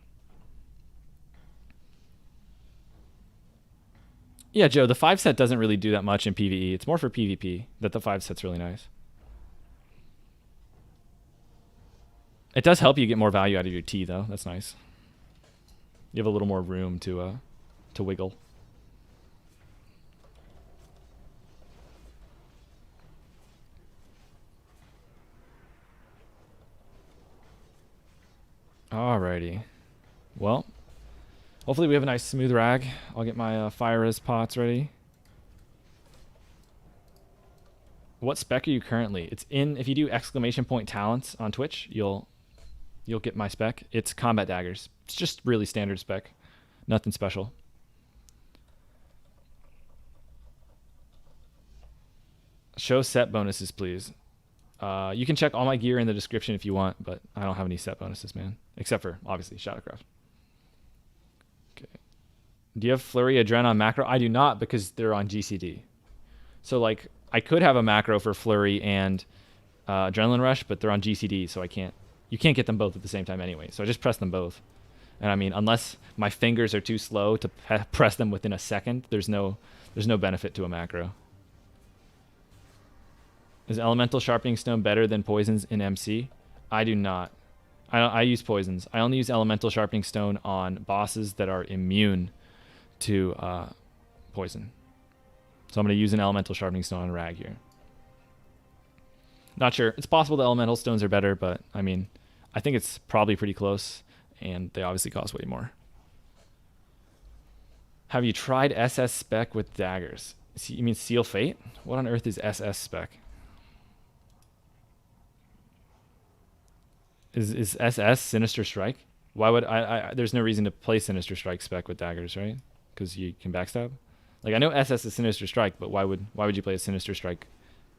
Yeah, Joe, the 5 set doesn't really do that much in PvE. It's more for PvP that the 5 set's really nice. It does help you get more value out of your T, though. That's nice. You have a little more room to wiggle. Alrighty. Well, hopefully we have a nice smooth Rag. I'll get my fire res pots ready. What spec are you currently? It's in, if you do exclamation point talents on Twitch, you'll get my spec. It's combat daggers. It's just really standard spec. Nothing special. Show set bonuses, please. You can check all my gear in the description if you want, but I don't have any set bonuses, man. Except for, obviously, Shadowcraft. Okay. Do you have Flurry Adren on macro? I do not, because they're on GCD. So, like, I could have a macro for Flurry and Adrenaline Rush, but they're on GCD, so you can't get them both at the same time anyway. So I just press them both. And I mean, unless my fingers are too slow to press them within a second, there's no benefit to a macro. Is Elemental Sharpening Stone better than Poisons in MC? I do not. I use Poisons. I only use Elemental Sharpening Stone on bosses that are immune to poison. So I'm going to use an Elemental Sharpening Stone on Rag here. Not sure. It's possible the Elemental Stones are better, but I mean, I think it's probably pretty close, and they obviously cost way more. Have you tried SS spec with daggers? You mean Seal Fate? What on earth is SS spec? Is SS Sinister Strike? Why would I there's no reason to play Sinister Strike spec with daggers, right? Because you can backstab. Like, I know SS is Sinister Strike, but why would you play a Sinister Strike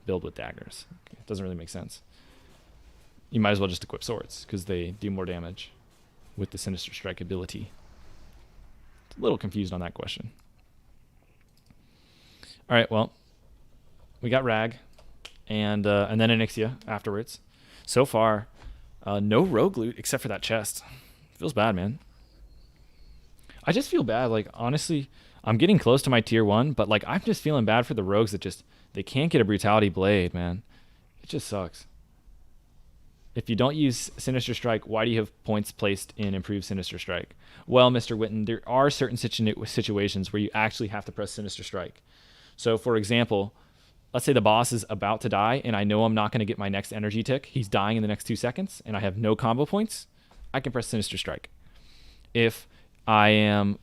build with daggers? It doesn't really make sense. You might as well just equip swords, because they do more damage with the Sinister Strike ability. A little confused on that question. All right, well, we got Rag, and then Onyxia afterwards. So far, no rogue loot except for that chest. Feels bad, man. I just feel bad. Like, honestly, I'm getting close to my tier 1, but like I'm just feeling bad for the rogues that they can't get a Brutality Blade, man. It just sucks. If you don't use Sinister Strike, why do you have points placed in Improved Sinister Strike? Well, Mr. Witten, there are certain situations where you actually have to press Sinister Strike. So, for example, let's say the boss is about to die, and I know I'm not going to get my next energy tick. He's dying in the next 2 seconds, and I have no combo points. I can press Sinister Strike. If I am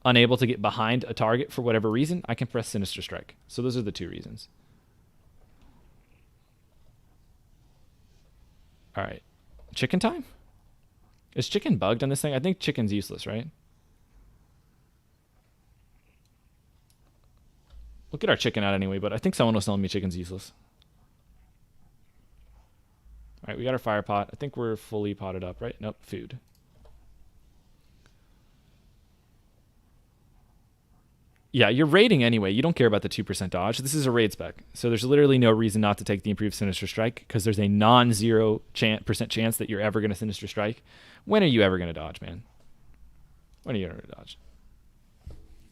unable to get behind a target for whatever reason, I can press Sinister Strike. So those are the 2 reasons. All right. Chicken time? Is chicken bugged on this thing? I think chicken's useless, right? We'll get our chicken out anyway, but I think someone was telling me chicken's useless. All right, we got our fire pot. I think we're fully potted up, right? Nope, food. Yeah, you're raiding anyway. You don't care about the 2% dodge. This is a raid spec. So there's literally no reason not to take the Improved Sinister Strike, because there's a non-zero percent chance that you're ever going to Sinister Strike. When are you ever going to dodge, man? When are you ever going to dodge?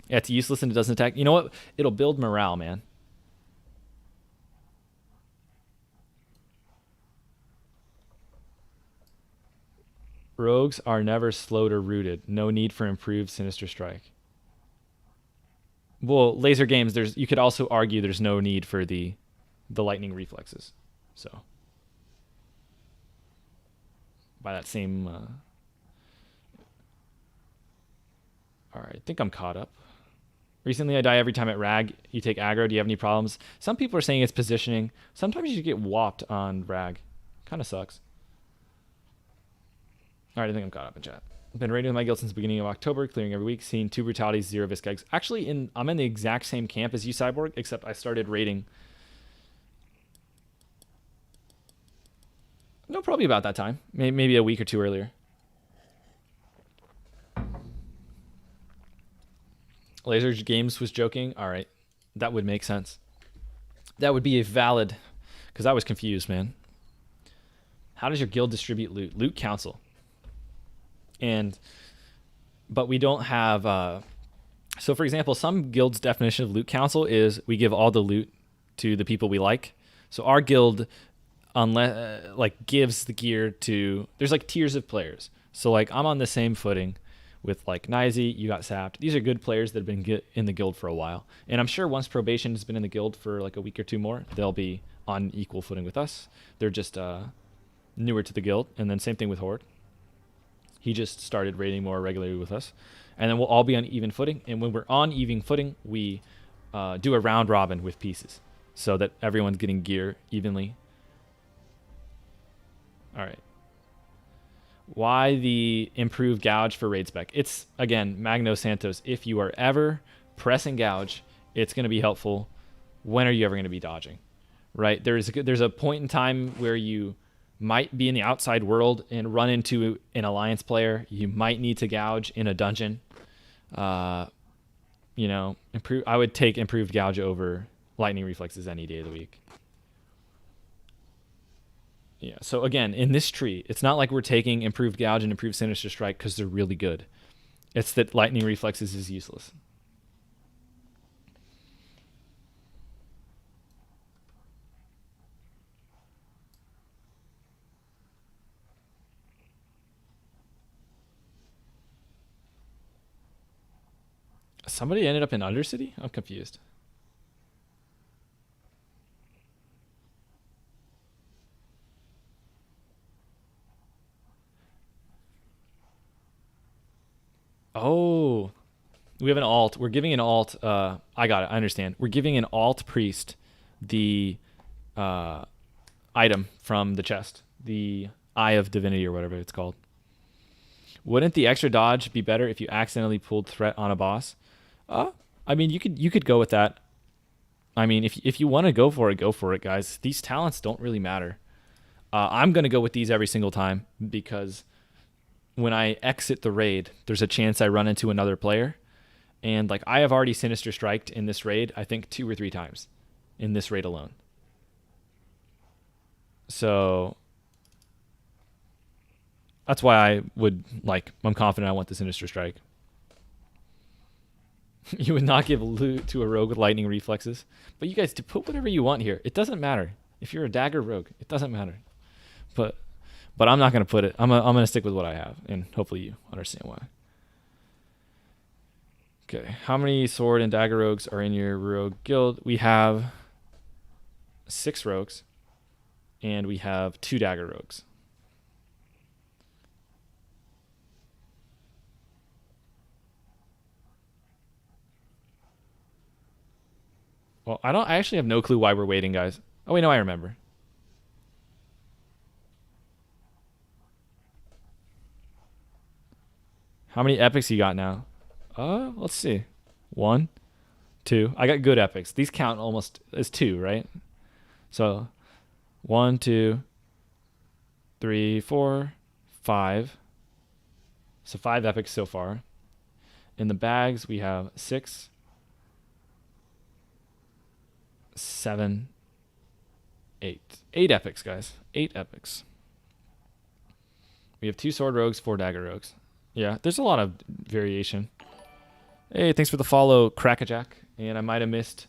Yeah, it's useless and it doesn't attack. You know what? It'll build morale, man. Rogues are never slowed or rooted. No need for Improved Sinister Strike. Well, laser games, you could also argue there's no need for the lightning reflexes. So by that same all right, I think I'm caught up. Recently, I die every time at Rag. You take aggro. Do you have any problems? Some people are saying it's positioning. Sometimes you get whopped on Rag. Kind of sucks. All right, I think I'm caught up in chat. I've been raiding with my guild since the beginning of October, clearing every week, seeing 2 brutalities, 0 visc eggs. Actually, I'm in the exact same camp as you, Cyborg, except I started raiding. No, probably about that time. Maybe a week or 2 earlier. Laser Games was joking. All right, that would make sense. That would be a valid, because I was confused, man. How does your guild distribute loot? Loot council. But we don't have. So, for example, some guilds' definition of loot council is we give all the loot to the people we like. So our guild, gives the gear to. There's like tiers of players. So like I'm on the same footing with like Nizy, you got sapped. These are good players that have been in the guild for a while. And I'm sure once probation has been in the guild for like a week or 2 more, they'll be on equal footing with us. They're just newer to the guild. And then same thing with Horde. He just started raiding more regularly with us. And then we'll all be on even footing. And when we're on even footing, we do a round robin with pieces so that everyone's getting gear evenly. All right. Why the improved gouge for raid spec? It's, again, Magno Santos. If you are ever pressing gouge, it's going to be helpful. When are you ever going to be dodging? Right? There's a point in time where you might be in the outside world and run into an alliance player. You might need to gouge in a dungeon. I would take improved gouge over lightning reflexes any day of the week. Yeah, so again, in this tree, it's not like we're taking improved gouge and improved sinister strike because they're really good. It's that lightning reflexes is useless. Somebody ended up in Undercity? I'm confused. Oh, we have an alt. We're giving an alt. I got it. I understand. We're giving an alt priest the item from the chest, the Eye of Divinity or whatever it's called. Wouldn't the extra dodge be better if you accidentally pulled threat on a boss? I mean, you could go with that. I mean, if you want to go for it, guys. These talents don't really matter. I'm gonna go with these every single time because when I exit the raid, there's a chance I run into another player. And like I have already Sinister Striked in this raid, I think 2 or 3 times in this raid alone. So that's why I'm confident I want the Sinister Strike. You would not give loot to a rogue with lightning reflexes. But you guys, to put whatever you want here, it doesn't matter. If you're a dagger rogue, it doesn't matter. But I'm not going to put it. I'm going to stick with what I have, and hopefully you understand why. Okay, how many sword and dagger rogues are in your rogue guild? We have 6 rogues, and we have 2 dagger rogues. Well, I actually have no clue why we're waiting, guys. Oh, wait, no, I remember. How many epics you got now? Let's see. 1, 2. I got good epics. These count almost as 2, right? So 1, 2, 3, 4, 5. So 5 epics so far. In the bags, we have 6, 7, 8. 8 epics, guys. 8 epics. We have 2 sword rogues, 4 dagger rogues. Yeah, there's a lot of variation. Hey, thanks for the follow, Crackajack. And I might have missed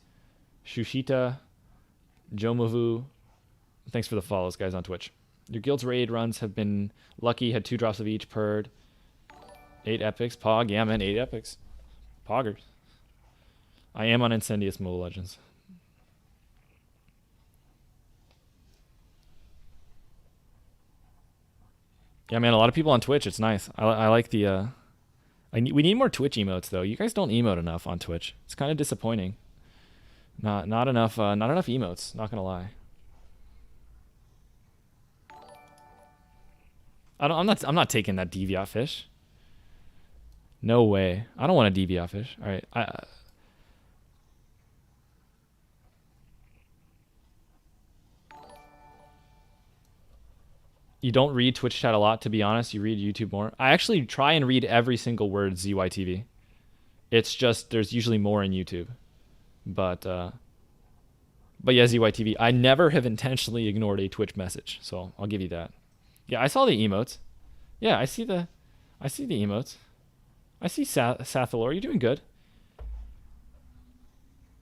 Shushita, Jomovu. Thanks for the follows, guys, on Twitch. Your guild's raid runs have been lucky, had 2 drops of each purred. 8 epics. Pog, yeah, man, 8 epics. Poggers. I am on Incendius Mobile Legends. Yeah, man, a lot of people on Twitch. It's nice. I like the We need more Twitch emotes though. You guys don't emote enough on Twitch. It's kind of disappointing. Not enough emotes. Not gonna lie. I'm not taking that deviat fish. No way. I don't want a deviat fish. All right. You don't read Twitch chat a lot, to be honest. You read YouTube more. I actually try and read every single word ZYTV. It's just there's usually more in YouTube. But yeah, ZYTV. I never have intentionally ignored a Twitch message, so I'll give you that. Yeah, I saw the emotes. Yeah, I see the emotes. I see Sathalor. You're doing good.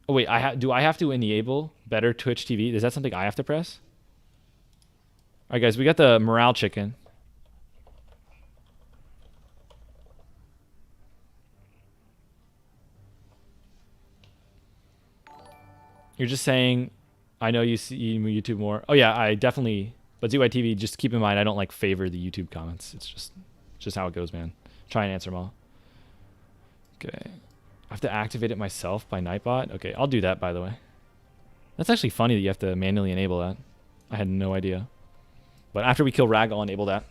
Oh wait, do I have to enable better Twitch TV? Is that something I have to press? All right, guys, we got the morale chicken. You're just saying, I know you see YouTube more. Oh yeah, I definitely. But ZYTV, just keep in mind, I don't like favor the YouTube comments. It's just how it goes, man. Try and answer them all. Okay, I have to activate it myself by Nightbot. Okay, I'll do that. By the way, that's actually funny that you have to manually enable that. I had no idea. But after we kill Rag, I'll enable that.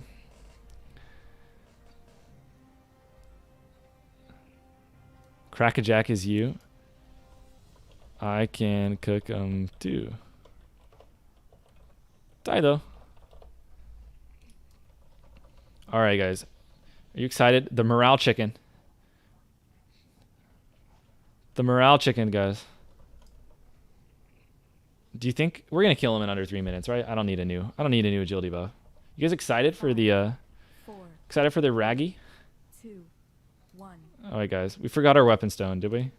Crackajack is you. I can cook too. Die though. Alright guys. Are you excited? The morale chicken. The morale chicken, guys. Do you think we're gonna kill him in under 3 minutes, right? I don't need a new agility buff. You guys excited for the excited for the Raggy? 2, 1. Alright guys. We forgot our weapon stone, did we?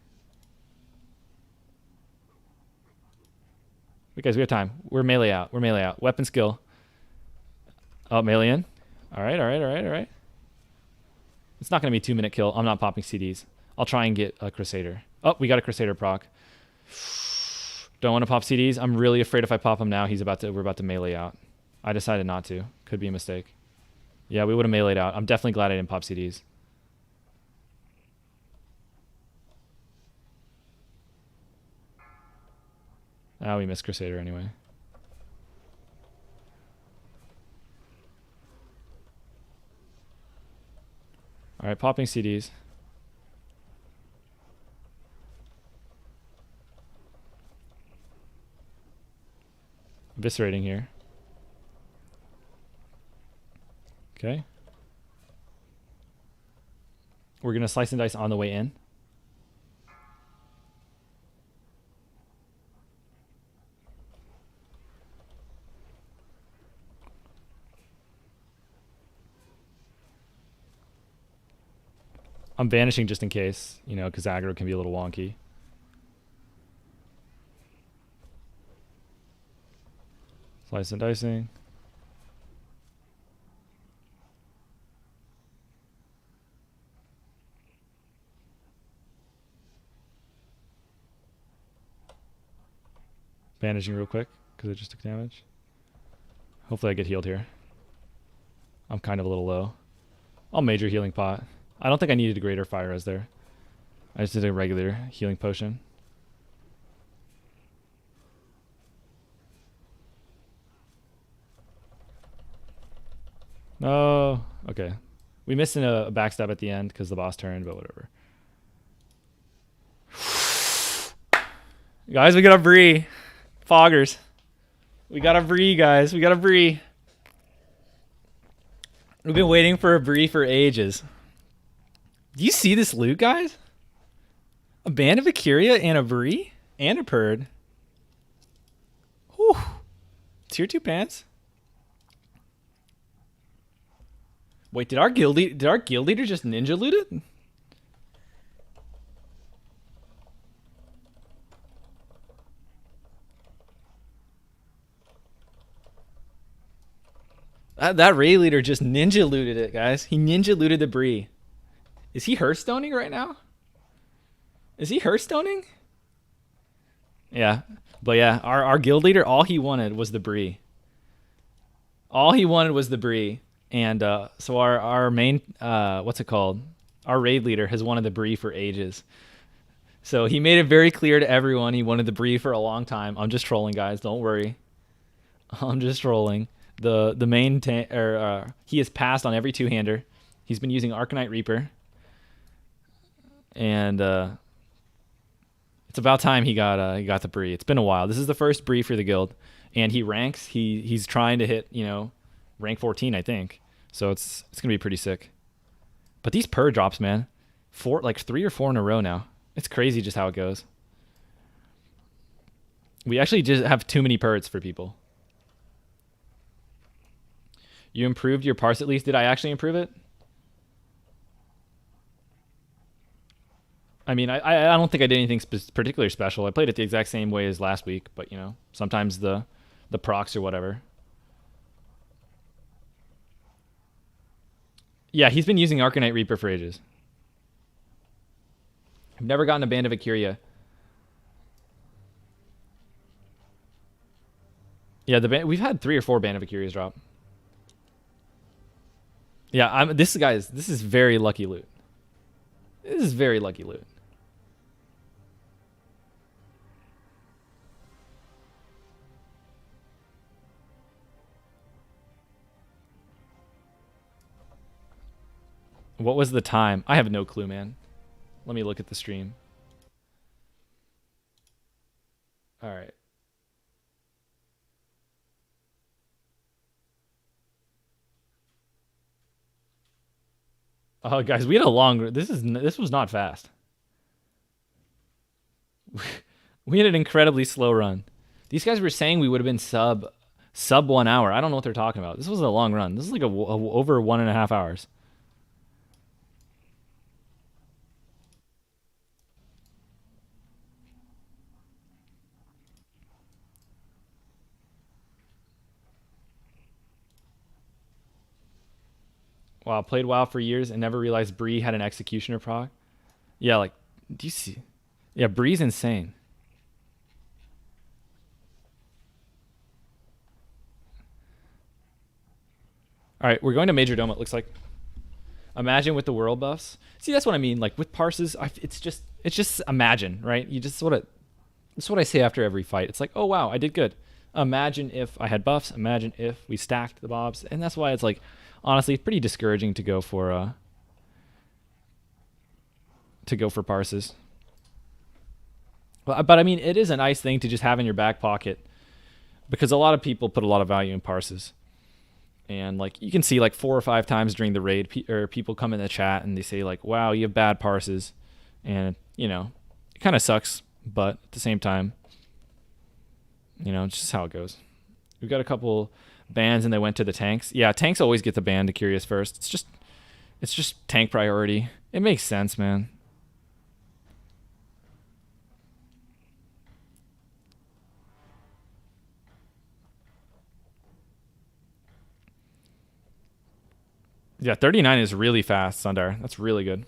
Wait, guys, we have time. We're melee out. We're melee out. Weapon skill. Oh, melee in. Alright. It's not gonna be a 2-minute kill. I'm not popping CDs. I'll try and get a Crusader. Oh, we got a Crusader proc. Don't want to pop CDs. I'm really afraid if I pop him now, we're about to melee out. I decided not to. Could be a mistake. Yeah, we would have meleeed out. I'm definitely glad I didn't pop CDs. Ah, we missed Crusader anyway. Alright, popping CDs. Eviscerating here. Okay. We're going to slice and dice on the way in. I'm vanishing just in case, you know, because aggro can be a little wonky. Slice and dicing. Bandaging real quick because it just took damage. Hopefully I get healed here. I'm kind of a little low. I'll major healing pot. I don't think I needed a greater fire res there. I just did a regular healing potion. No. Okay. We missed a backstab at the end because the boss turned, but whatever. Guys, we got a Bree. Foggers. We got a Bree, guys. We got a Bree. We've been waiting for a Bree for ages. Do you see this loot, guys? A Band of Akiria and a Bree? And a Purd. Whew. Tier 2 pants? Wait, did our guild leader just ninja loot it? That raid leader just ninja looted it, guys. He ninja looted the Bree. Is he Hearthstoning right now? Is he Hearthstoning? Yeah. But yeah, our guild leader, all he wanted was the Bree. All he wanted was the Bree. And so our main, what's it called? Our raid leader has wanted the Bree for ages. So he made it very clear to everyone he wanted the Bree for a long time. I'm just trolling, guys. Don't worry. I'm just trolling. The main he has passed on every two-hander. He's been using Arcanite Reaper. And it's about time he got the Bree. It's been a while. This is the first Bree for the guild, and he ranks. He's trying to hit rank 14, I think. So it's gonna be pretty sick. But these purr drops, man, 3 or 4 in a row now. It's crazy just how it goes. We actually just have too many purrs for people. You improved your parse at least. Did I actually improve it? I mean, I don't think I did anything particularly special. I played it the exact same way as last week, but sometimes the procs or whatever. Yeah, he's been using Arcanite Reaper for ages. I've never gotten a Band of Acuria. Yeah, we've had 3 or 4 Band of Acurias drop. Yeah, this is very lucky loot. This is very lucky loot. What was the time? I have no clue, man. Let me look at the stream. All right. Oh, guys, we had a long. This was not fast. We had an incredibly slow run. These guys were saying we would have been sub 1 hour. I don't know what they're talking about. This was a long run. This is like over 1.5 hours. Wow, played WoW for years and never realized Bree had an executioner proc. Yeah, like, do you see? Yeah, Bree's insane. All right, we're going to Major Dome, it looks like. Imagine with the world buffs. See, that's what I mean. Like with parses, it's just imagine, right? You just that's what I say after every fight. It's like, oh wow, I did good. Imagine if I had buffs. Imagine if we stacked the mobs, and that's why it's like, honestly, pretty discouraging to go for parses. But I mean, it is a nice thing to just have in your back pocket, because a lot of people put a lot of value in parses. And like you can see like 4 or 5 times during the raid, people come in the chat and they say like, "Wow, you have bad parses," and it kind of sucks, but at the same time, it's just how it goes. We've got a couple bans and they went to the tanks. Yeah, tanks always get the ban to Curious first. It's just tank priority. It makes sense, man. Yeah, 39 is really fast, Sundar. That's really good.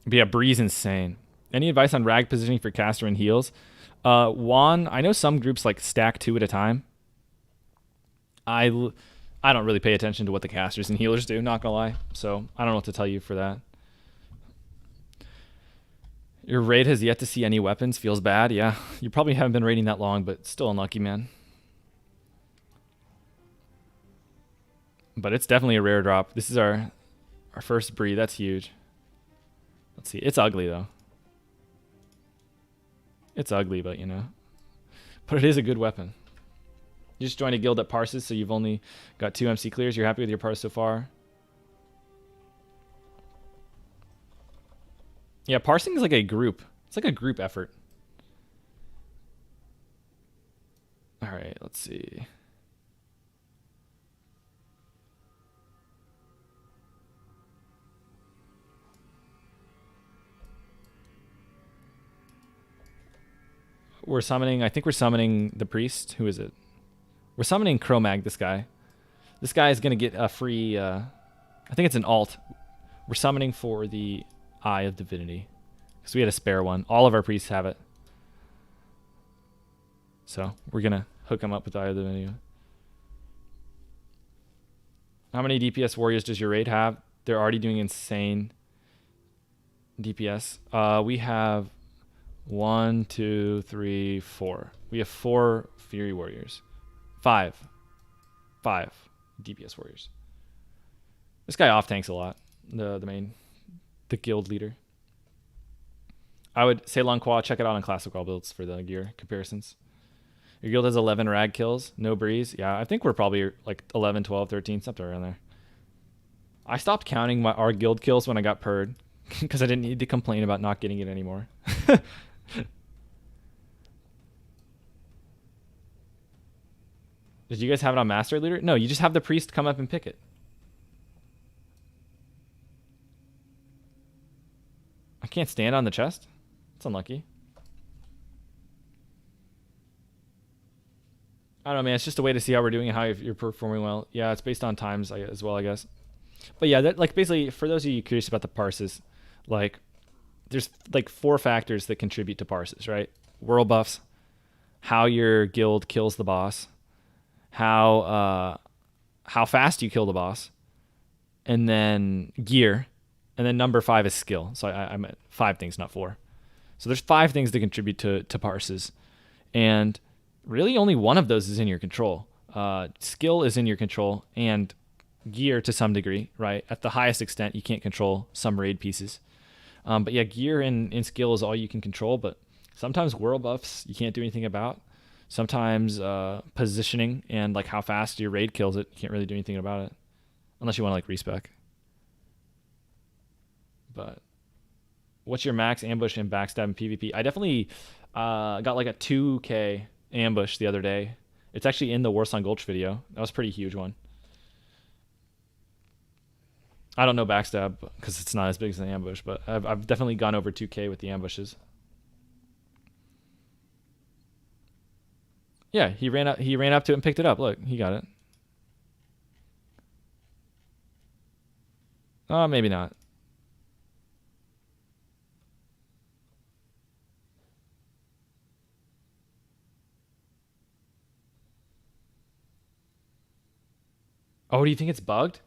But yeah, Bree's insane. Any advice on rag positioning for caster and heals? Juan, I know some groups like stack 2 at a time. I don't really pay attention to what the casters and healers do, not gonna lie. So I don't know what to tell you for that. Your raid has yet to see any weapons. Feels bad. Yeah, you probably haven't been raiding that long, but still unlucky, man. But it's definitely a rare drop. This is our first Bree. That's huge. Let's see. It's ugly, though. It's ugly, but But it is a good weapon. You just joined a guild that parses, so you've only got 2 MC clears. You're happy with your parse so far? Yeah, parsing is like a group. It's like a group effort. All right, let's see. I think we're summoning the priest. Who is it? We're summoning Chromag, this guy. This guy is going to get a free, I think it's an alt. We're summoning for the Eye of Divinity, because we had a spare one. All of our priests have it. So we're going to hook him up with the Eye of Divinity. How many DPS warriors does your raid have? They're already doing insane DPS. We have 1, 2, 3, 4. We have 4 Fury Warriors. 5 DPS Warriors. This guy off tanks a lot. The guild leader. I would say Lonqua, check it out on classic all builds for the gear comparisons. Your guild has 11 rag kills, no breeze. Yeah, I think we're probably like 11, 12, 13, something around there. I stopped counting our guild kills when I got purred because I didn't need to complain about not getting it anymore. Did you guys have it on Master Leader? No, you just have the priest come up and pick it. I can't stand on the chest? It's unlucky. I don't know, man. It's just a way to see how we're doing and how you're performing well. Yeah, it's based on times as well, I guess. But yeah, that, like, basically, for those of you curious about the parses, like, there's like 4 factors that contribute to parses, right? World buffs, how your guild kills the boss, how fast you kill the boss, and then gear, and then number 5 is skill. So I meant 5 things, not 4. So there's 5 things that contribute to parses, and really only one of those is in your control. Skill is in your control, and gear to some degree, right? At the highest extent, you can't control some raid pieces. But yeah, gear and skill is all you can control, but sometimes world buffs you can't do anything about. Sometimes positioning and like how fast your raid kills it, you can't really do anything about it. Unless you want to like respec. But what's your max ambush and backstab in PvP? I definitely got like a 2k ambush the other day. It's actually in the Warsaw Gulch video. That was a pretty huge one. I don't know backstab because it's not as big as an ambush, but I've definitely gone over 2k with the ambushes. Yeah, he ran up to it and picked it up. Look, he got it. Oh, maybe not. Oh, do you think it's bugged?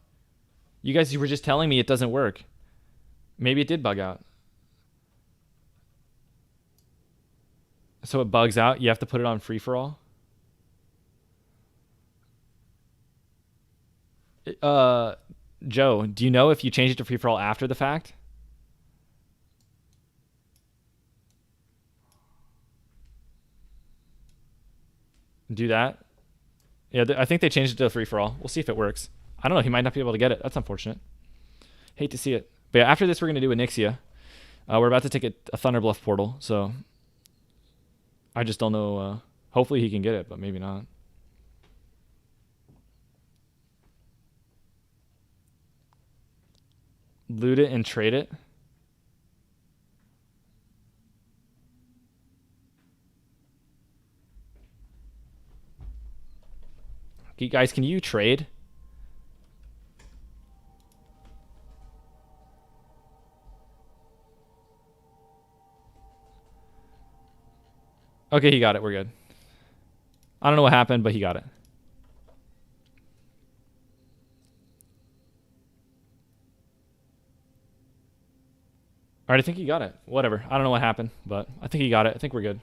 You were just telling me it doesn't work. Maybe it did bug out. So it bugs out. You have to put it on free for all. Joe, do you know if you changed it to free for all after the fact? Do that. Yeah, I think they changed it to free for all. We'll see if it works. I don't know. He might not be able to get it. That's unfortunate. Hate to see it. But yeah, after this, we're going to do Onyxia. We're about to take a Thunder Bluff portal, so I just don't know. Hopefully he can get it, but maybe not. Loot it and trade it. Okay, guys, can you trade? Okay, he got it. We're good. I don't know what happened, but he got it. All right, I think he got it. Whatever. I don't know what happened, but I think he got it. I think we're good.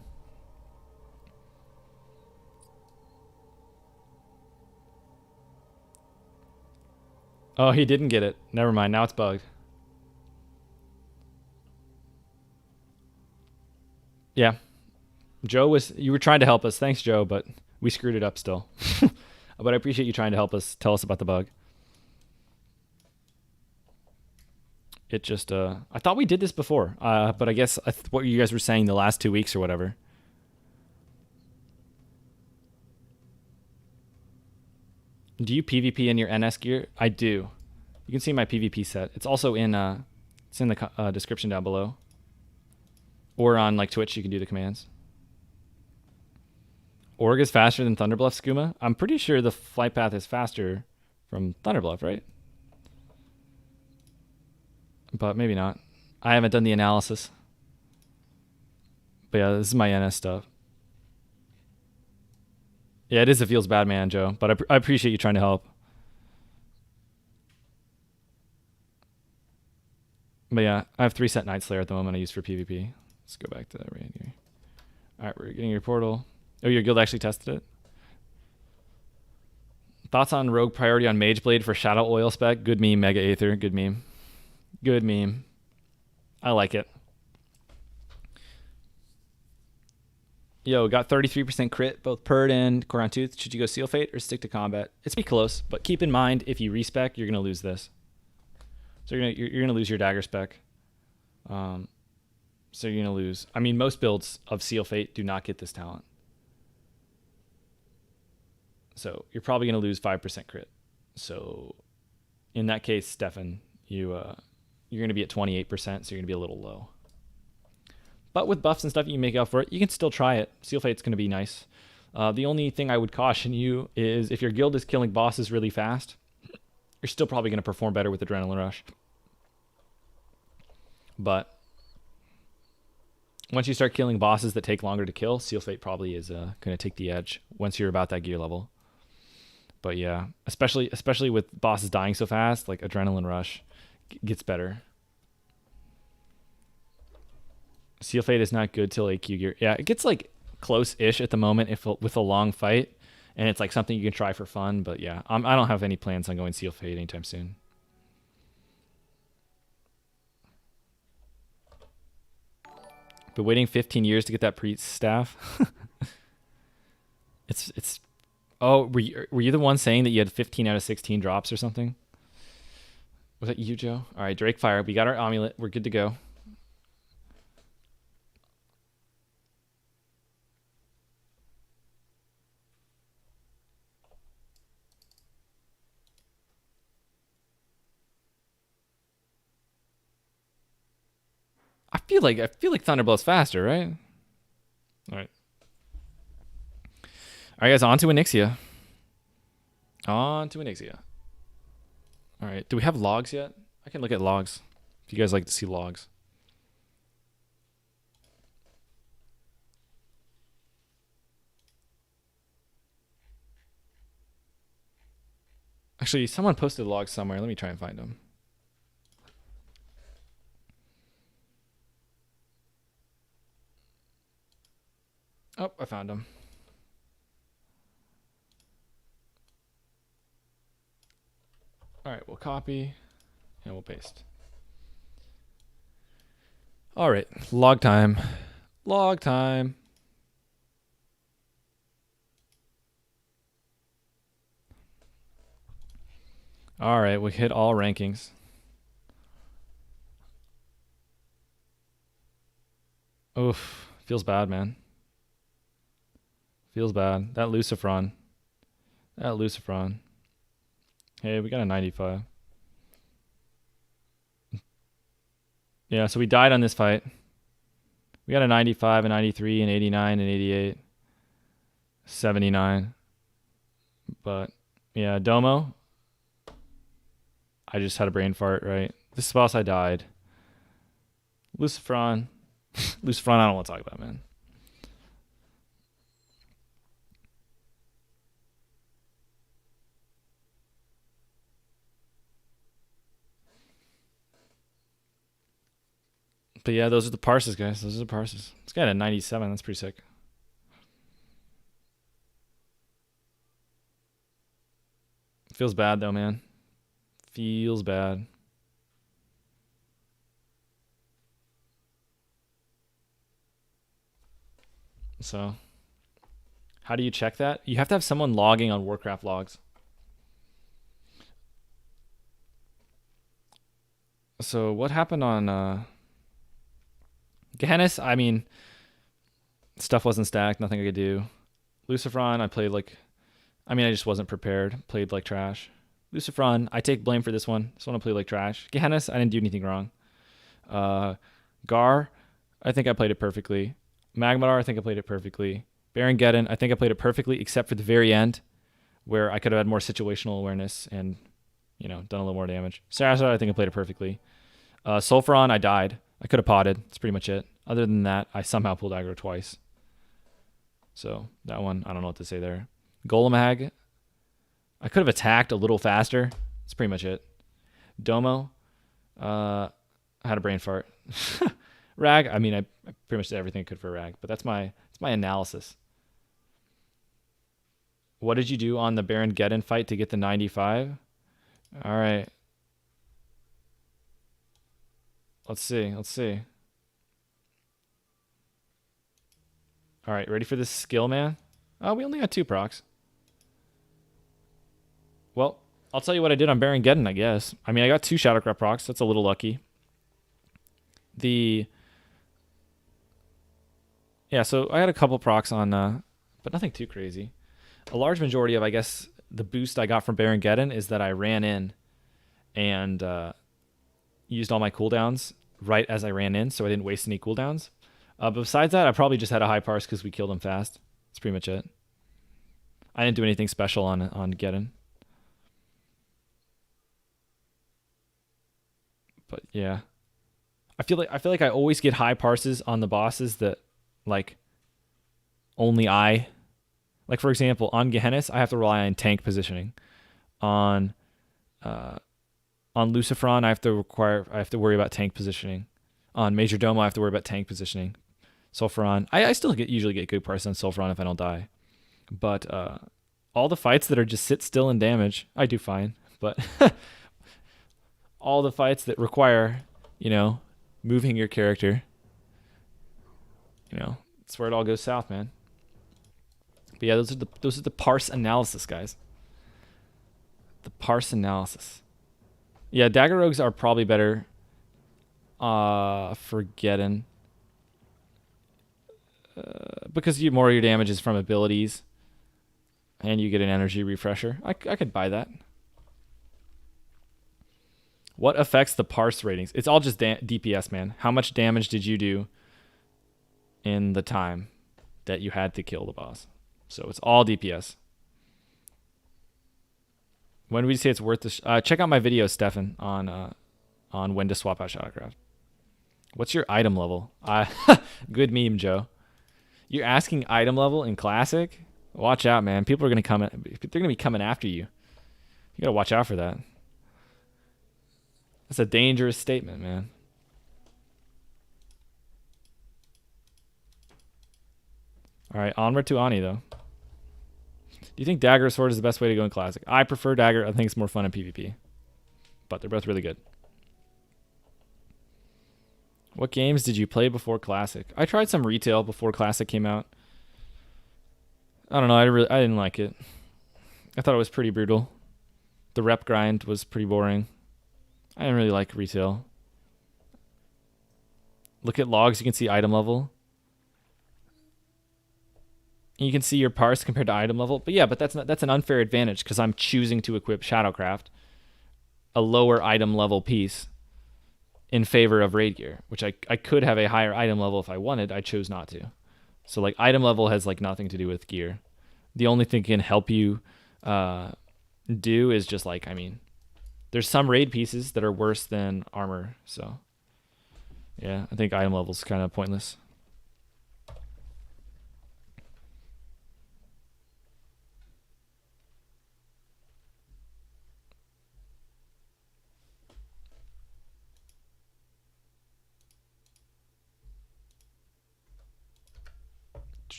Oh, he didn't get it. Never mind. Now it's bugged. Yeah. You were trying to help us. Thanks, Joe, but we screwed it up still. But I appreciate you trying to help us tell us about the bug. It just, I thought we did this before, but I guess what you guys were saying the last 2 weeks or whatever. Do you PvP in your NS gear? I do. You can see my PvP set. It's also in, it's in the description down below. Or on like Twitch, you can do the commands. Org is faster than Thunderbluff Skooma? I'm pretty sure the flight path is faster from Thunderbluff, right? But maybe not. I haven't done the analysis. But yeah, this is my NS stuff. Yeah, it is. It feels bad, man, Joe. But I appreciate you trying to help. But yeah, I have 3 set Night Slayer at the moment I use for PvP. Let's go back to that right here. Alright, we're getting your portal. Oh, your guild actually tested it? Thoughts on rogue priority on Mage Blade for Shadow Oil spec? Good meme, Mega Aether. Good meme. Good meme. I like it. Yo, got 33% crit, both Purd and Coron Tooth. Should you go Seal Fate or stick to combat? It's pretty close, but keep in mind, if you respec, you're going to lose this. So you're gonna lose your dagger spec. So you're gonna lose. I mean, most builds of Seal Fate do not get this talent. So you're probably gonna lose 5% crit. So in that case, Stefan, you're gonna be at 28%, so you're gonna be a little low. But with buffs and stuff, you can make up for it. You can still try it. Seal Fate's gonna be nice. The only thing I would caution you is if your guild is killing bosses really fast, you're still probably going to perform better with Adrenaline Rush. But once you start killing bosses that take longer to kill, Seal Fate probably is going to take the edge once you're about that gear level. But yeah, especially with bosses dying so fast, like Adrenaline Rush gets better. Seal Fate is not good till AQ gear. Yeah, it gets like close-ish at the moment if with a long fight. And it's like something you can try for fun, but yeah, I don't have any plans on going Seal Fate anytime soon. Been waiting 15 years to get that priest staff. it's. Oh, were you the one saying that you had 15 out of 16 drops or something? Was that you, Joe? All right, Drake Fire. We got our amulet. We're good to go. I feel like Thunderbolt's faster, right? All right. All right, guys, on to Onyxia. On to Onyxia. All right. Do we have logs yet? I can look at logs. If you guys like to see logs. Actually, someone posted logs somewhere. Let me try and find them. Oh, I found them. All right, we'll copy and we'll paste. All right, log time. Log time. All right, we hit all rankings. Oof, feels bad, man. Feels bad. That Lucifron. Hey, we got a 95. Yeah, so we died on this fight. We got a 95, a 93, an 89, an 88, 79. But, yeah, Domo. I just had a brain fart, right? This boss I died. Lucifron. Lucifron, I don't want to talk about, man. But yeah, those are the parses, guys. Those are the parses. This guy had a 97. That's pretty sick. Feels bad, though, man. Feels bad. So, how do you check that? You have to have someone logging on Warcraft logs. So, what happened on Gehennis? I mean, stuff wasn't stacked. Nothing I could do. Lucifron, I played like... I mean, I just wasn't prepared. Played like trash. Lucifron, I take blame for this one. This one I played like trash. Gehennis, I didn't do anything wrong. Gar, I think I played it perfectly. Magmadar, I think I played it perfectly. Baron Geddon, I think I played it perfectly, except for the very end, where I could have had more situational awareness and, you know, done a little more damage. Sarasar, I think I played it perfectly. Sulfuron, I died. I could have potted. That's pretty much it. Other than that, I somehow pulled aggro twice. So that one, I don't know what to say there. Golemag, I could have attacked a little faster. That's pretty much it. Domo, I I had a brain fart. Rag. I mean, I pretty much did everything I could for rag, but that's my analysis. What did you do on the Baron Geddon fight to get the 95? All right. Let's see. All right, ready for this skill, man? Oh, we only got 2 procs. Well, I'll tell you what I did on Baron Geddon, I guess. I mean, I got 2 Shadowcraft procs. That's a little lucky. Yeah, so I had a couple procs on, but nothing too crazy. A large majority of, I guess, the boost I got from Baron Geddon is that I ran in and used all my cooldowns right as I ran in, so I didn't waste any cooldowns. But besides that, I probably just had a high parse because we killed him fast. That's pretty much it. I didn't do anything special on Geddon. But yeah, I feel like I always get high parses on the bosses that like only I like. For example, on Gehennis, I have to rely on tank positioning. On Lucifron, I have to worry about tank positioning. On Major Domo, I have to worry about tank positioning. Sulfuron, I still usually get good parse on Sulfuron if I don't die. But all the fights that are just sit still and damage, I do fine. But all the fights that require, moving your character, that's where it all goes south, man. But yeah, those are the parse analysis, guys. The parse analysis. Yeah, Dagger Rogues are probably better for Geddon. Because more of your damage is from abilities. And you get an energy refresher. I could buy that. What affects the parse ratings? It's all just DPS, man. How much damage did you do in the time that you had to kill the boss? So it's all DPS. When would you say it's worth this? Check out my video, Stefan, on when to swap out Shadowcraft. What's your item level? Good meme, Joe. You're asking item level in Classic? Watch out, man. People are gonna come. They're gonna be coming after you. You gotta watch out for that. That's a dangerous statement, man. All right, onward to Ani, though. Do you think Dagger or Sword is the best way to go in Classic? I prefer Dagger. I think it's more fun in PvP. But they're both really good. What games did you play before Classic? I tried some retail before Classic came out. I don't know. I didn't like it. I thought it was pretty brutal. The rep grind was pretty boring. I didn't really like retail. Look at logs. You can see item level. And you can see your parse compared to item level. But yeah, that's an unfair advantage because I'm choosing to equip Shadowcraft, a lower item level piece, in favor of raid gear, which I could have a higher item level if I wanted. I chose not to. So like item level has like nothing to do with gear. The only thing it can help you do is just like, I mean, there's some raid pieces that are worse than armor. So yeah, I think item level's kind of pointless.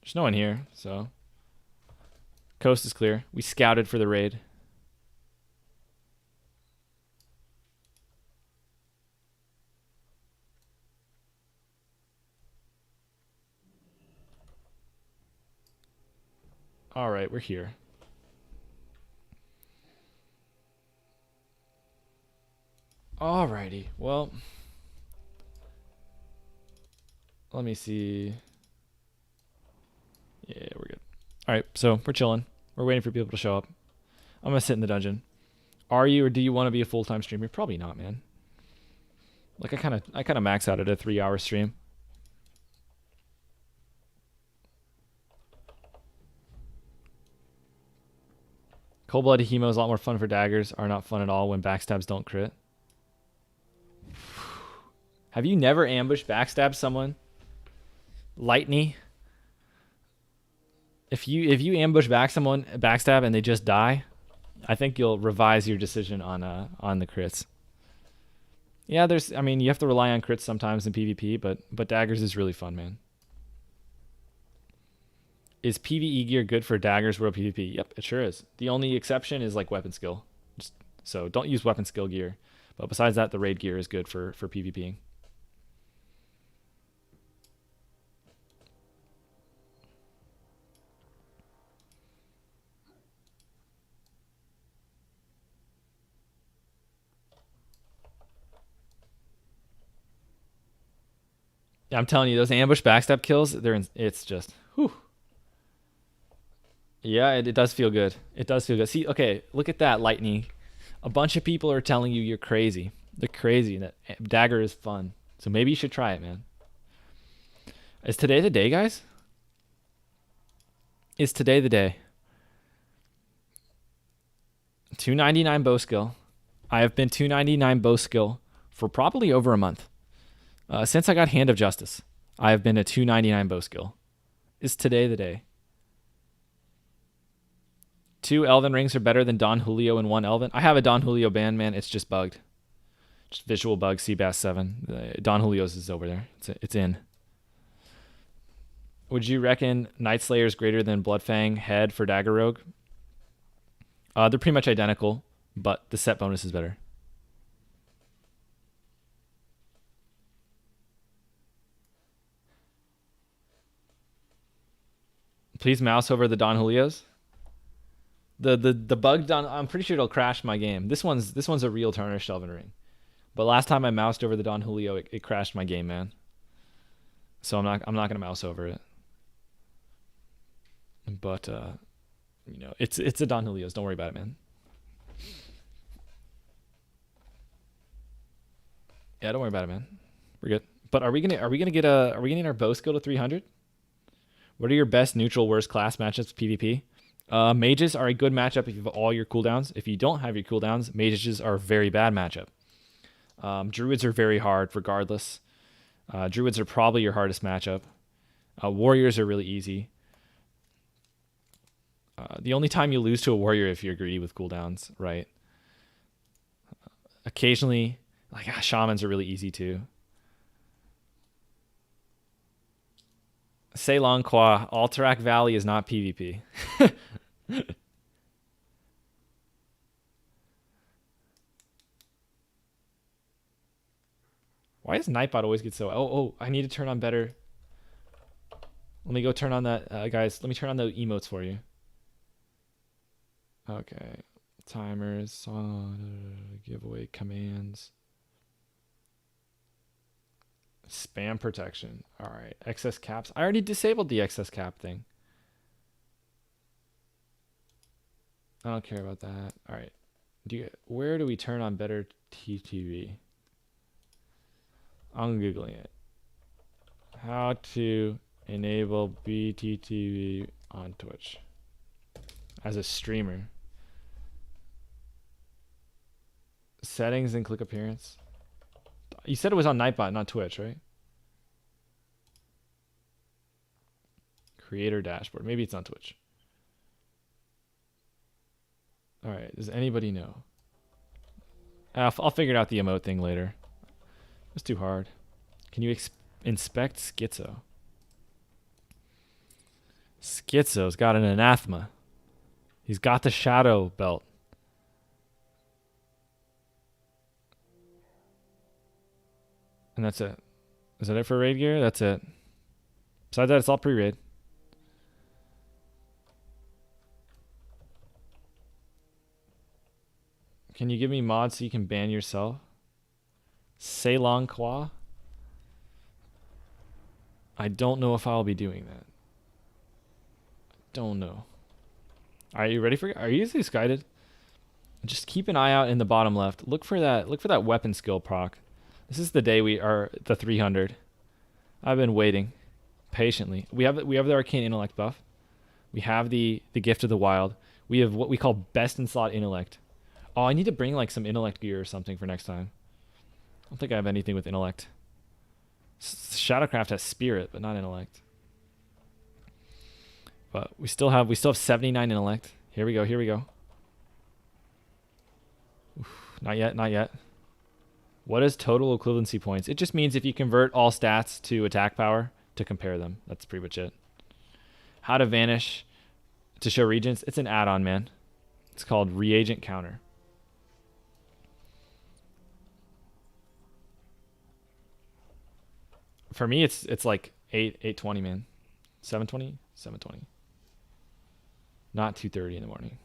There's no one here, so coast is clear. We scouted for the raid. All right, we're here. Alrighty, well, let me see. Yeah, we're good. All right, so we're chilling. We're waiting for people to show up. I'm gonna sit in the dungeon. Are you or do you want to be a full-time streamer? Probably not, man. Like I kind of max out at a 3-hour stream. Cold-blooded hemo is a lot more fun for daggers. Are not fun at all when backstabs don't crit. Have you never ambushed backstab someone? Lightning. If you ambush backstab and they just die, I think you'll revise your decision on the crits. Yeah, there's. I mean, you have to rely on crits sometimes in PvP, but daggers is really fun, man. Is PvE gear good for daggers world PvP? Yep, it sure is. The only exception is like weapon skill. Just so don't use weapon skill gear. But besides that, the raid gear is good for PvPing. Yeah, I'm telling you, those ambush backstab kills, it's just, whew. Yeah, it does feel good. It does feel good. See, okay, look at that, Lightning. A bunch of people are telling you you're crazy. They're crazy. That dagger is fun. So maybe you should try it, man. Is today the day, guys? Is today the day? 299 bow skill. I have been 299 bow skill for probably over a month. Since I got Hand of Justice, I have been a 299 bow skill. Is today the day? 2 Elven rings are better than Don Julio and 1 Elven. I have a Don Julio band, man. It's just bugged. Just visual bug, Seabass 7. Don Julio's is over there. It's in. Would you reckon Night Slayer is greater than Bloodfang Head for Dagger Rogue? They're pretty much identical, but the set bonus is better. Please mouse over the Don Julios. The bug Don, I'm pretty sure it'll crash my game. This one's a real tarnished Elven Ring. But last time I moused over the Don Julio, it crashed my game, man. So I'm not gonna mouse over it. But you know, it's a Don Julio's. Don't worry about it, man. Yeah, don't worry about it, man. We're good. But are we getting our bow skill to 300? What are your best neutral worst class matchups PvP? Mages are a good matchup if you have all your cooldowns. If you don't have your cooldowns, mages are a very bad matchup. Druids are very hard regardless. Druids are probably your hardest matchup. Warriors are really easy. The only time you lose to a warrior if you're greedy with cooldowns, right? Occasionally, like shamans are really easy too. Ceylon Qua, Alterac Valley is not PvP. Why does Nightbot always get so... Oh, I need to turn on better... Let me go turn on that... guys, let me turn on the emotes for you. Okay. Timers, giveaway commands. Spam protection. All right. Excess caps. I already disabled the excess cap thing. I don't care about that. All right. Where do we turn on better TTV? I'm Googling it. How to enable BTTV on Twitch as a streamer. Settings and click appearance. You said it was on Nightbot, not Twitch, right? Creator dashboard. Maybe it's on Twitch. All right. Does anybody know? I'll figure out the emote thing later. It's too hard. Can you inspect Schizo? Schizo's got an anathema. He's got the shadow belt. And that's it. Is that it for raid gear? That's it. Besides that, it's all pre-raid. Can you give me mods so you can ban yourself? Ceylon Qua? I don't know if I'll be doing that. Don't know. Are you ready for it? Are you guys guided? Just keep an eye out in the bottom left. Look for that weapon skill proc. This is the day we are the 300. I've been waiting patiently. We have the arcane intellect buff. We have the gift of the wild. We have what we call best in slot intellect. Oh, I need to bring like some intellect gear or something for next time. I don't think I have anything with intellect. Shadowcraft has spirit, but not intellect. But we still have 79 intellect. Here we go. Oof, not yet. What is total equivalency points? It just means if you convert all stats to attack power to compare them. That's pretty much it. How to vanish to show regents. It's an add-on, man. It's called reagent counter. For me, it's like 8:20, man. 7:20, 7:20. Not 2:30 in the morning.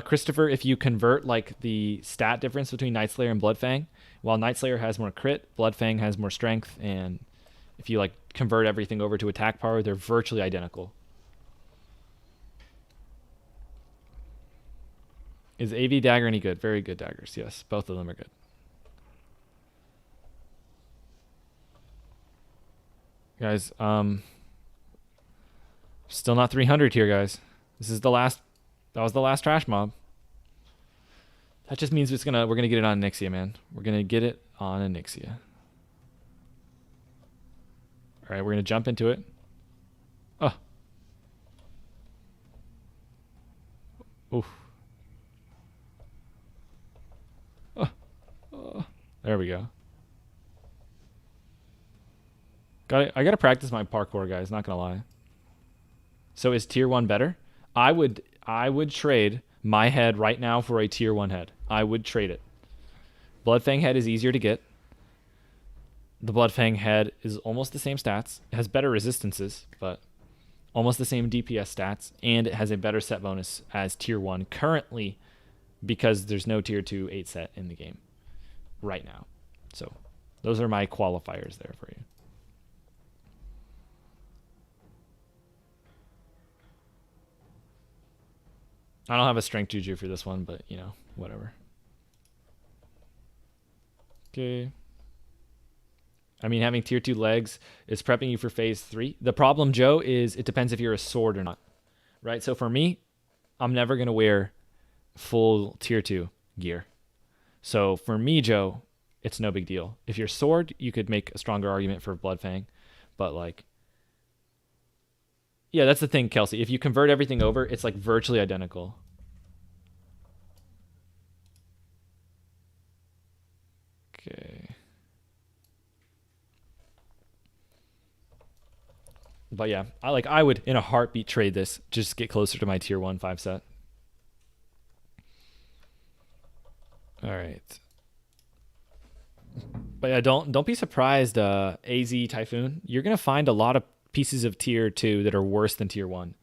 Christopher, if you convert like the stat difference between Night Slayer and Bloodfang, while Night Slayer has more crit, Bloodfang has more strength, and if you like convert everything over to attack power, they're virtually identical. Is AV dagger any good? Very good daggers. Yes, both of them are good. Guys, still not 300 here, guys. This is the last. That was the last trash mob. That just means we're gonna get it on Nyxia, man. We're gonna get it on a Nyxia. All right, we're gonna jump into it. Oh. Oof. Oh. Oh. There we go. I gotta practice my parkour, guys. Not gonna lie. So is tier 1 better? I would trade my head right now for a tier 1 head. I would trade it. Bloodfang head is easier to get. The Bloodfang head is almost the same stats. It has better resistances, but almost the same DPS stats, and it has a better set bonus as tier 1 currently because there's no tier 2 8 set in the game right now. So those are my qualifiers there for you. I don't have a strength juju for this one, but, you know, whatever. Okay. I mean, having tier 2 legs is prepping you for phase 3. The problem, Joe, is it depends if you're a sword or not, right? So for me, I'm never going to wear full tier 2 gear. So for me, Joe, it's no big deal. If you're sword, you could make a stronger argument for Bloodfang, but like, yeah, that's the thing, Kelsey. If you convert everything over, it's like virtually identical. Okay. But yeah, I would in a heartbeat trade this, just get closer to my tier 1 5 set. All right. But yeah, don't be surprised, AZ Typhoon. You're gonna find a lot of pieces of tier 2 that are worse than tier 1.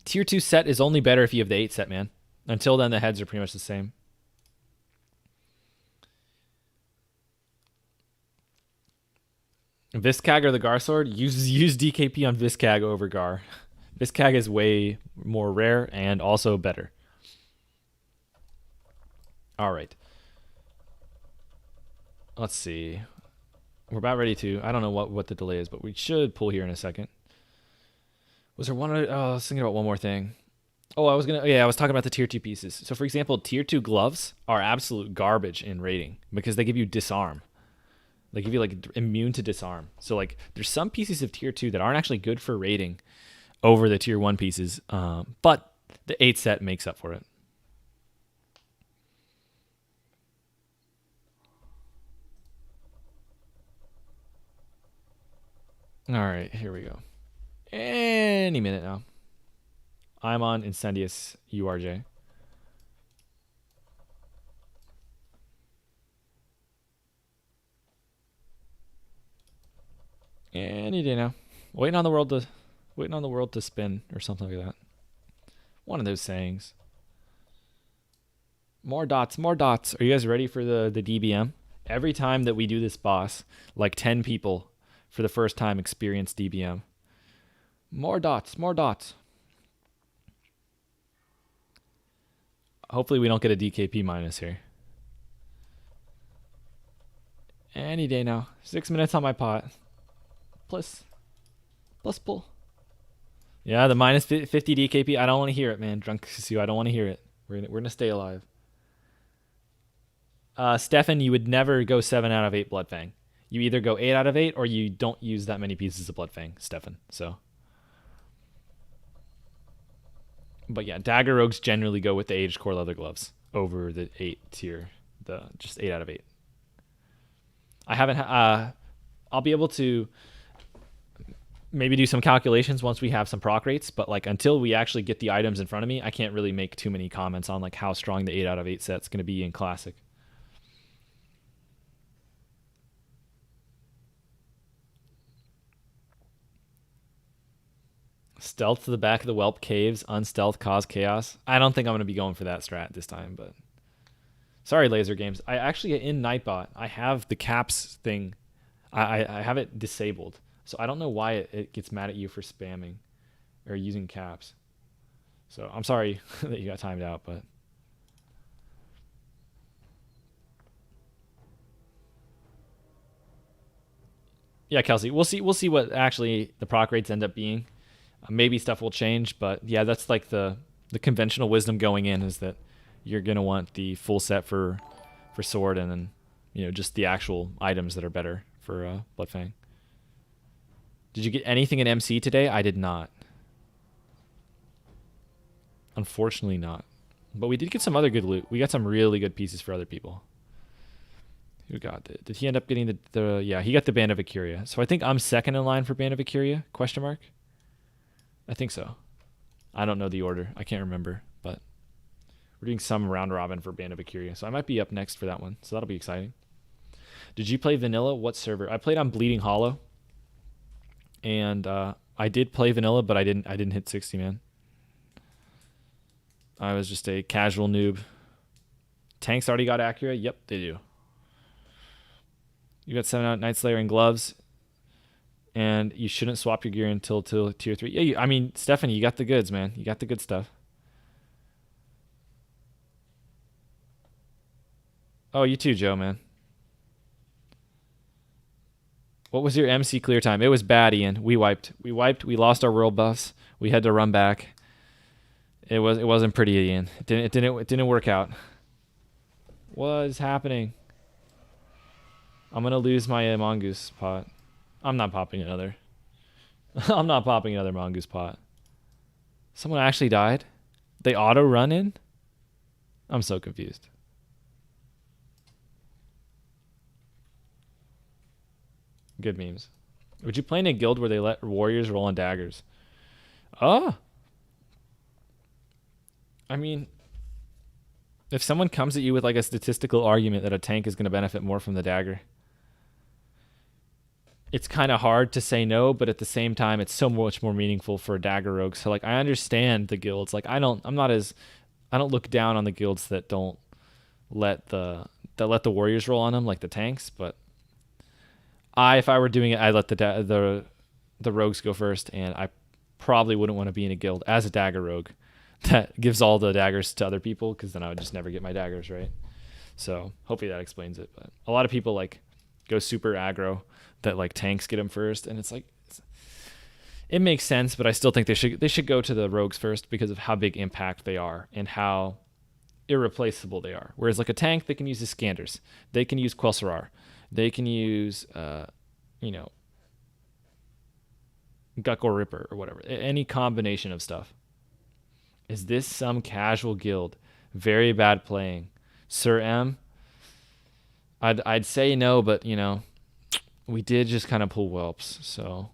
Tier 2 set is only better if you have the 8 set, man. Until then, the heads are pretty much the same. Viscag or the Gar sword? Use DKP on Viscag over Gar. Viscag is way more rare and also better. All right. Let's see. We're about ready to. I don't know what the delay is, but we should pull here in a second. Was there one? Oh, I was thinking about one more thing. Oh, I was talking about the tier 2 pieces. So, for example, tier 2 gloves are absolute garbage in raiding because they give you disarm. They give you like immune to disarm. So, like, there's some pieces of tier 2 that aren't actually good for raiding over the tier 1 pieces, but the 8 set makes up for it. All right, here we go. Any minute now. I'm on Incendius URJ. Any day now. Waiting on the world to spin or something like that. One of those sayings. More dots, more dots. Are you guys ready for the DBM? Every time that we do this boss, like 10 people for the first time experience DBM. More dots, more dots. Hopefully we don't get a DKP minus here. Any day now. 6 minutes on my pot. Plus pull. Yeah, the minus 50 DKP. I don't want to hear it, man. Drunk Sisu, I don't want to hear it. We're gonna stay alive. Stefan, you would never go 7 out of 8 Bloodfang. You either go 8 out of 8 or you don't use that many pieces of Bloodfang, Stefan. So But yeah, dagger rogues generally go with the aged core leather gloves over the 8 tier, the just 8 out of 8. I haven't. I'll be able to maybe do some calculations once we have some proc rates, but like until we actually get the items in front of me, I can't really make too many comments on like how strong the 8 out of 8 set's going to be in classic. Stealth to the back of the whelp caves, unstealth cause chaos. I don't think I'm going to be going for that strat this time, but sorry, Laser Games. I actually in Nightbot, I have the caps thing. I have it disabled, so I don't know why it gets mad at you for spamming or using caps. So I'm sorry that you got timed out, but yeah, Kelsey, we'll see. We'll see what actually the proc rates end up being. Maybe stuff will change, but yeah, that's like the conventional wisdom going in is that you're gonna want the full set for sword, and then just the actual items that are better for Bloodfang. Did you get anything in MC today? I did not. Unfortunately not. But we did get some other good loot. We got some really good pieces for other people. Who got it? Did he end up getting the yeah, he got the Band of Acuria. So I think I'm second in line for Band of Acuria? Question mark? I think so. I don't know the order. I can't remember, but we're doing some round robin for Band of Acuria. So I might be up next for that one. So that'll be exciting. Did you play vanilla? What server? I played on Bleeding Hollow. And I did play vanilla, but I didn't hit 60, man. I was just a casual noob. Tanks already got Acura? Yep, they do. You got 7 out Night Slayer and gloves. And you shouldn't swap your gear until tier 3. Yeah, I mean, Stephanie, you got the goods, man. You got the good stuff. Oh, you too, Joe, man. What was your MC clear time? It was bad, Ian. We wiped. We lost our world buffs. We had to run back. It wasn't pretty, Ian. It didn't work out. What is happening? I'm gonna lose my mongoose pot. I'm not popping another. I'm not popping another mongoose pot. Someone actually died? They auto run in? I'm so confused. Good memes. Would you play in a guild where they let warriors roll on daggers? Oh. I mean, if someone comes at you with like a statistical argument that a tank is going to benefit more from the dagger, it's kind of hard to say no, but at the same time, it's so much more meaningful for a dagger rogue. So like, I understand the guilds. Like, I don't look down on the guilds that don't let the warriors roll on them like the tanks, but if I were doing it, I'd let the rogues go first, and I probably wouldn't want to be in a guild as a dagger rogue that gives all the daggers to other people, because then I would just never get my daggers, right? So hopefully that explains it. But a lot of people like go super aggro that like tanks get them first, and it's like it makes sense, but I still think they should go to the rogues first because of how big impact they are and how irreplaceable they are. Whereas like a tank, they can use the Scanders, they can use Quelsarar, they can use Guckle Ripper or whatever, any combination of stuff. Is this some casual guild? Very bad playing. Sir M? I'd say no, but we did just kind of pull whelps, so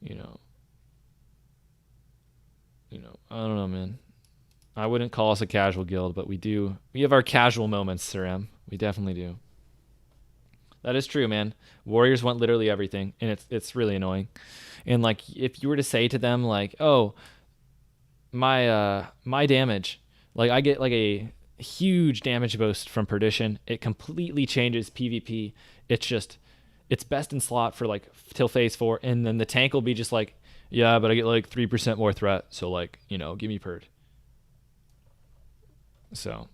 I don't know, man. I wouldn't call us a casual guild, but we have our casual moments, Sir M. We definitely do. That is true, man. Warriors want literally everything, and it's really annoying. And like, if you were to say to them like, "Oh, my damage, like I get like a huge damage boost from Perdition. It completely changes PvP. It's best in slot for like till phase 4, and then the tank will be just like, yeah, but I get like 3% more threat, so like, give me Perd." So,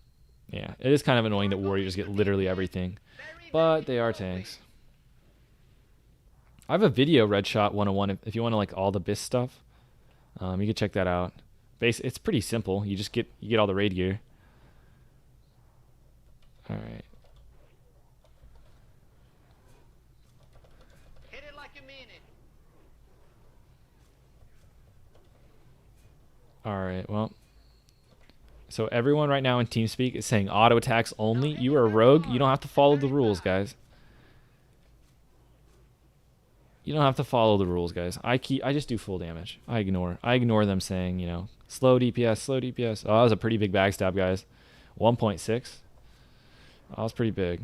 yeah, it is kind of annoying that warriors get literally everything, but they are tanks. I have a video, Red Shot 101, if you want to like all the BIS stuff. You can check that out. It's pretty simple. You get all the raid gear. All right. Alright, well. So everyone right now in TeamSpeak is saying auto attacks only. You are a rogue. You don't have to follow the rules, guys. You don't have to follow the rules, guys. I just do full damage. I ignore them saying, you know, slow DPS, slow DPS. Oh, that was a pretty big backstab, guys. 1.6. Oh, that was pretty big.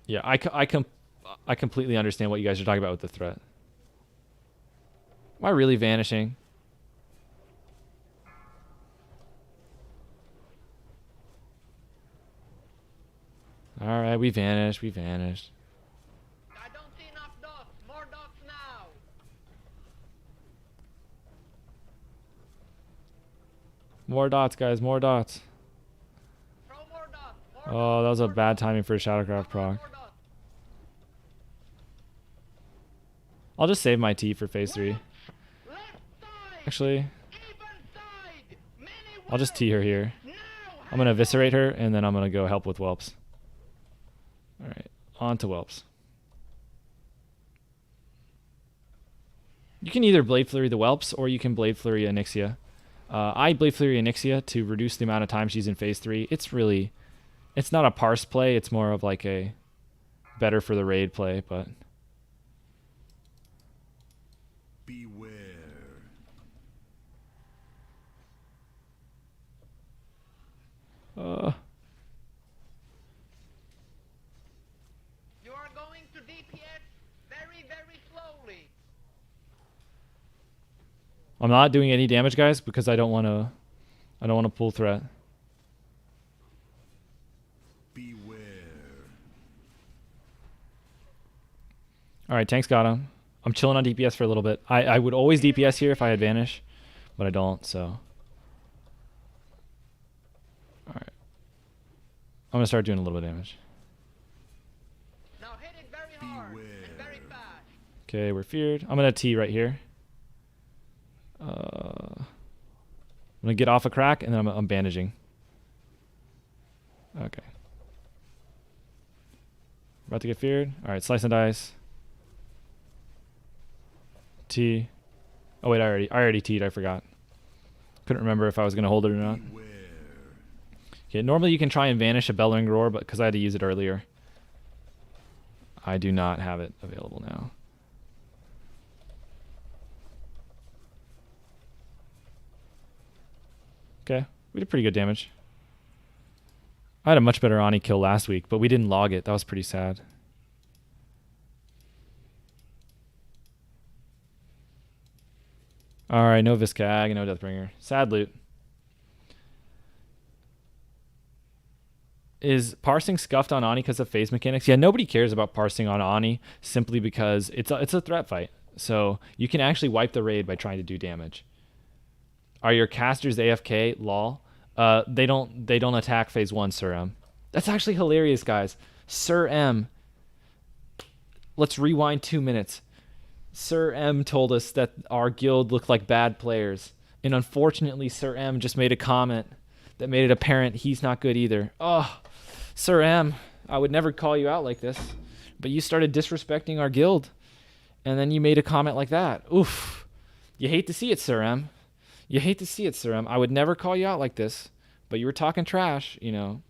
Yeah, I completely understand what you guys are talking about with the threat. Am I really vanishing? Alright, we vanished. We vanished. I don't see enough dots. More dots now. More dots, guys. More dots. Throw more dots. More Oh, that was a more bad dots. timing for a Shadowcraft Come on, proc. more dots. I'll just save my T for phase 3. Left side. Actually, Even side. Many I'll just T her here. now. I'm going to eviscerate her, and then I'm going to go help with whelps. Alright, on to whelps. You can either Blade Flurry the whelps, or you can Blade Flurry Onyxia. I Blade Flurry Onyxia to reduce the amount of time she's in phase 3. It's not a parse play, it's more of like a better for the raid play, but... Beware. You are going to DPS very, very slowly. I'm not doing any damage, guys, because I don't want to pull threat. Beware. Alright, tanks got him. I'm chilling on DPS for a little bit. I would always DPS here if I had Vanish, but I don't, so... Alright. I'm going to start doing a little bit of damage. Now hit it very hard and very fast. Okay, we're feared. I'm going to T right here. I'm going to get off a crack, and then I'm bandaging. Okay. About to get feared. Alright, slice and dice. T. Oh wait, I already T'd, I forgot. Couldn't remember if I was going to hold it or not. Beware. Okay, normally you can try and vanish a Bellowing Roar, but because I had to use it earlier, I do not have it available now. Okay, we did pretty good damage. I had a much better Ani kill last week, but we didn't log it. That was pretty sad. Alright, no Viscag, no Deathbringer. Sad loot. Is parsing scuffed on Ani because of phase mechanics? Yeah, nobody cares about parsing on Ani simply because it's a threat fight. So you can actually wipe the raid by trying to do damage. Are your casters AFK? Lol. They don't attack phase 1, Sir M. That's actually hilarious, guys. Sir M. Let's rewind 2 minutes. Sir M told us that our guild looked like bad players. And unfortunately, Sir M just made a comment that made it apparent he's not good either. Oh, Sir M, I would never call you out like this. But you started disrespecting our guild. And then you made a comment like that. Oof. You hate to see it, Sir M. You hate to see it, Sir M. I would never call you out like this. But you were talking trash, you know.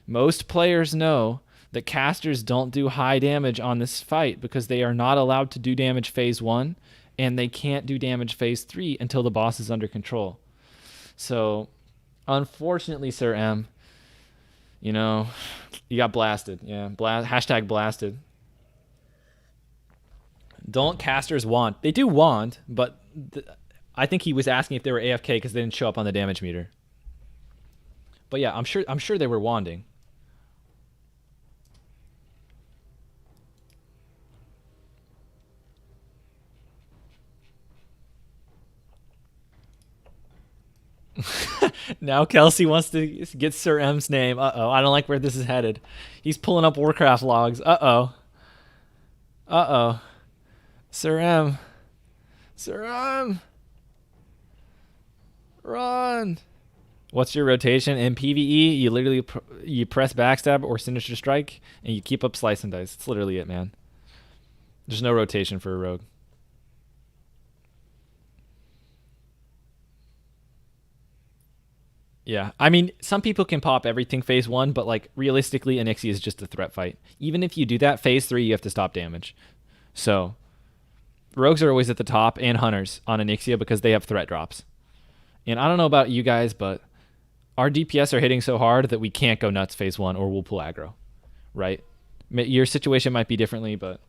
Most players know that casters don't do high damage on this fight because they are not allowed to do damage phase 1, and they can't do damage phase 3 until the boss is under control. So, unfortunately, Sir M, you know, you got blasted. Yeah, hashtag blasted. Don't casters wand? They do wand, but I think he was asking if they were AFK because they didn't show up on the damage meter. But yeah, I'm sure they were wanding. Now Kelsey wants to get Sir M's name. Uh-oh, I don't like where this is headed. He's pulling up Warcraft logs. Uh-oh. Uh-oh. Sir M. Sir M. Run. What's your rotation? In PvE, you literally you press backstab or sinister strike, and you keep up slice and dice. It's literally it, man. There's no rotation for a rogue. Yeah, I mean, some people can pop everything phase 1, but like realistically, Onyxia is just a threat fight. Even if you do that, phase 3, you have to stop damage. So rogues are always at the top, and hunters on Onyxia because they have threat drops. And I don't know about you guys, but our DPS are hitting so hard that we can't go nuts phase 1 or we'll pull aggro, right? Your situation might be differently, but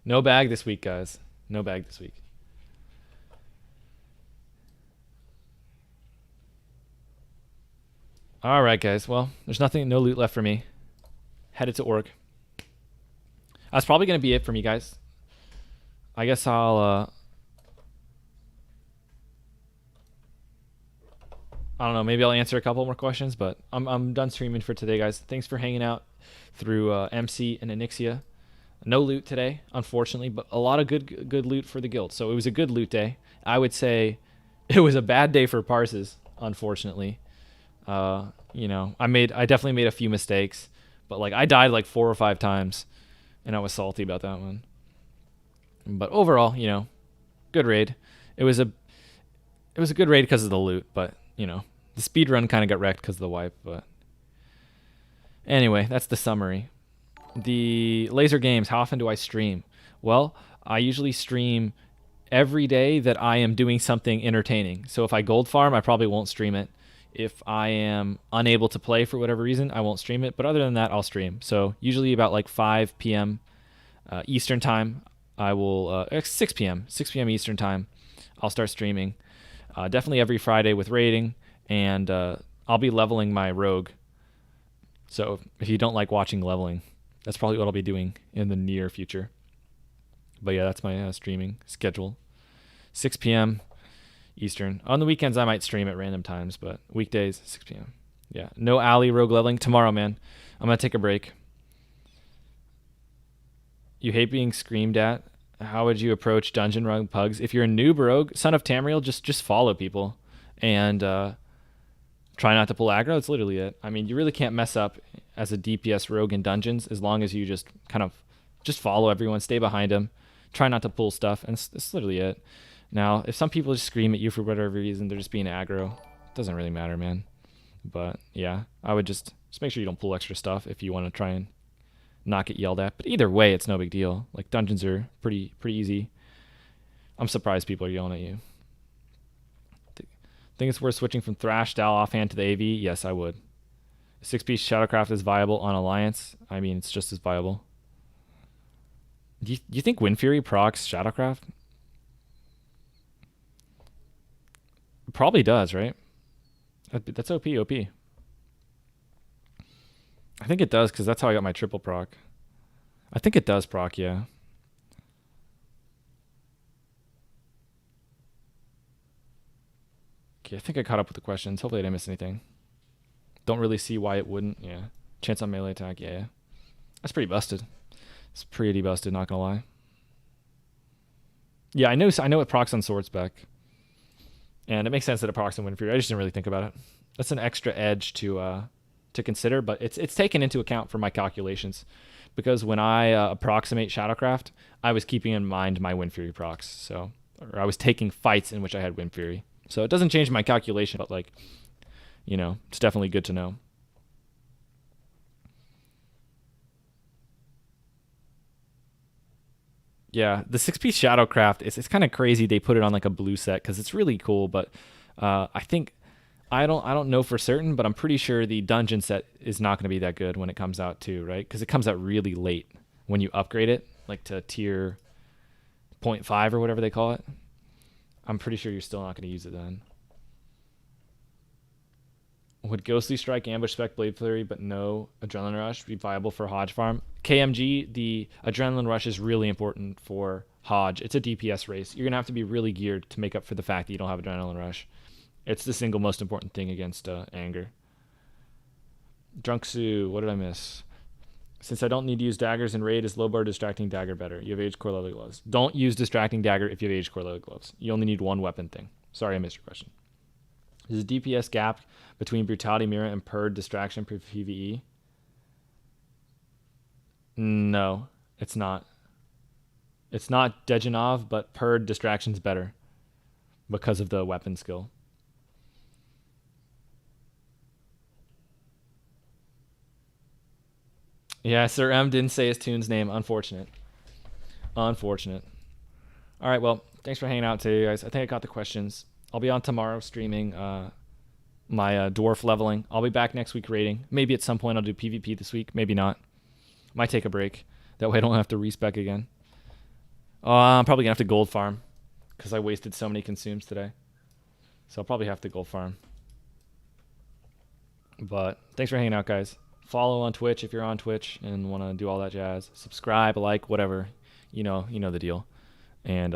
no bag this week, guys. No bag this week. All right, guys. Well, there's no loot left for me. Headed to org. That's probably going to be it for me, guys. I guess I don't know. Maybe I'll answer a couple more questions, but I'm done streaming for today, guys. Thanks for hanging out through MC and Onyxia. No loot today, unfortunately, but a lot of good loot for the guild. So it was a good loot day. I would say it was a bad day for parses, unfortunately. You know, I definitely made a few mistakes, but like I died like 4 or 5 times, and I was salty about that one. But overall, you know, good raid. It was a good raid because of the loot, but you know, the speed run kind of got wrecked because of the wipe. But anyway, that's the summary. The laser games. How often do I stream? Well, I usually stream every day that I am doing something entertaining. So if I gold farm, I probably won't stream it. If I am unable to play for whatever reason, I won't stream it. But other than that, I'll stream. So usually about like 5 p.m. Eastern time, I will 6 p.m. Eastern time, I'll start streaming. Definitely every Friday with raiding, and I'll be leveling my rogue. So if you don't like watching leveling, that's probably what I'll be doing in the near future. But yeah, that's my streaming schedule. 6 p.m. Eastern. On the weekends, I might stream at random times, but weekdays, 6 p.m. Yeah, no alley rogue leveling tomorrow, man. I'm gonna take a break. You hate being screamed at. How would you approach dungeon rogue pugs? If you're a noob rogue, son of Tamriel, just follow people and try not to pull aggro. That's literally it. I mean, you really can't mess up as a DPS rogue in dungeons as long as you just kind of just follow everyone, stay behind them, try not to pull stuff, and that's literally it. Now, if some people just scream at you for whatever reason, they're just being aggro. It doesn't really matter, man. But yeah, I would just make sure you don't pull extra stuff if you want to try and not get yelled at. But either way, it's no big deal. Like dungeons are pretty easy. I'm surprised people are yelling at you. Think it's worth switching from Thrash Dal offhand to the AV? Yes, I would. 6-piece Shadowcraft is viable on Alliance. I mean, it's just as viable. Do you think Wind Fury procs Shadowcraft? Probably does, right? That's OP. I think it does because that's how I got my triple proc. I think it does proc, yeah. Okay, I think I caught up with the questions. Hopefully I didn't miss anything. Don't really see why it wouldn't. Yeah. Chance on melee attack, yeah. That's pretty busted. It's pretty busted, not gonna lie. Yeah, I know it procs on Sword Spec. And it makes sense that it procs on Wind Fury. I just didn't really think about it. That's an extra edge to consider, but it's taken into account for my calculations. Because when I approximate Shadowcraft, I was keeping in mind my Wind Fury procs. So, or I was taking fights in which I had Wind Fury. So it doesn't change my calculation, but like, you know, it's definitely good to know. Yeah, the 6-piece Shadowcraft, it's kind of crazy they put it on like a blue set because it's really cool, but I think I don't know for certain, but I'm pretty sure the dungeon set is not going to be that good when it comes out too, right? Because it comes out really late when you upgrade it, like to tier 0.5 or whatever they call it. I'm pretty sure you're still not going to use it then. Would Ghostly Strike, Ambush Spec, Blade Flurry, but no Adrenaline Rush be viable for Hodge farm? KMG, the Adrenaline Rush is really important for Hodge. It's a DPS race. You're going to have to be really geared to make up for the fact that you don't have Adrenaline Rush. It's the single most important thing against Anger. Drunksu, what did I miss? Since I don't need to use daggers in raid, is low bar Distracting Dagger better? You have Age Core Leather Gloves. Don't use Distracting Dagger if you have Age Core Leather Gloves. You only need one weapon thing. Sorry, I missed your question. Is a DPS gap between Brutality Mirror and Purred Distraction for PvE? No. It's not. It's not Dejanov, but Purd distraction's better because of the weapon skill. Yeah, Sir M didn't say his tune's name. Unfortunate. Unfortunate. All right, well, thanks for hanging out today, guys. I think I got the questions. I'll be on tomorrow streaming my dwarf leveling. I'll be back next week raiding. Maybe at some point I'll do PvP this week. Maybe not. Might take a break. That way I don't have to respec again. I'm probably going to have to gold farm because I wasted so many consumes today. So I'll probably have to gold farm. But thanks for hanging out, guys. Follow on Twitch if you're on Twitch and want to do all that jazz. Subscribe, like, whatever. You know the deal. And